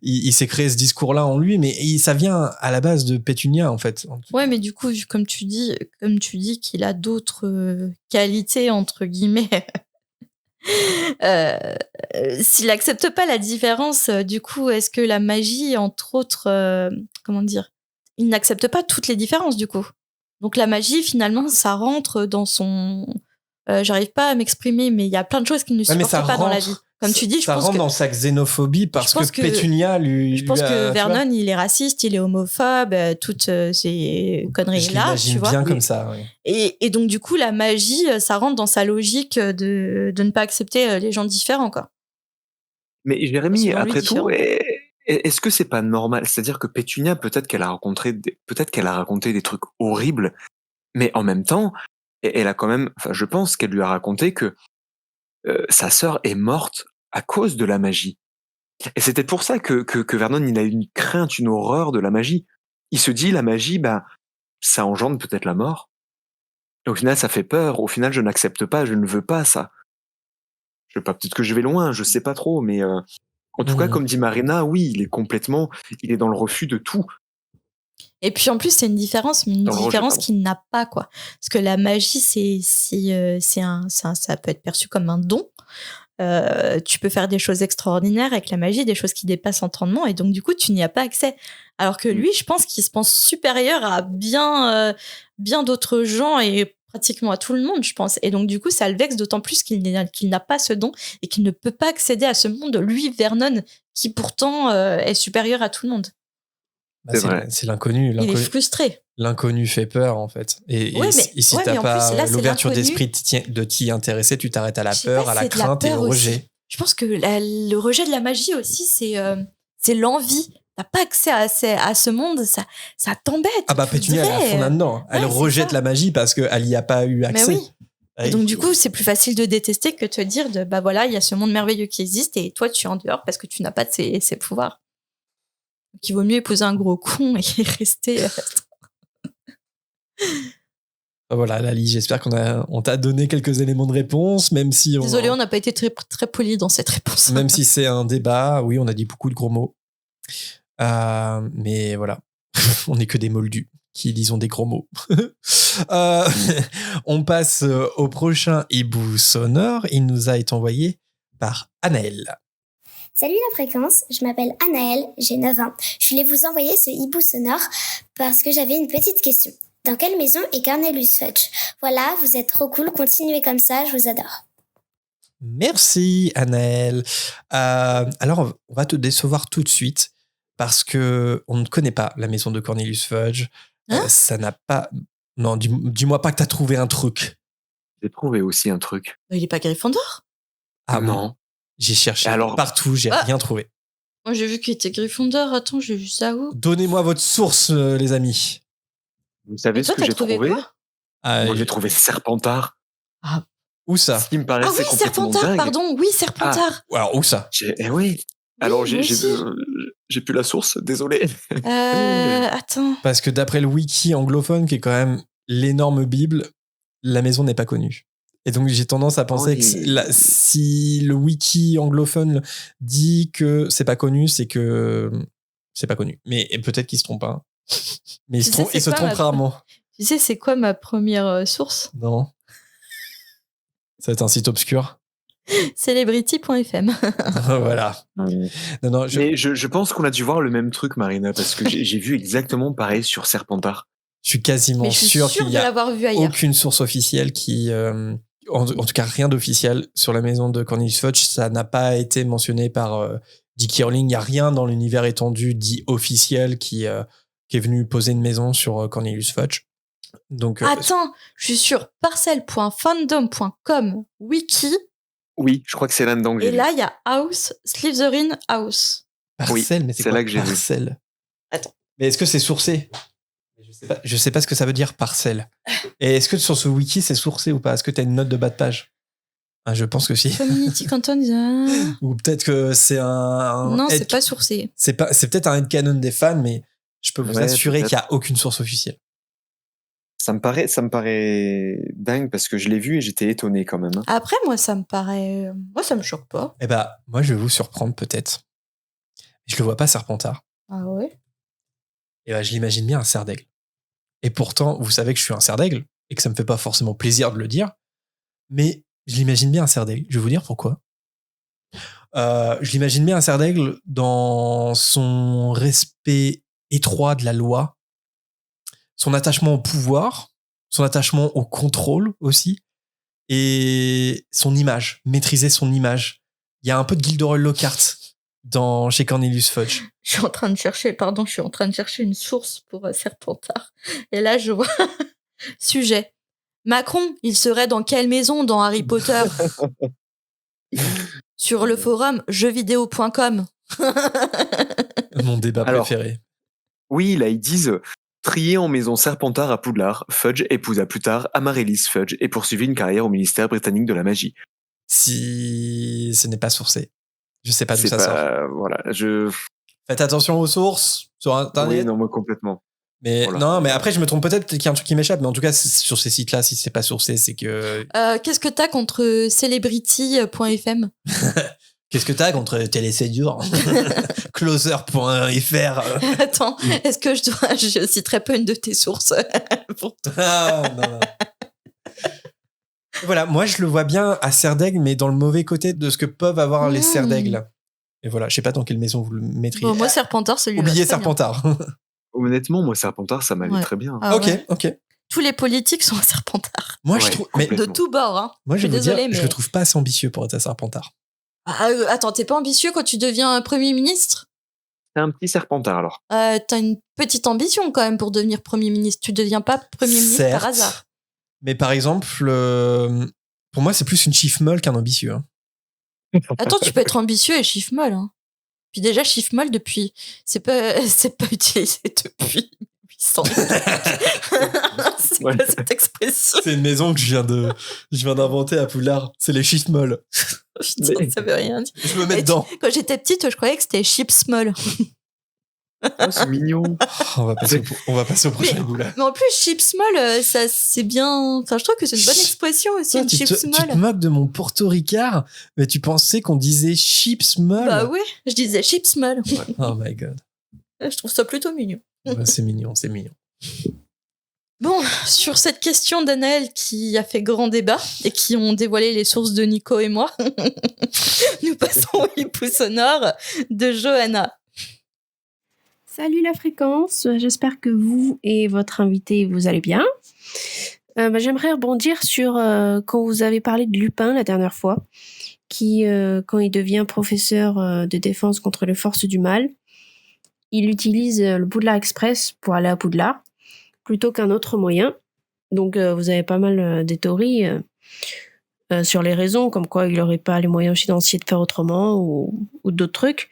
il s'est créé ce discours-là en lui, mais ça vient à la base de Pétunia en fait. Ouais, mais du coup, comme tu dis qu'il a d'autres qualités entre guillemets. S'il n'accepte pas la différence, du coup, est-ce que la magie, entre autres, comment dire, il n'accepte pas toutes les différences du coup. Donc la magie, finalement, ça rentre dans son. J'arrive pas à m'exprimer, mais il y a plein de choses qu'il ne supporte pas dans la vie. Comme tu dis, ça rentre dans sa xénophobie parce que Pétunia lui. Je pense que Vernon, il est raciste, il est homophobe, toutes ces conneries-là. Je l'imagine bien comme ça. Oui. Et donc, du coup, la magie, ça rentre dans sa logique de ne pas accepter les gens différents, quoi. Mais Jérémy, après tout, est-ce que c'est pas normal? C'est-à-dire que Pétunia, peut-être qu'elle a raconté des trucs horribles, mais en même temps, elle a quand même, enfin, je pense qu'elle lui a raconté que sa sœur est morte à cause de la magie. Et c'était pour ça que Vernon, il a une crainte, une horreur de la magie. Il se dit, la magie, bah, ça engendre peut-être la mort. Et au final, ça fait peur. Au final, je n'accepte pas, je ne veux pas ça. Je sais pas, peut-être que je vais loin, je sais pas trop, mais en tout cas, comme dit Marina, oui, il est dans le refus de tout. Et puis en plus, c'est une différence, mais une différence qu'il n'a pas, quoi. Parce que la magie, ça peut être perçu comme un don. tu peux faire des choses extraordinaires avec la magie, des choses qui dépassent l'entendement, et donc du coup tu n'y as pas accès. Alors que lui, je pense qu'il se pense supérieur à bien d'autres gens et pratiquement à tout le monde, je pense. Et donc du coup ça le vexe d'autant plus qu'il n'a pas ce don et qu'il ne peut pas accéder à ce monde, lui, Vernon, qui pourtant est supérieur à tout le monde. C'est l'inconnu. Il est frustré. L'inconnu fait peur, en fait. Et si t'as pas l'ouverture d'esprit de t'y intéresser, tu t'arrêtes à la peur, à la crainte et au rejet. Je pense que le rejet de la magie aussi, c'est l'envie. T'as pas accès à ce monde, ça t'embête. Ah bah Pétunia, elle est à fond là-dedans. Elle rejette la magie parce qu'elle y a pas eu accès. Mais oui. Et donc du coup, c'est plus facile de détester que de te dire bah voilà, il y a ce monde merveilleux qui existe et toi tu es en dehors parce que tu n'as pas de ces pouvoirs. Donc il vaut mieux épouser un gros con et rester. Voilà, Lali, j'espère qu'on t'a donné quelques éléments de réponse, même si Désolé, on n'a pas été très, très poli dans cette réponse. Même si c'est un débat, oui, on a dit beaucoup de gros mots. Mais voilà, on n'est que des moldus qui disons des gros mots. On passe au prochain hibou sonore. Il nous a été envoyé par Anaëlle. Salut la fréquence, je m'appelle Anaëlle, j'ai 9 ans. Je voulais vous envoyer ce hibou sonore parce que j'avais une petite question. Dans quelle maison est Cornelius Fudge ? Voilà, vous êtes trop cool, continuez comme ça, je vous adore. Merci Anaëlle. Alors, on va te décevoir tout de suite parce que on ne connaît pas la maison de Cornelius Fudge. Ça n'a pas... Non, dis-moi pas que t'as trouvé un truc. J'ai trouvé aussi un truc. Il est pas Gryffondor ? Ah non. J'ai cherché partout, j'ai rien trouvé. Moi, j'ai vu qu'il était Gryffondor. Attends, j'ai vu ça où ? Donnez-moi votre source, les amis. Vous savez ce que j'ai trouvé ? Moi, j'ai trouvé Serpentard. Ah. Où ça ? Ce qui me paraissait complètement Serpentard, dingue. pardon. Oui, Serpentard. Alors, où ça ? Oui. Alors, j'ai plus la source, désolé. Attends. Parce que d'après le wiki anglophone, qui est quand même l'énorme Bible, la maison n'est pas connue. Et donc, j'ai tendance à penser que si le wiki anglophone dit que c'est pas connu, c'est que c'est pas connu. Mais peut-être qu'il se trompe pas. Mais il se trompe rarement. Tu sais, c'est quoi ma première source ? Non. Ça va être un site obscur. Celebrity.fm. Voilà. Non, Mais je pense qu'on a dû voir le même truc, Marina, parce que j'ai vu exactement pareil sur Serpentard. Je suis quasiment sûr qu'il n'y a aucune source officielle qui... en tout cas, rien d'officiel sur la maison de Cornelius Fudge. Ça n'a pas été mentionné par J.K. Rowling. Il n'y a rien dans l'univers étendu dit officiel qui est venu poser une maison sur Cornelius Fudge. Donc, attends, je suis sur parcel.fandom.com wiki. Oui, je crois que c'est là-dedans que j'ai vu. Et là, il y a House, Slytherin House. Parcel, mais c'est quoi, là que j'ai parcel ? Attends. Mais est-ce que c'est sourcé ? Je sais pas ce que ça veut dire, parcelle. Et est-ce que sur ce wiki, c'est sourcé ou pas ? Est-ce que tu as une note de bas de page ? Je pense que si. Community Canton. Ou peut-être que c'est un non, c'est pas sourcé. C'est peut-être un headcanon des fans, mais je peux vous assurer qu'il n'y a aucune source officielle. Ça me paraît dingue parce que je l'ai vu et j'étais étonné quand même. Après, moi, ça me choque pas. Eh ben, moi, je vais vous surprendre peut-être. Je le vois pas Serpentard. Ah ouais ? Et ben, je l'imagine bien un cerf d'aigle. Et pourtant, vous savez que je suis un cerf d'aigle et que ça me fait pas forcément plaisir de le dire, mais je l'imagine bien un cerf d'aigle. Je vais vous dire pourquoi. Je l'imagine bien un cerf d'aigle dans son respect étroit de la loi, son attachement au pouvoir, son attachement au contrôle aussi, et son image, maîtriser son image. Il y a un peu de Gilderoy Lockhart chez Cornelius Fudge. Je suis en train de chercher une source pour Serpentard. Et là, je vois sujet. Macron, il serait dans quelle maison dans Harry Potter ? Sur le forum jeuxvideo.com. Mon débat préféré. Oui, là, ils disent... Trié en maison Serpentard à Poudlard, Fudge épousa plus tard Amaryllis Fudge et poursuivit une carrière au ministère britannique de la magie. Si ce n'est pas sourcé. Je sais pas d'où ça sort. Voilà, Faites attention aux sources sur Internet. Oui, non, moi complètement. Mais voilà. Non, mais après je me trompe peut-être qu'il y a un truc qui m'échappe, mais en tout cas sur ces sites-là, si c'est pas sourcé, c'est que. Qu'est-ce que t'as contre celebrity.fm ? Qu'est-ce que t'as contre Télésédur ? Closer.fr. Attends, est-ce que je citerai pas une de tes sources pour toi ? Non. Voilà, moi je le vois bien à Serre d'Aigle, mais dans le mauvais côté de ce que peuvent avoir les Serres d'Aigle. Et voilà, je sais pas dans quelle maison vous le mettriez. Bon, moi, Serpentard, celui-là. Oubliez Serpentard. Honnêtement, moi, Serpentard, ça m'allait très bien. Ah, ok, ouais. ok. Tous les politiques sont à Serpentard. Moi, je trouve. Mais de tous bords, hein. moi, je vais vous dire, mais... je le trouve pas assez ambitieux pour être à Serpentard. Attends, t'es pas ambitieux quand tu deviens Premier ministre? C'est un petit Serpentard, alors. T'as une petite ambition quand même pour devenir Premier ministre. Tu deviens pas Premier ministre par hasard. Mais par exemple, pour moi, c'est plus une chief molle qu'un ambitieux. Hein. Attends, tu peux être ambitieux et chief molle. Hein. Puis déjà, chief molle, depuis... c'est pas utilisé depuis 800. C'est quoi cette expression? C'est une maison que je viens d'inventer à Poudlard. C'est les chief molles. Putain, ça veut rien dire. Je me mets dedans. Quand j'étais petite, je croyais que c'était chips molle. Oh, c'est mignon. On va passer au prochain goût là. Mais en plus, chips molle, ça c'est bien. Enfin, je trouve que c'est une bonne expression aussi, une chips molle. Tu te moques de mon Porto Ricard, mais tu pensais qu'on disait chips molle. Bah oui, je disais chips molle. Oh my god. Je trouve ça plutôt mignon. Ouais, c'est mignon, c'est mignon. Bon, sur cette question d'Anaël qui a fait grand débat et qui ont dévoilé les sources de Nico et moi, nous passons au hibou sonore de Johanna. Salut la fréquence, j'espère que vous et votre invité vous allez bien. J'aimerais rebondir sur quand vous avez parlé de Lupin la dernière fois, qui quand il devient professeur de défense contre les forces du mal, il utilise le Poudlard Express pour aller à Poudlard, plutôt qu'un autre moyen. Donc vous avez pas mal des théories sur les raisons, comme quoi il n'aurait pas les moyens financiers de faire autrement ou d'autres trucs.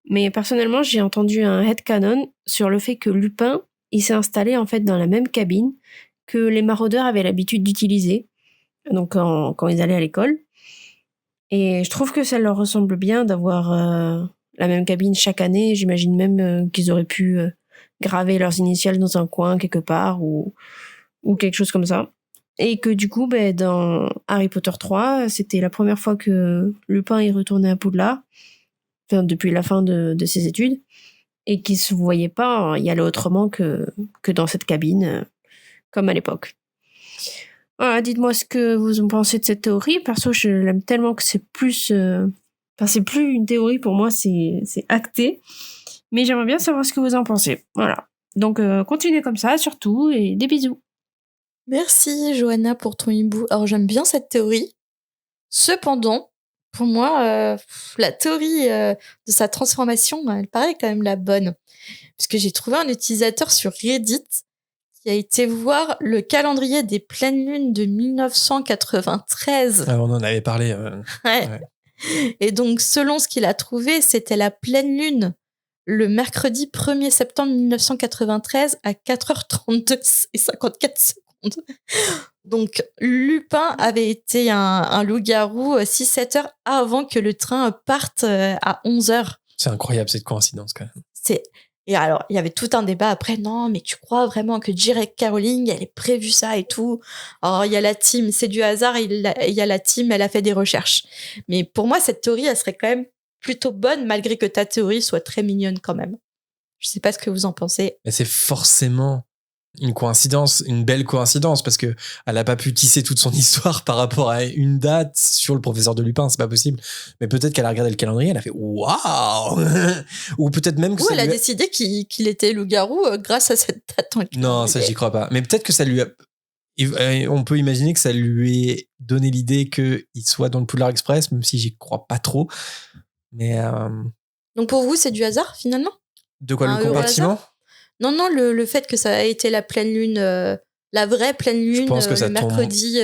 Mais personnellement, j'ai entendu un headcanon sur le fait que Lupin, il s'est installé en fait dans la même cabine que les maraudeurs avaient l'habitude d'utiliser, donc quand ils allaient à l'école. Et je trouve que ça leur ressemble bien d'avoir la même cabine chaque année. J'imagine même qu'ils auraient pu graver leurs initiales dans un coin quelque part ou quelque chose comme ça. Et que du coup, dans Harry Potter 3, c'était la première fois que Lupin y retournait à Poudlard, enfin, depuis la fin de ses études, et qu'il se voyait pas y aller autrement que dans cette cabine, comme à l'époque. Voilà, dites-moi ce que vous en pensez de cette théorie. Perso, je l'aime tellement que c'est plus... c'est plus une théorie pour moi, c'est acté. Mais j'aimerais bien savoir ce que vous en pensez. Voilà. Donc, continuez comme ça, surtout, et des bisous. Merci, Johanna, pour ton hibou. Alors, j'aime bien cette théorie. Cependant, pour moi, la théorie de sa transformation, elle paraît quand même la bonne. Parce que j'ai trouvé un utilisateur sur Reddit qui a été voir le calendrier des pleines lunes de 1993. Ah, on en avait parlé. Ouais. Et donc, selon ce qu'il a trouvé, c'était la pleine lune le mercredi 1er septembre 1993 à 4h32 et 54 secondes. Donc, Lupin avait été un loup-garou 6-7 heures avant que le train parte à 11h. C'est incroyable cette coïncidence quand même. Et alors, il y avait tout un débat après. Non, mais tu crois vraiment que J.K. Rowling, elle ait prévu ça et tout? Alors, il y a la team, c'est du hasard, il y a la team, elle a fait des recherches. Mais pour moi, cette théorie, elle serait quand même plutôt bonne, malgré que ta théorie soit très mignonne quand même. Je sais pas ce que vous en pensez. Mais c'est forcément une coïncidence, une belle coïncidence, parce que elle a pas pu tisser toute son histoire par rapport à une date sur le professeur de Lupin, c'est pas possible. Mais peut-être qu'elle a regardé le calendrier, elle a fait waouh. Ou peut-être même que elle a décidé qu'il était loup-garou grâce à cette date. Non, ça j'y crois pas. Mais peut-être que ça lui a... On peut imaginer que ça lui ait donné l'idée qu'il soit dans le Poudlard Express, même si j'y crois pas trop. Mais donc pour vous, c'est du hasard finalement? De quoi, le compartiment? Non, le fait que ça a été la pleine lune, la vraie pleine lune, je pense que le mercredi.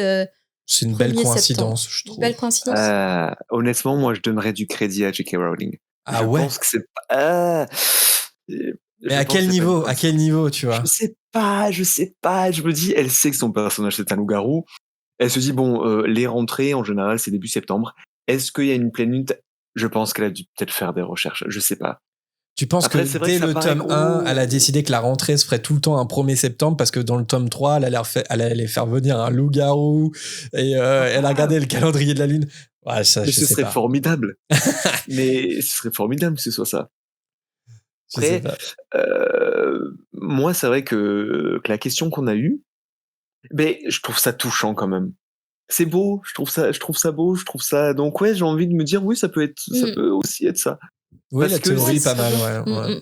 C'est une belle coïncidence, je trouve. Une belle coïncidence. Honnêtement, moi, je donnerais du crédit à J.K. Rowling. Ah je pense que c'est pas... Mais à quel niveau? À quel niveau, tu vois? Je sais pas. Je me dis, elle sait que son personnage, c'est un loup-garou. Elle se dit, bon, les rentrées, en général, c'est début septembre. Est-ce qu'il y a une pleine lune? Je pense qu'elle a dû peut-être faire des recherches. Je sais pas. Tu penses que dès le tome 1, elle a décidé que la rentrée se ferait tout le temps un 1er septembre parce que dans le tome 3, elle allait faire venir un loup-garou et elle a regardé le calendrier de la lune. Ouais, ça, mais ce serait formidable. Mais ce serait formidable que ce soit ça. Après, moi, c'est vrai que la question qu'on a eue, je trouve ça touchant quand même. c'est beau, je trouve ça beau, je trouve ça. Donc ouais, j'ai envie de me dire oui, ça peut aussi être ça. Oui, Parce la que théorie est c'est pas mal, vrai. ouais.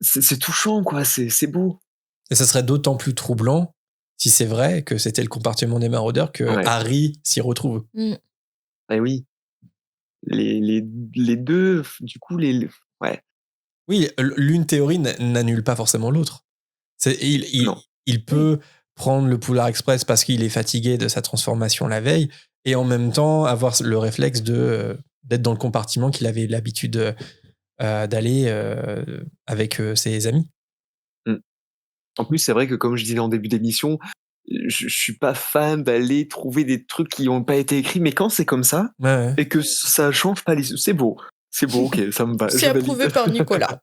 c'est touchant, quoi. C'est beau. Et ça serait d'autant plus troublant si c'est vrai que c'était le compartiment des maraudeurs que Ouais. Harry s'y retrouve. Eh oui. Les deux, du coup, ouais. Oui, l'une théorie n'annule pas forcément l'autre. Non. Il peut prendre le Polar Express parce qu'il est fatigué de sa transformation la veille et en même temps avoir le réflexe d'être dans le compartiment qu'il avait l'habitude d'aller avec ses amis. En plus, c'est vrai que comme je disais en début d'émission, je suis pas fan d'aller trouver des trucs qui n'ont pas été écrits, mais quand c'est comme ça Ouais. et que ça change pas les, c'est beau, ok, ça me va. C'est approuvé par Nicolas.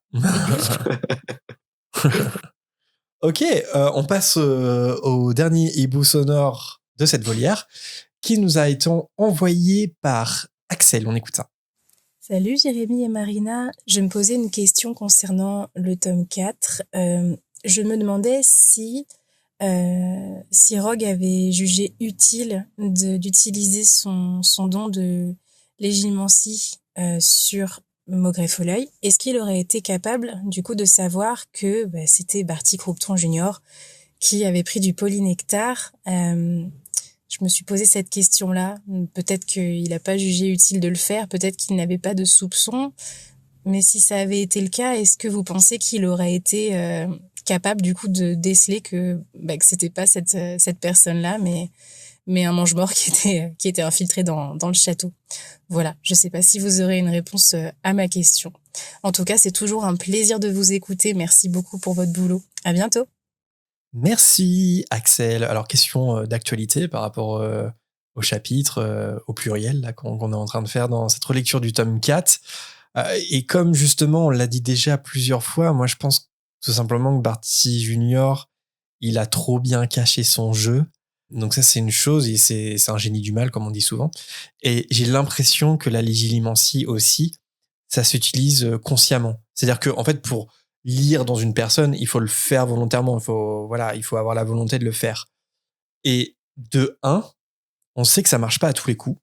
Ok, on passe au dernier hibou sonore de cette volière qui nous a été envoyé par Axel. On écoute ça. Salut Jérémy et Marina, je me posais une question concernant le tome 4. Je me demandais si Rogue avait jugé utile d'utiliser son don de légimancie sur Maugrey Folleuil. Est-ce qu'il aurait été capable du coup de savoir que c'était Barty Croupton Junior qui avait pris du polynectar? Je me suis posé cette question-là. Peut-être qu'il n'a pas jugé utile de le faire, peut-être qu'il n'avait pas de soupçon. Mais si ça avait été le cas, est-ce que vous pensez qu'il aurait été capable du coup de déceler que c'était pas cette personne-là, mais un mange-mort qui était infiltré dans le château? Voilà, je sais pas si vous aurez une réponse à ma question. En tout cas, c'est toujours un plaisir de vous écouter. Merci beaucoup pour votre boulot. À bientôt. Merci Axel. Alors question d'actualité par rapport au chapitre, au pluriel là, qu'on est en train de faire dans cette relecture du tome 4. Et comme justement on l'a dit déjà plusieurs fois, moi je pense tout simplement que Barty Junior, il a trop bien caché son jeu. Donc ça c'est une chose, et c'est un génie du mal comme on dit souvent. Et j'ai l'impression que la légilimancie aussi, ça s'utilise consciemment. C'est-à-dire que en fait pour lire dans une personne, il faut le faire volontairement. Il faut avoir la volonté de le faire. Et de un, on sait que ça marche pas à tous les coups.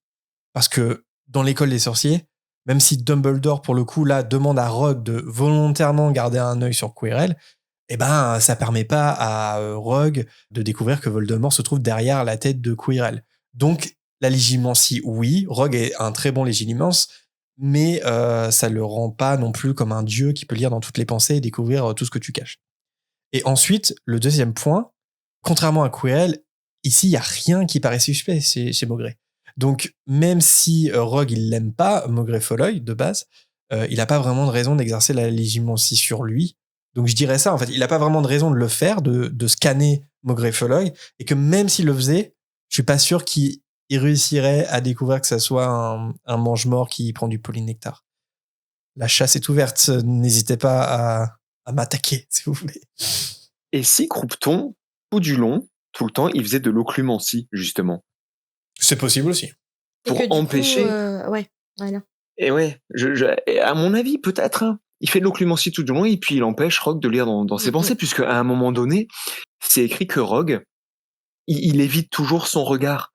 Parce que dans l'école des sorciers, même si Dumbledore, pour le coup, là, demande à Rogue de volontairement garder un œil sur Quirrell, ça permet pas à Rogue de découvrir que Voldemort se trouve derrière la tête de Quirrell. Donc, la légimancie, oui, Rogue est un très bon légilimance, mais ça le rend pas non plus comme un dieu qui peut lire dans toutes les pensées et découvrir tout ce que tu caches. Et ensuite, le deuxième point, contrairement à Quirrell, ici, il n'y a rien qui paraît suspect chez Maugrey. Donc, même si Rogue, il l'aime pas, Maugrey Folleuil, de base, il n'a pas vraiment de raison d'exercer la légimancie sur lui. Donc, je dirais ça, en fait, il n'a pas vraiment de raison de le faire, de scanner Maugrey Folleuil, et que même s'il le faisait, je suis pas sûr qu'il réussirait à découvrir que ça soit un mange-mort qui prend du polynectar. La chasse est ouverte, n'hésitez pas à m'attaquer, si vous voulez. Et si Croupton, tout du long, tout le temps, il faisait de l'occlumencie, justement. C'est possible aussi. Pour empêcher. Ouais, voilà. Et ouais, à mon avis, peut-être, hein, il fait de l'occlumencie tout du long et puis il empêche Rogue de lire dans ses pensées, puisque à un moment donné, c'est écrit que Rogue, il évite toujours son regard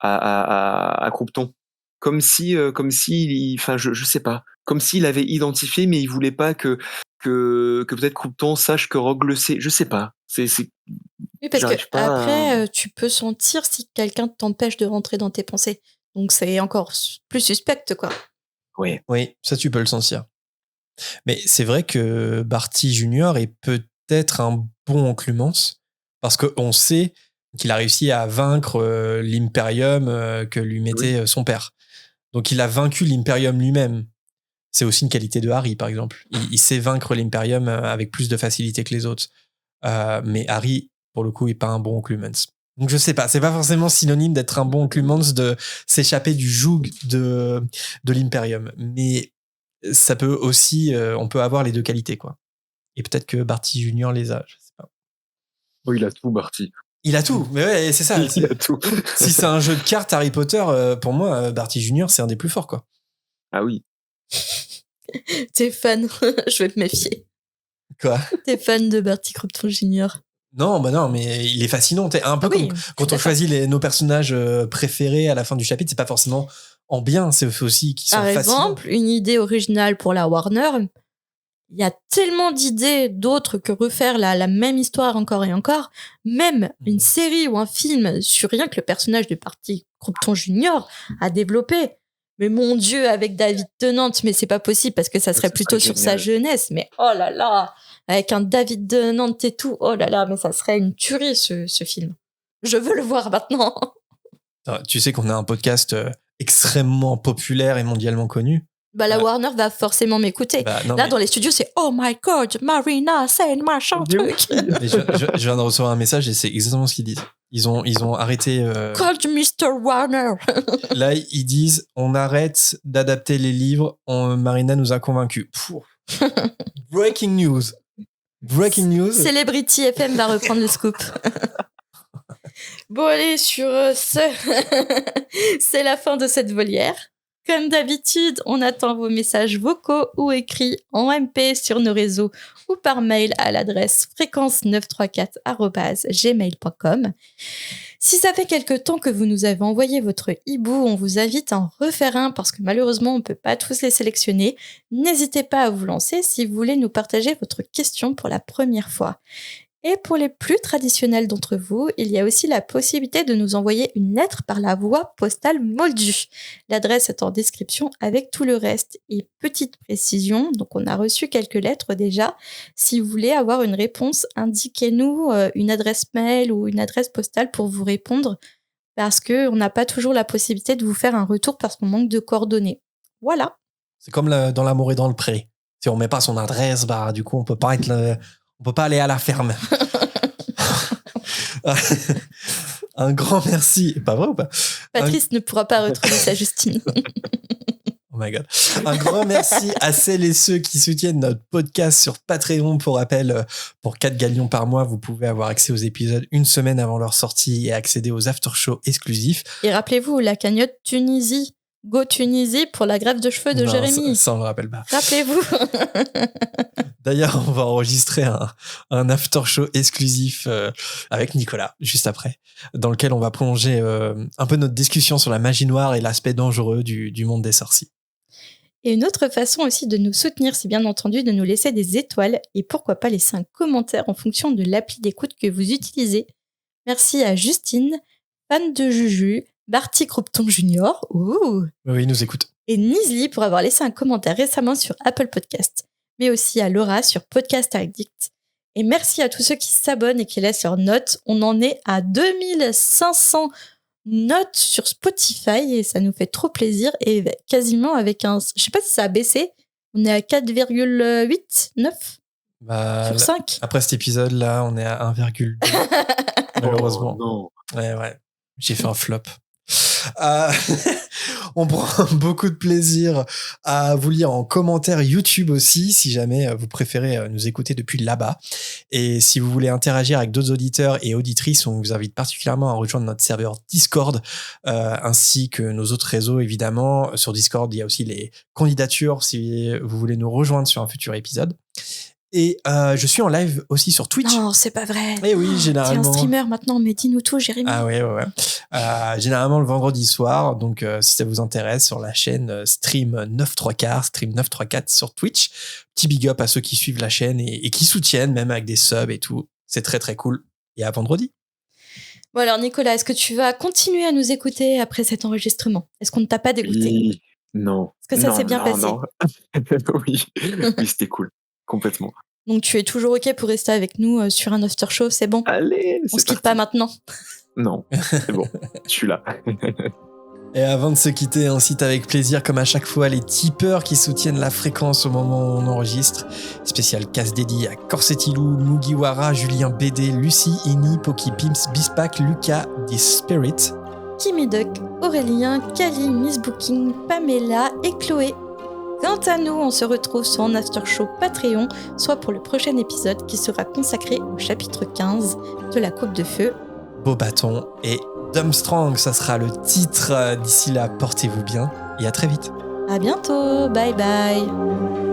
à Croupton. Comme si, enfin, je sais pas, comme s'il avait identifié, mais il voulait pas que peut-être Croupton sache que Rogue le sait. Je sais pas. Oui, parce que après, tu peux sentir si quelqu'un t'empêche de rentrer dans tes pensées. Donc c'est encore plus suspect, quoi. Oui, ça tu peux le sentir. Mais c'est vrai que Barty Junior est peut-être un bon enclumance, parce qu'on sait qu'il a réussi à vaincre l'Imperium que lui mettait son père. Donc il a vaincu l'Imperium lui-même. C'est aussi une qualité de Harry, par exemple. Il sait vaincre l'Imperium avec plus de facilité que les autres. Mais Harry, pour le coup, n'est pas un bon enclumance. Donc je sais pas, c'est pas forcément synonyme d'être un bon enclumance, de s'échapper du joug de l'Imperium. Mais ça peut aussi, on peut avoir les deux qualités, quoi. Et peut-être que Barty Junior les a, je sais pas. Oh, il a tout, Barty. Il a tout, mais ouais, c'est ça. Il a tout. Si c'est un jeu de cartes Harry Potter, pour moi, Barty Junior, c'est un des plus forts, quoi. Ah oui. T'es fan, je vais me méfier. Quoi? T'es fan de Barty Croupton Junior. Non, mais il est fascinant. T'es un peu Oui, comme quand on choisit nos personnages préférés à la fin du chapitre, c'est pas forcément en bien, c'est aussi qu'ils sont Par fascinants. exemple, une idée originale pour la Warner, il y a tellement d'idées d'autres que refaire la même histoire encore et encore. Même une série ou un film sur rien que le personnage de Barty Crompton Jr. a développé. Mais mon Dieu, avec David Tennant, mais c'est pas possible parce que ça serait plutôt sur sa jeunesse. Mais oh là là, avec un David Tennant et tout, oh là là, mais ça serait une tuerie ce film. Je veux le voir maintenant. Tu sais qu'on a un podcast extrêmement populaire et mondialement connu. La Warner va forcément m'écouter. Dans les studios, c'est oh my god, Marina, c'est un machin truc. Je viens de recevoir un message et c'est exactement ce qu'ils disent. Ils ont arrêté. Call Mr. Warner. Là, ils disent on arrête d'adapter les livres. Marina nous a convaincus. Breaking news. Breaking news. Celebrity FM va reprendre le scoop. Bon, allez, sur ce, c'est la fin de cette volière. Comme d'habitude, on attend vos messages vocaux ou écrits en MP sur nos réseaux ou par mail à l'adresse fréquence934@gmail.com. Si ça fait quelque temps que vous nous avez envoyé votre hibou, on vous invite à en refaire un parce que malheureusement, on ne peut pas tous les sélectionner. N'hésitez pas à vous lancer si vous voulez nous partager votre question pour la première fois. Et pour les plus traditionnels d'entre vous, il y a aussi la possibilité de nous envoyer une lettre par la voie postale moldue. L'adresse est en description avec tout le reste. Et petite précision, donc on a reçu quelques lettres déjà. Si vous voulez avoir une réponse, indiquez-nous une adresse mail ou une adresse postale pour vous répondre parce qu'on n'a pas toujours la possibilité de vous faire un retour parce qu'on manque de coordonnées. Voilà. C'est comme dans l'amour et dans le pré. Si on met pas son adresse, du coup, on peut pas aller à la ferme. Un grand merci. Pas vrai ou pas? Patrice ne pourra pas retrouver sa Justine. Oh my god. Un grand merci à celles et ceux qui soutiennent notre podcast sur Patreon. Pour rappel, pour 4 galions par mois, vous pouvez avoir accès aux épisodes une semaine avant leur sortie et accéder aux after-shows exclusifs. Et rappelez-vous, la cagnotte Tunisie. Go Tunisie pour la greffe de cheveux de Jérémy. Ça, on le rappelle pas. Rappelez-vous. D'ailleurs, on va enregistrer un after show exclusif avec Nicolas, juste après, dans lequel on va prolonger un peu notre discussion sur la magie noire et l'aspect dangereux du monde des sorciers. Et une autre façon aussi de nous soutenir, c'est bien entendu de nous laisser des étoiles et pourquoi pas laisser un commentaire en fonction de l'appli d'écoute que vous utilisez. Merci à Justine, fan de Juju, Barty Crompton Jr. Oui, il nous écoute. Et Nizli pour avoir laissé un commentaire récemment sur Apple Podcast. Mais aussi à Laura sur Podcast Addict. Et merci à tous ceux qui s'abonnent et qui laissent leurs notes. On en est à 2500 notes sur Spotify et ça nous fait trop plaisir. Et quasiment avec un... Je sais pas si ça a baissé. On est à 4,8, 9 sur 5. Après cet épisode-là, on est à 1,2. Malheureusement. Non. Ouais. J'ai fait un flop. On prend beaucoup de plaisir à vous lire en commentaire YouTube aussi, si jamais vous préférez nous écouter depuis là-bas. Et si vous voulez interagir avec d'autres auditeurs et auditrices, on vous invite particulièrement à rejoindre notre serveur Discord, ainsi que nos autres réseaux, évidemment. Sur Discord, il y a aussi les candidatures si vous voulez nous rejoindre sur un futur épisode. Et je suis en live aussi sur Twitch. Non, c'est pas vrai. Et oui, généralement. T'es un streamer maintenant, mais dis-nous tout, Jérémy. Ah ouais. Généralement le vendredi soir. Donc, si ça vous intéresse, sur la chaîne Stream 934, Stream 934 sur Twitch. Petit big up à ceux qui suivent la chaîne et qui soutiennent, même avec des subs et tout. C'est très, très cool. Et à vendredi. Bon, alors, Nicolas, est-ce que tu vas continuer à nous écouter après cet enregistrement? Est-ce qu'on ne t'a pas dégoûté? Oui. Non. Est-ce que ça s'est bien passé? Non. Oui, c'était cool. Complètement. Donc tu es toujours OK pour rester avec nous sur un after show, c'est bon? Allez, on se quitte pas maintenant? Non, c'est bon, je suis là. Et avant de se quitter, on cite avec plaisir, comme à chaque fois, les tipeurs qui soutiennent la fréquence au moment où on enregistre. Spécial casse dédié à Corsetilou, Mugiwara, Julien BD, Lucie, Ini, Poki Pimps, Bispac, Lucas, The Spirit, Kimmy Duck, Aurélien, Kali, Miss Booking, Pamela et Chloé. Quant à nous, on se retrouve sur un after show Patreon, soit pour le prochain épisode qui sera consacré au chapitre 15 de la Coupe de Feu. Beau bâton et Dumbstrong, ça sera le titre. D'ici là, portez-vous bien et à très vite. À bientôt, bye bye.